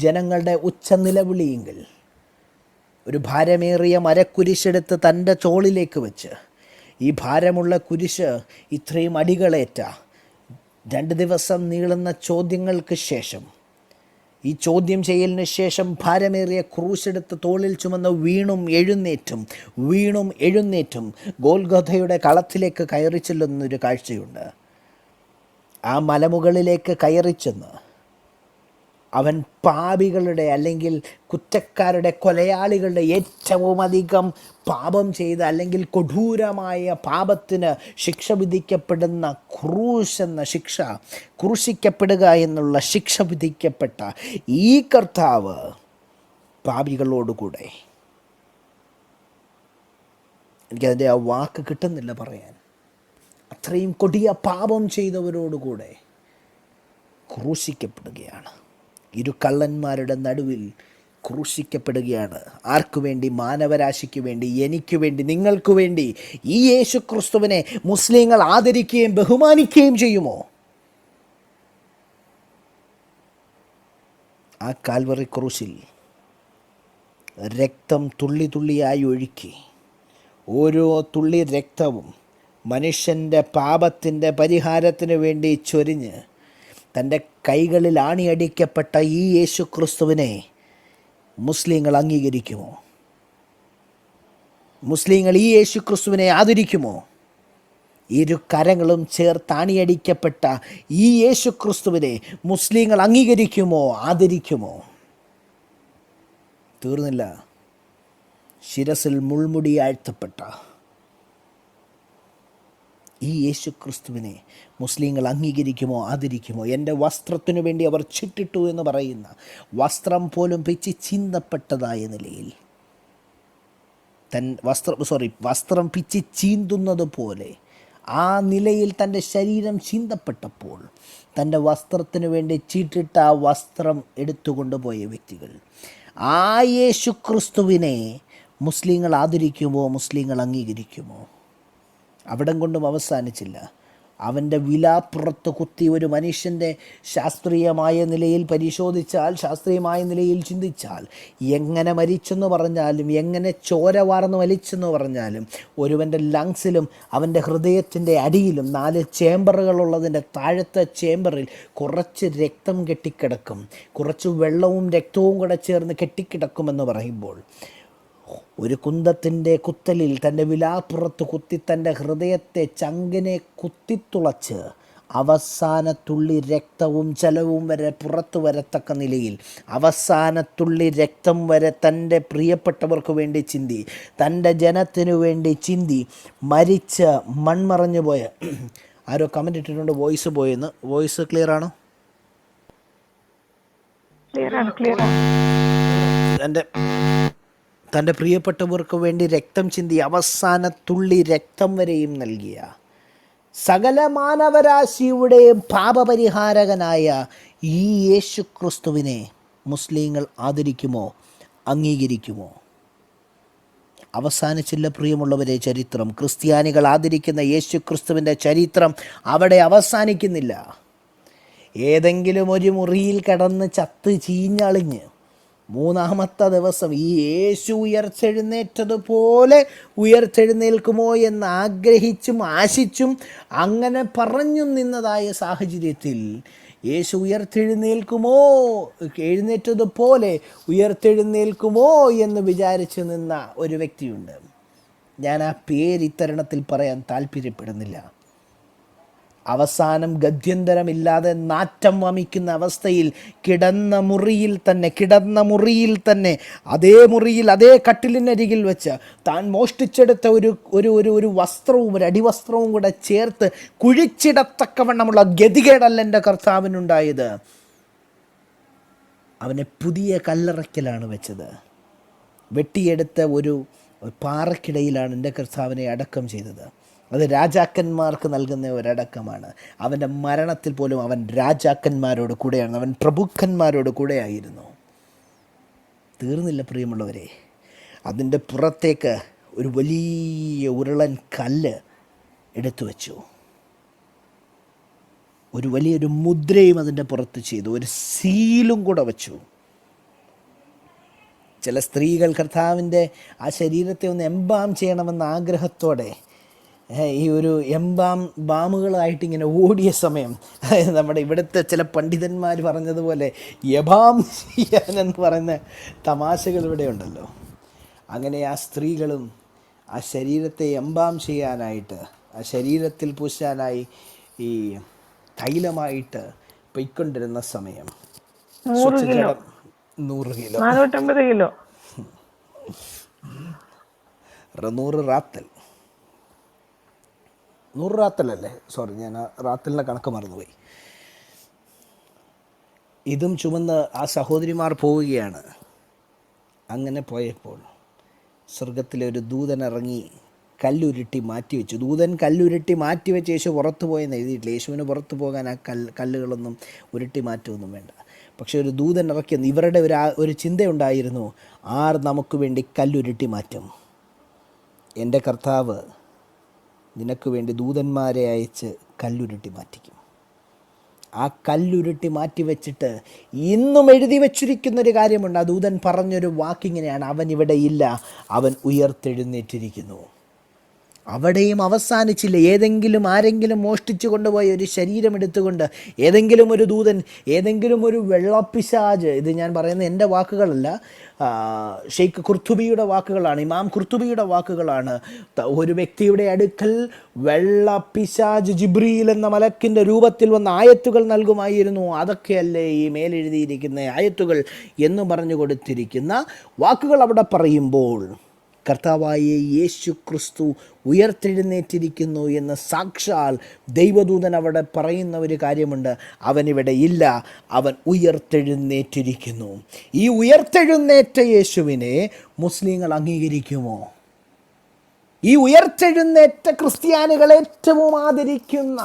ജനങ്ങളുടെ ഉച്ച നിലവിളിയെങ്കിൽ ഒരു ഭാരമേറിയ മരക്കുരിശെടുത്ത് തൻ്റെ തോളിലേക്ക് വെച്ച്, ഈ ഭാരമുള്ള കുരിശ് ഇത്രയും അടികളേറ്റ 2 ദിവസം നീളുന്ന ചോദ്യങ്ങൾക്ക് ശേഷം, ഈ ചോദ്യം ചെയ്യലിന് ശേഷം ഭാരമേറിയ ക്രൂശെടുത്ത് തോളിൽ ചുമന്ന് വീണും എഴുന്നേറ്റും ഗോൽഗോഥയുടെ കളത്തിലേക്ക് കയറി ചെല്ലുന്നൊരു കാഴ്ചയുണ്ട്. ആ മലമുകളിലേക്ക് കയറി ചെന്ന് അവൻ പാപികളുടെ അല്ലെങ്കിൽ കുറ്റക്കാരുടെ, കൊലയാളികളുടെ ഏറ്റവും അധികം പാപം ചെയ്ത് അല്ലെങ്കിൽ കൊടൂരമായ പാപത്തിന് ശിക്ഷ വിധിക്കപ്പെടുന്ന ക്രൂശിക്കപ്പെടുക എന്നുള്ള ശിക്ഷ വിധിക്കപ്പെട്ട ഈ കർത്താവ് പാപികളോടുകൂടെ, എനിക്കതിൻ്റെ ആ വാക്ക് കിട്ടുന്നില്ല പറയാൻ, അത്രയും കൊടിയ പാപം ചെയ്തവരോടുകൂടെ ക്രൂശിക്കപ്പെടുകയാണ്. ഇരു കള്ളന്മാരുടെ നടുവിൽ ക്രൂശിക്കപ്പെടുകയാണ്. ആർക്കു വേണ്ടി? മാനവരാശിക്ക് വേണ്ടി, എനിക്ക് വേണ്ടി, നിങ്ങൾക്ക് വേണ്ടി. ഈ യേശു ക്രിസ്തുവിനെ മുസ്ലിങ്ങൾ ആദരിക്കുകയും ബഹുമാനിക്കുകയും ചെയ്യുമോ? ആ കാൽവറി ക്രൂശിൽ രക്തം തുള്ളി തുള്ളിയായി ഒഴുക്കി, ഓരോ തുള്ളി രക്തവും മനുഷ്യൻ്റെ പാപത്തിൻ്റെ പരിഹാരത്തിന് വേണ്ടി ചൊരിഞ്ഞ് തൻ്റെ കൈകളിൽ ആണിയടിക്കപ്പെട്ട ഈ യേശു ക്രിസ്തുവിനെ മുസ്ലിങ്ങൾ അംഗീകരിക്കുമോ? മുസ്ലിങ്ങൾ ഈ യേശു ക്രിസ്തുവിനെ ആദരിക്കുമോ? ഇരു കരങ്ങളും ചേർത്ത് ആണിയടിക്കപ്പെട്ട ഈ യേശു ക്രിസ്തുവിനെ മുസ്ലിങ്ങൾ അംഗീകരിക്കുമോ? ആദരിക്കുമോ? തീർന്നില്ല. ശിരസിൽ മുൾമുടി ആഴ്ത്തപ്പെട്ട ഈ യേശു ക്രിസ്തുവിനെ മുസ്ലിങ്ങൾ അംഗീകരിക്കുമോ? ആദരിക്കുമോ? എൻ്റെ വസ്ത്രത്തിനു വേണ്ടി അവർ ചിട്ടിട്ടു എന്ന് പറയുന്ന വസ്ത്രം പോലും പിച്ചി ചീന്തപ്പെട്ടതായ നിലയിൽ, വസ്ത്രം പിച്ചി ചീന്തുന്നത് പോലെ ആ നിലയിൽ തൻ്റെ ശരീരം ചീന്തപ്പെട്ടപ്പോൾ തൻ്റെ വസ്ത്രത്തിനു വേണ്ടി ചീട്ടിട്ട ആ വസ്ത്രം എടുത്തുകൊണ്ടുപോയ വ്യക്തികൾ, ആ യേശു ക്രിസ്തുവിനെ മുസ്ലിങ്ങൾ ആദരിക്കുമോ? മുസ്ലിങ്ങൾ അംഗീകരിക്കുമോ? അവിടം കൊണ്ടും അവസാനിച്ചില്ല. അവൻ്റെ വിലാപ്പുറത്ത് കുത്തി ഒരു മനുഷ്യൻ്റെ ശാസ്ത്രീയമായ നിലയിൽ പരിശോധിച്ചാൽ, ശാസ്ത്രീയമായ നിലയിൽ ചിന്തിച്ചാൽ, എങ്ങനെ മരിച്ചെന്ന് പറഞ്ഞാലും, എങ്ങനെ ചോര വാർന്ന് വലിച്ചെന്ന് പറഞ്ഞാലും, ഒരുവൻ്റെ ലങ്സിലും അവൻ്റെ ഹൃദയത്തിൻ്റെ അടിയിലും 4 ചേമ്പറുകളുള്ളതിൻ്റെ താഴത്തെ ചേമ്പറിൽ കുറച്ച് രക്തം കെട്ടിക്കിടക്കും, കുറച്ച് വെള്ളവും രക്തവും കൂടെ ചേർന്ന് കെട്ടിക്കിടക്കുമെന്ന് പറയുമ്പോൾ, ഒരു കുന്തത്തിൻ്റെ കുത്തലിൽ തൻ്റെ വിലാപ്പുറത്ത് കുത്തി തൻ്റെ ഹൃദയത്തെ ചങ്കിനെ കുത്തിത്തുളച്ച് അവസാനത്തുള്ളി രക്തവും ജലവും വരെ പുറത്തു വരത്തക്ക നിലയിൽ അവസാനത്തുള്ളി രക്തം വരെ തൻ്റെ പ്രിയപ്പെട്ടവർക്ക് വേണ്ടി ചിന്തി, തൻ്റെ ജനത്തിനു വേണ്ടി ചിന്തി മരിച്ച് മൺമറഞ്ഞു പോയ, ആരോ കമൻ്റ് ഇട്ടിട്ടുണ്ട് വോയിസ് പോയെന്ന്. വോയിസ് ക്ലിയർ ആണോ? തൻ്റെ പ്രിയപ്പെട്ടവർക്ക് വേണ്ടി രക്തം ചിന്തി അവസാന തുള്ളി രക്തം വരെയും നൽകിയ സകല മാനവരാശിയുടെയും പാപപരിഹാരകനായ ഈ യേശു ക്രിസ്തുവിനെ മുസ്ലിങ്ങൾ ആദരിക്കുമോ? അംഗീകരിക്കുമോ? അവസാനിച്ചില്ല പ്രിയമുള്ളവരെ ചരിത്രം. ക്രിസ്ത്യാനികൾ ആദരിക്കുന്ന യേശു ക്രിസ്തുവിൻ്റെ ചരിത്രം അവിടെ അവസാനിക്കുന്നില്ല. ഏതെങ്കിലും ഒരു മുറിയിൽ കിടന്ന് ചത്ത് ചീഞ്ഞളിഞ്ഞ് മൂന്നാമത്തെ ദിവസം ഈ യേശു ഉയർത്തെഴുന്നേറ്റതുപോലെ ഉയർത്തെഴുന്നേൽക്കുമോ എന്ന് ആഗ്രഹിച്ചും ആശിച്ചും അങ്ങനെ പറഞ്ഞും നിന്നതായ സാഹചര്യത്തിൽ യേശു എഴുന്നേറ്റതുപോലെ ഉയർത്തെഴുന്നേൽക്കുമോ എന്ന് വിചാരിച്ചു നിന്ന ഒരു വ്യക്തിയുണ്ട്. ഞാൻ ആ പേര് ഇത്തരണത്തിൽ പറയാൻ താല്പര്യപ്പെടുന്നില്ല. അവസാനം ഗത്യന്തരമില്ലാതെ നാറ്റം വമിക്കുന്ന അവസ്ഥയിൽ കിടന്ന മുറിയിൽ തന്നെ അതേ മുറിയിൽ അതേ കട്ടിലിനരികിൽ വെച്ച് താൻ മോഷ്ടിച്ചെടുത്ത ഒരു വസ്ത്രവും ഒരു അടിവസ്ത്രവും കൂടെ ചേർത്ത് കുഴിച്ചിടത്തക്കവണ്ണമുള്ള ഗതികേടല്ല എൻ്റെ കർത്താവിനുണ്ടായത്. അവനെ പുതിയ കല്ലറയ്ക്കലാണ് വെച്ചത്. വെട്ടിയെടുത്ത ഒരു പാറക്കിടയിലാണ് എൻ്റെ കർത്താവിനെ അടക്കം ചെയ്തത്. അത് രാജാക്കന്മാർക്ക് നൽകുന്ന ഒരടക്കമാണ്. അവൻ്റെ മരണത്തിൽ പോലും അവൻ രാജാക്കന്മാരോട് കൂടെയാണ്, അവൻ പ്രഭുക്കന്മാരോട് കൂടെയായിരുന്നു. തീർന്നില്ല പ്രിയമുള്ളവരെ, അതിൻ്റെ പുറത്തേക്ക് ഒരു വലിയ ഉരുളൻ കല്ല് എടുത്തു വച്ചു. ഒരു വലിയൊരു മുദ്രയും അതിൻ്റെ പുറത്ത് ചെയ്തു, ഒരു സീലും കൂടെ വച്ചു. ചില സ്ത്രീകൾ കർത്താവിൻ്റെ ആ ശരീരത്തെ ഒന്ന് എംബാം ചെയ്യണമെന്ന ആഗ്രഹത്തോടെ ഈ ഒരു ബാമുകളായിട്ട് ഇങ്ങനെ ഓടിയ സമയം, നമ്മുടെ ഇവിടുത്തെ ചില പണ്ഡിതന്മാർ പറഞ്ഞതുപോലെ യഭാം ചെയ്യാനെന്ന് പറയുന്ന തമാശകൾ ഇവിടെ ഉണ്ടല്ലോ. അങ്ങനെ ആ സ്ത്രീകളും ആ ശരീരത്തെ എംബാം ചെയ്യാനായിട്ട്, ആ ശരീരത്തിൽ പൂശാനായി ഈ തൈലമായിട്ട് പൊയ്ക്കൊണ്ടിരുന്ന സമയം 100 കിലോ 100 കിലോ 450 കിലോ 100 റാത്തൽ 100 റാത്തലല്ലേ, സോറി, ഞാൻ റാത്തലിൻ്റെ കണക്ക് മറന്നുപോയി. ഇതും ചുമന്ന് ആ സഹോദരിമാർ പോവുകയാണ്. അങ്ങനെ പോയപ്പോൾ സ്വർഗത്തിലെ ഒരു ദൂതൻ ഇറങ്ങി കല്ലുരുട്ടി മാറ്റിവെച്ചു. ദൂതൻ കല്ലുരുട്ടി മാറ്റിവെച്ച് യേശു പുറത്തു പോയെന്ന് എഴുതിയിട്ടില്ല. യേശുവിന് പുറത്തു പോകാൻ ആ കല്ലുകളൊന്നും ഉരുട്ടി മാറ്റുമൊന്നും വേണ്ട. പക്ഷെ ഒരു ദൂതൻ ഇറക്കിയെന്ന് ഇവരുടെ ഒരു ചിന്തയുണ്ടായിരുന്നു, ആർ നമുക്ക് വേണ്ടി കല്ലുരുട്ടി മാറ്റും? എൻ്റെ കർത്താവ് നിനക്ക് വേണ്ടി ദൂതന്മാരെ അയച്ച് കല്ലുരുട്ടി മാറ്റിക്കും. ആ കല്ലുരുട്ടി മാറ്റി വെച്ചിട്ട് ഇന്നും എഴുതി വച്ചിരിക്കുന്നൊരു കാര്യമുണ്ട്. ആ ദൂതൻ പറഞ്ഞൊരു വാക്കിങ്ങനെയാണ്, അവൻ ഇവിടെ ഇല്ല, അവൻ ഉയർത്തെഴുന്നേറ്റിരിക്കുന്നു. അവിടെയും അവസാനിച്ചില്ല. ആരെങ്കിലും മോഷ്ടിച്ചു കൊണ്ടുപോയ ഒരു ശരീരം എടുത്തുകൊണ്ട് ഏതെങ്കിലും ഒരു ദൂതൻ, ഏതെങ്കിലും ഒരു വെള്ളപ്പിശാജ്, ഇത് ഞാൻ പറയുന്നത് എൻ്റെ വാക്കുകളല്ല, ഷെയ്ഖ് ഖുർത്തുബിയുടെ വാക്കുകളാണ്, ഇമാം ഖുർത്തുബിയുടെ വാക്കുകളാണ്. ഒരു വ്യക്തിയുടെ അടുക്കൽ വെള്ളപ്പിശാജ് ജിബ്രീൽ എന്ന മലക്കിൻ്റെ രൂപത്തിൽ വന്ന ആയത്തുകൾ നൽകുമായിരുന്നു. അതൊക്കെയല്ലേ ഈ മേലെഴുതിയിരിക്കുന്ന ആയത്തുകൾ എന്ന് പറഞ്ഞു കൊടുത്തിരിക്കുന്ന വാക്കുകൾ അവിടെ പറയുമ്പോൾ കർത്താവായ യേശു ക്രിസ്തു ഉയർത്തെഴുന്നേറ്റിരിക്കുന്നു എന്ന് സാക്ഷാൽ ദൈവദൂതൻ അവിടെ പറയുന്ന ഒരു കാര്യമുണ്ട്. അവനിവിടെ ഇല്ല, അവൻ ഉയർത്തെഴുന്നേറ്റിരിക്കുന്നു. ഈ ഉയർത്തെഴുന്നേറ്റ യേശുവിനെ മുസ്ലിങ്ങൾ അംഗീകരിക്കുമോ? ഈ ഉയർത്തെഴുന്നേറ്റ ക്രിസ്ത്യാനികൾ ഏറ്റവും ആദരിക്കുന്ന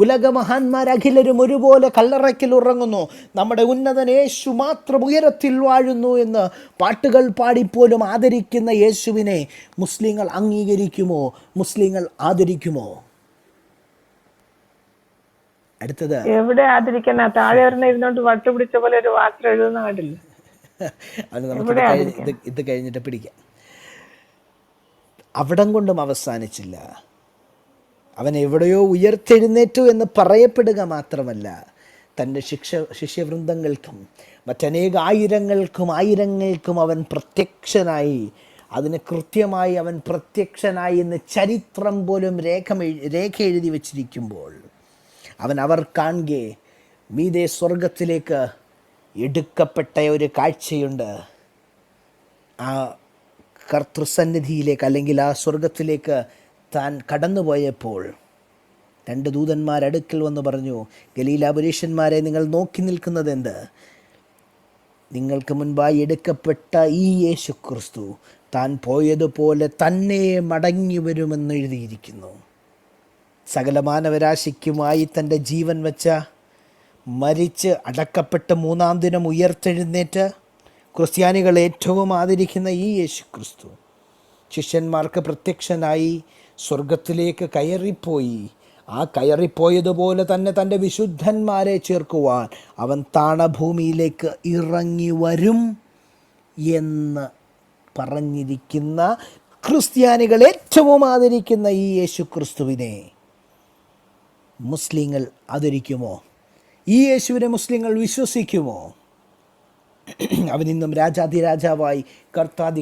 ഉലകമഹാന്മാരഖിലരും ഒരുപോലെ കല്ലറയ്ക്കൽ ഉറങ്ങുന്നു. നമ്മുടെ ഉന്നതൻ യേശു മാത്രം ഉയരത്തിൽ വാഴുന്നു എന്ന് പാട്ടുകൾ പാടിപ്പോലും ആദരിക്കുന്ന യേശുവിനെ മുസ്ലിങ്ങൾ അംഗീകരിക്കുമോ? മുസ്ലിങ്ങൾ ആദരിക്കുമോ? അടുത്തത് എവിടെ ആദരിക്കുന്ന? താഴെ വരുന്ന ഇരുന്നോണ്ട് വട്ടുപിടിച്ച പോലെ ഒരു വാർത്ത എഴുതുന്ന കണ്ടില്ല. അത് നമുക്ക് ഇത് കഴിഞ്ഞിട്ട് പിടിക്കാം. അവിടം കൊണ്ടും അവസാനിച്ചില്ല. അവൻ എവിടെയോ ഉയർത്തെഴുന്നേറ്റു എന്ന് പറയപ്പെടുക മാത്രമല്ല, തൻ്റെ ശിഷ്യവൃന്ദങ്ങൾക്കും മറ്റനേക ആയിരങ്ങൾക്കും അവൻ പ്രത്യക്ഷനായി. അതിന് കൃത്യമായി അവൻ പ്രത്യക്ഷനായി എന്ന് ചരിത്രം പോലും രേഖ എഴുതി വച്ചിരിക്കുമ്പോൾ അവർ കാണുകെ മീതെ സ്വർഗത്തിലേക്ക് എടുക്കപ്പെട്ട ഒരു കാഴ്ചയുണ്ട്. ആ കർത്തൃസന്നിധിയിലേക്ക്, അല്ലെങ്കിൽ ആ സ്വർഗത്തിലേക്ക് താൻ കടന്നുപോയപ്പോൾ 2 ദൂതന്മാരടുക്കൽ വന്ന് പറഞ്ഞു, ഗലീല പുരുഷന്മാരെ, നിങ്ങൾ നോക്കി നിൽക്കുന്നത് എന്ത്? നിങ്ങൾക്ക് മുൻപായി എടുക്കപ്പെട്ട ഈ യേശു ക്രിസ്തു താൻ പോയതുപോലെ തന്നെ മടങ്ങി വരുമെന്ന് എഴുതിയിരിക്കുന്നു. സകല മാനവരാശിക്കുമായി തൻ്റെ ജീവൻ വെച്ച, മരിച്ച് അടക്കപ്പെട്ട് 3-ാം ദിനം ഉയർത്തെഴുന്നേറ്റ് ക്രിസ്ത്യാനികൾ ഏറ്റവും ആദരിക്കുന്ന ഈ യേശു ക്രിസ്തു ശിഷ്യന്മാർക്ക് പ്രത്യക്ഷനായി സ്വർഗത്തിലേക്ക് കയറിപ്പോയി. ആ കയറിപ്പോയതുപോലെ തന്നെ തൻ്റെ വിശുദ്ധന്മാരെ ചേർക്കുവാൻ അവൻ താണഭൂമിയിലേക്ക് ഇറങ്ങി വരും എന്ന് പറഞ്ഞിരിക്കുന്ന, ക്രിസ്ത്യാനികൾ ഏറ്റവും ആദരിക്കുന്ന ഈ യേശു ക്രിസ്തുവിനെ മുസ്ലിങ്ങൾ ആദരിക്കുമോ? ഈ യേശുവിനെ മുസ്ലിങ്ങൾ വിശ്വസിക്കുമോ? അവനിന്നും രാജാതിരാജാവായി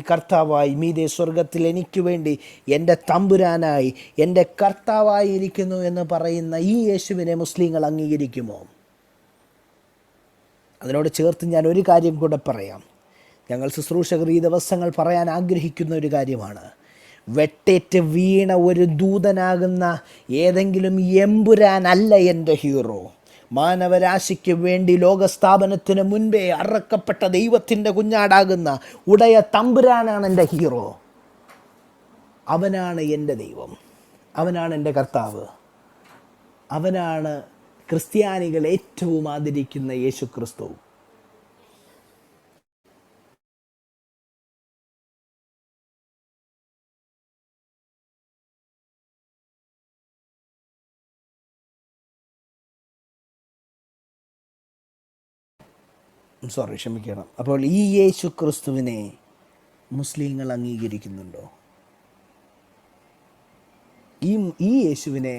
കർത്താവായി മീതെ സ്വർഗത്തിൽ എനിക്ക് വേണ്ടി എൻ്റെ തമ്പുരാനായി എൻ്റെ കർത്താവായി ഇരിക്കുന്നു എന്ന് പറയുന്ന ഈ യേശുവിനെ മുസ്ലിങ്ങൾ അംഗീകരിക്കുമോ? അതിനോട് ചേർത്ത് ഞാൻ ഒരു കാര്യം കൂടെ പറയാം. ഞങ്ങൾ ശുശ്രൂഷകർ ഈ ദിവസങ്ങൾ പറയാൻ ആഗ്രഹിക്കുന്ന ഒരു കാര്യമാണ്. വെട്ടേറ്റ് വീണ ഒരു ദൂതനാകുന്ന ഏതെങ്കിലും എമ്പുരാനല്ല എൻ്റെ ഹീറോ. മാനവരാശിക്ക് വേണ്ടി ലോകസ്ഥാപനത്തിന് മുൻപേ അറക്കപ്പെട്ട ദൈവത്തിൻ്റെ കുഞ്ഞാടാകുന്ന ഉടയ തമ്പുരാനാണ് എൻ്റെ ഹീറോ. അവനാണ് എൻ്റെ ദൈവം, അവനാണ് എൻ്റെ കർത്താവ്, അവനാണ് ക്രിസ്ത്യാനികൾ ഏറ്റവും ആദരിക്കുന്ന യേശു ക്രിസ്തു. ക്ഷമിക്കണം. അപ്പോൾ ഈ യേശു ക്രിസ്തുവിനെ മുസ്ലിങ്ങൾ അംഗീകരിക്കുന്നുണ്ടോ? ഈ യേശുവിനെ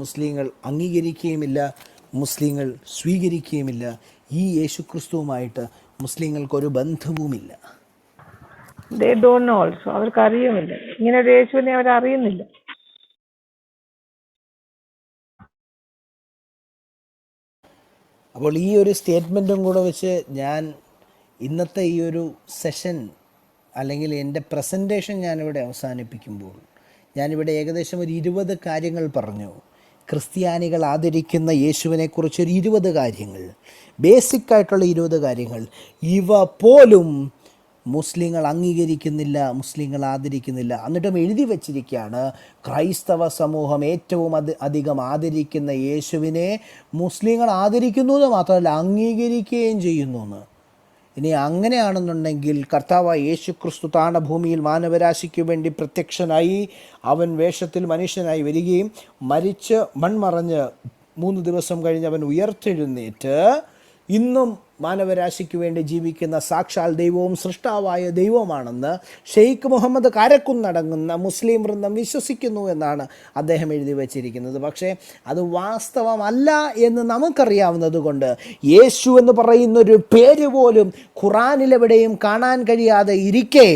മുസ്ലിങ്ങൾ അംഗീകരിക്കുകയുമില്ല, മുസ്ലിങ്ങൾ സ്വീകരിക്കുകയുമില്ല. ഈ യേശു ക്രിസ്തുവുമായിട്ട് മുസ്ലിങ്ങൾക്കൊരു ബന്ധവുമില്ല. They don't know also. അവർക്ക് അറിയുമില്ല, ഇങ്ങനെ ഒരു യേശുവിനെ അവർ അറിയുന്നില്ല. അപ്പോൾ ഈ ഒരു സ്റ്റേറ്റ്മെൻറ്റും കൂടെ വെച്ച് ഞാൻ ഇന്നത്തെ ഈ ഒരു സെഷൻ അല്ലെങ്കിൽ എൻ്റെ പ്രസൻറ്റേഷൻ ഞാനിവിടെ അവസാനിപ്പിക്കുമ്പോൾ ഞാനിവിടെ ഏകദേശം ഒരു 20 കാര്യങ്ങൾ പറഞ്ഞു. ക്രിസ്ത്യാനികൾ ആദരിക്കുന്ന യേശുവിനെക്കുറിച്ചൊരു 20 കാര്യങ്ങൾ, ബേസിക്കായിട്ടുള്ള 20 കാര്യങ്ങൾ. ഇവ പോലും മുസ്ലിങ്ങൾ അംഗീകരിക്കുന്നില്ല, മുസ്ലിങ്ങൾ ആദരിക്കുന്നില്ല. എന്നിട്ടും എഴുതി വച്ചിരിക്കുകയാണ്, ക്രൈസ്തവ സമൂഹം ഏറ്റവും അധികം ആദരിക്കുന്ന യേശുവിനെ മുസ്ലിങ്ങൾ ആദരിക്കുന്നു എന്ന് മാത്രമല്ല അംഗീകരിക്കുകയും ചെയ്യുന്നു എന്ന്. ഇനി അങ്ങനെയാണെന്നുണ്ടെങ്കിൽ കർത്താവായ യേശു ക്രിസ്തു താണഭൂമിയിൽ മാനവരാശിക്ക് വേണ്ടി പ്രത്യക്ഷനായി, അവൻ വേഷത്തിൽ മനുഷ്യനായി വരികയും മരിച്ച് മൺമറഞ്ഞ് 3 ദിവസം കഴിഞ്ഞ് അവൻ ഉയർത്തെഴുന്നേറ്റ് ഇന്നും മാനവരാശിക്ക് വേണ്ടി ജീവിക്കുന്ന സാക്ഷാൽ ദൈവവും സൃഷ്ടാവായ ദൈവമാണെന്ന് ഷെയ്ഖ് മുഹമ്മദ് കാരക്കുന്നടങ്ങുന്ന മുസ്ലിം വൃന്ദം വിശ്വസിക്കുന്നു എന്നാണ് അദ്ദേഹം എഴുതി വച്ചിരിക്കുന്നത്. പക്ഷേ അത് വാസ്തവമല്ല എന്ന് നമുക്കറിയാവുന്നത് കൊണ്ട് യേശു എന്ന് പറയുന്നൊരു പേര് പോലും ഖുറാനിലെവിടെയും കാണാൻ കഴിയാതെ ഇരിക്കെ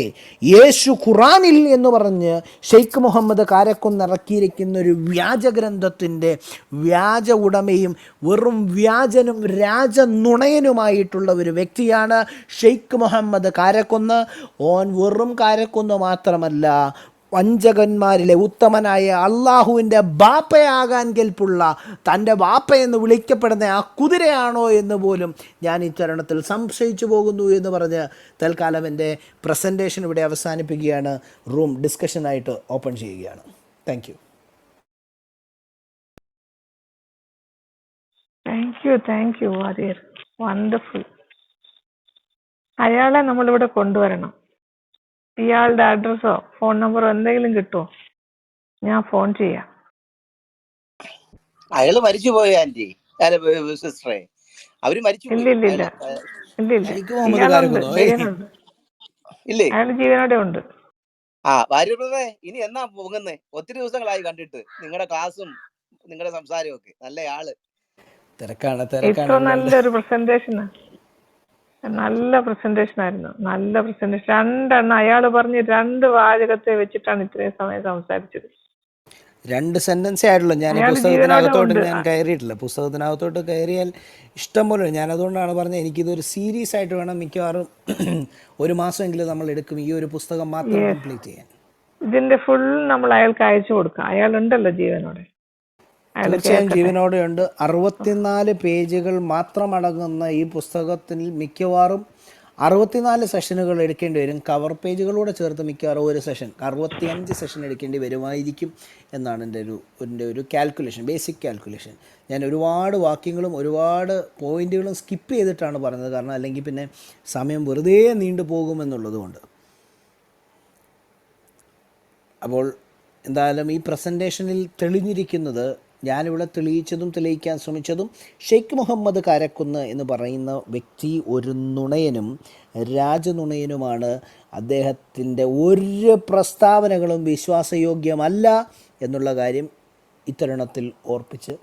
യേശു ഖുറാനിൽ എന്ന് പറഞ്ഞ് ഷെയ്ഖ് മുഹമ്മദ് കാരക്കുന്നിറക്കിയിരിക്കുന്ന ഒരു വ്യാജഗ്രന്ഥത്തിൻ്റെ വ്യാജ ഉടമയും വെറും വ്യാജനും രാജനുണയനുമായി ായിട്ടുള്ള ഒരു വ്യക്തിയാണ് ഷെയ്ഖ് മുഹമ്മദ് കാരക്കുന്ന്. ഓൻ വെറും കാരക്കുന്ന് മാത്രമല്ല, വഞ്ചകന്മാരിലെ ഉത്തമനായ അള്ളാഹുവിൻ്റെ ബാപ്പയാകാൻ കെൽപ്പുള്ള, തൻ്റെ ബാപ്പയെന്ന് വിളിക്കപ്പെടുന്ന ആ കുതിരയാണോ എന്ന് പോലും ഞാൻ ഈ തരുണത്തിൽ സംശയിച്ചു പോകുന്നു എന്ന് പറഞ്ഞ് തൽക്കാലം എൻ്റെ പ്രസൻറ്റേഷൻ ഇവിടെ അവസാനിപ്പിക്കുകയാണ്. റൂം ഡിസ്കഷനായിട്ട് ഓപ്പൺ ചെയ്യുകയാണ്. Thank you Warrier. വണ്ടർഫുൾ. അയാളെ നമ്മളിവിടെ കൊണ്ടുവരണം. ഇയാളുടെ അഡ്രസ്സോ ഫോൺ നമ്പറോ എന്തെങ്കിലും കിട്ടുമോ? ഞാൻ ഫോൺ ചെയ്യാം. അയാള് മരിച്ചുപോയി ആന്റി, സിസ്റ്ററെ, അവര് മരിച്ചുപോയി. ഇല്ലില്ല, ഇയാളുണ്ട്, ജീവനുണ്ട്. ഇല്ലേ? അയാൾ ജീവനോടെ ഉണ്ട്. ഭാര്യ ഇനി എന്നാ പോകുന്നേ? ഒത്തിരി ദിവസങ്ങളായി കണ്ടിട്ട്, നിങ്ങളുടെ ക്ലാസ്സും നിങ്ങളുടെ സംസാരവും ഒക്കെ. നല്ല ആള്, ഇത്ര നല്ലൊരു പ്രസന്റേഷൻ, നല്ല പ്രസന്റേഷൻ ആയിരുന്നു. നല്ല പ്രസന്റേഷൻ. 2 എണ്ണം അയാള് പറഞ്ഞ് 2 വാചകത്തെ വെച്ചിട്ടാണ് ഇത്രയും സമയം സംസാരിച്ചത്. 2 സെൻറ്റൻസേ ആയിട്ടുള്ളൂ. ഞാൻ പുസ്തകത്തിനകത്തോട്ട് ഞാൻ കയറിയിട്ടില്ല. പുസ്തകത്തിനകത്തോട്ട് കയറിയാൽ ഇഷ്ടം പോലെ. ഞാനതുകൊണ്ടാണ് പറഞ്ഞത് എനിക്കിതൊരു സീരീസ് ആയിട്ട് വേണം. മിക്കവാറും 1 മാസമെങ്കിലും നമ്മൾ എടുക്കും ഈ ഒരു പുസ്തകം മാത്രം കംപ്ലീറ്റ് ചെയ്യാൻ. ഇതിന്റെ ഫുൾ നമ്മൾ അയാൾക്ക് അയച്ചു കൊടുക്കാം. അയാളുണ്ടല്ലോ ജീവനോടെ. തീർച്ചയായും ജീവനോടെ ഉണ്ട്. 64 പേജുകൾ മാത്രം അടങ്ങുന്ന ഈ പുസ്തകത്തിൽ മിക്കവാറും 64 സെഷനുകൾ എടുക്കേണ്ടി വരും. കവർ പേജുകളോടെ ചേർത്ത് മിക്കവാറും ഒരു സെഷൻ 65 സെഷൻ എടുക്കേണ്ടി വരുമായിരിക്കും എന്നാണ് എൻ്റെ ഒരു കാൽക്കുലേഷൻ, ബേസിക് കാൽക്കുലേഷൻ. ഞാൻ ഒരുപാട് വാക്യങ്ങളും ഒരുപാട് പോയിന്റുകളും സ്കിപ്പ് ചെയ്തിട്ടാണ് പറഞ്ഞത്. കാരണം അല്ലെങ്കിൽ പിന്നെ സമയം വെറുതെ നീണ്ടു പോകുമെന്നുള്ളത് കൊണ്ട്. അപ്പോൾ എന്തായാലും ഈ പ്രസൻറ്റേഷനിൽ തെളിഞ്ഞിരിക്കുന്നത് ഞാനിവിടെ തെളിയിച്ചതും തെളിയിക്കാൻ ശ്രമിച്ചതും ഷെയ്ഖ് മുഹമ്മദ് കാരക്കുന്ന് എന്ന് പറയുന്ന വ്യക്തി ഒരു നുണയനും രാജനുണയനുമാണ്. അദ്ദേഹത്തിൻ്റെ ഒരു പ്രസ്താവനകളും വിശ്വാസയോഗ്യമല്ല എന്നുള്ള കാര്യം ഇത്തരുണത്തിൽ ഓർപ്പിച്ച്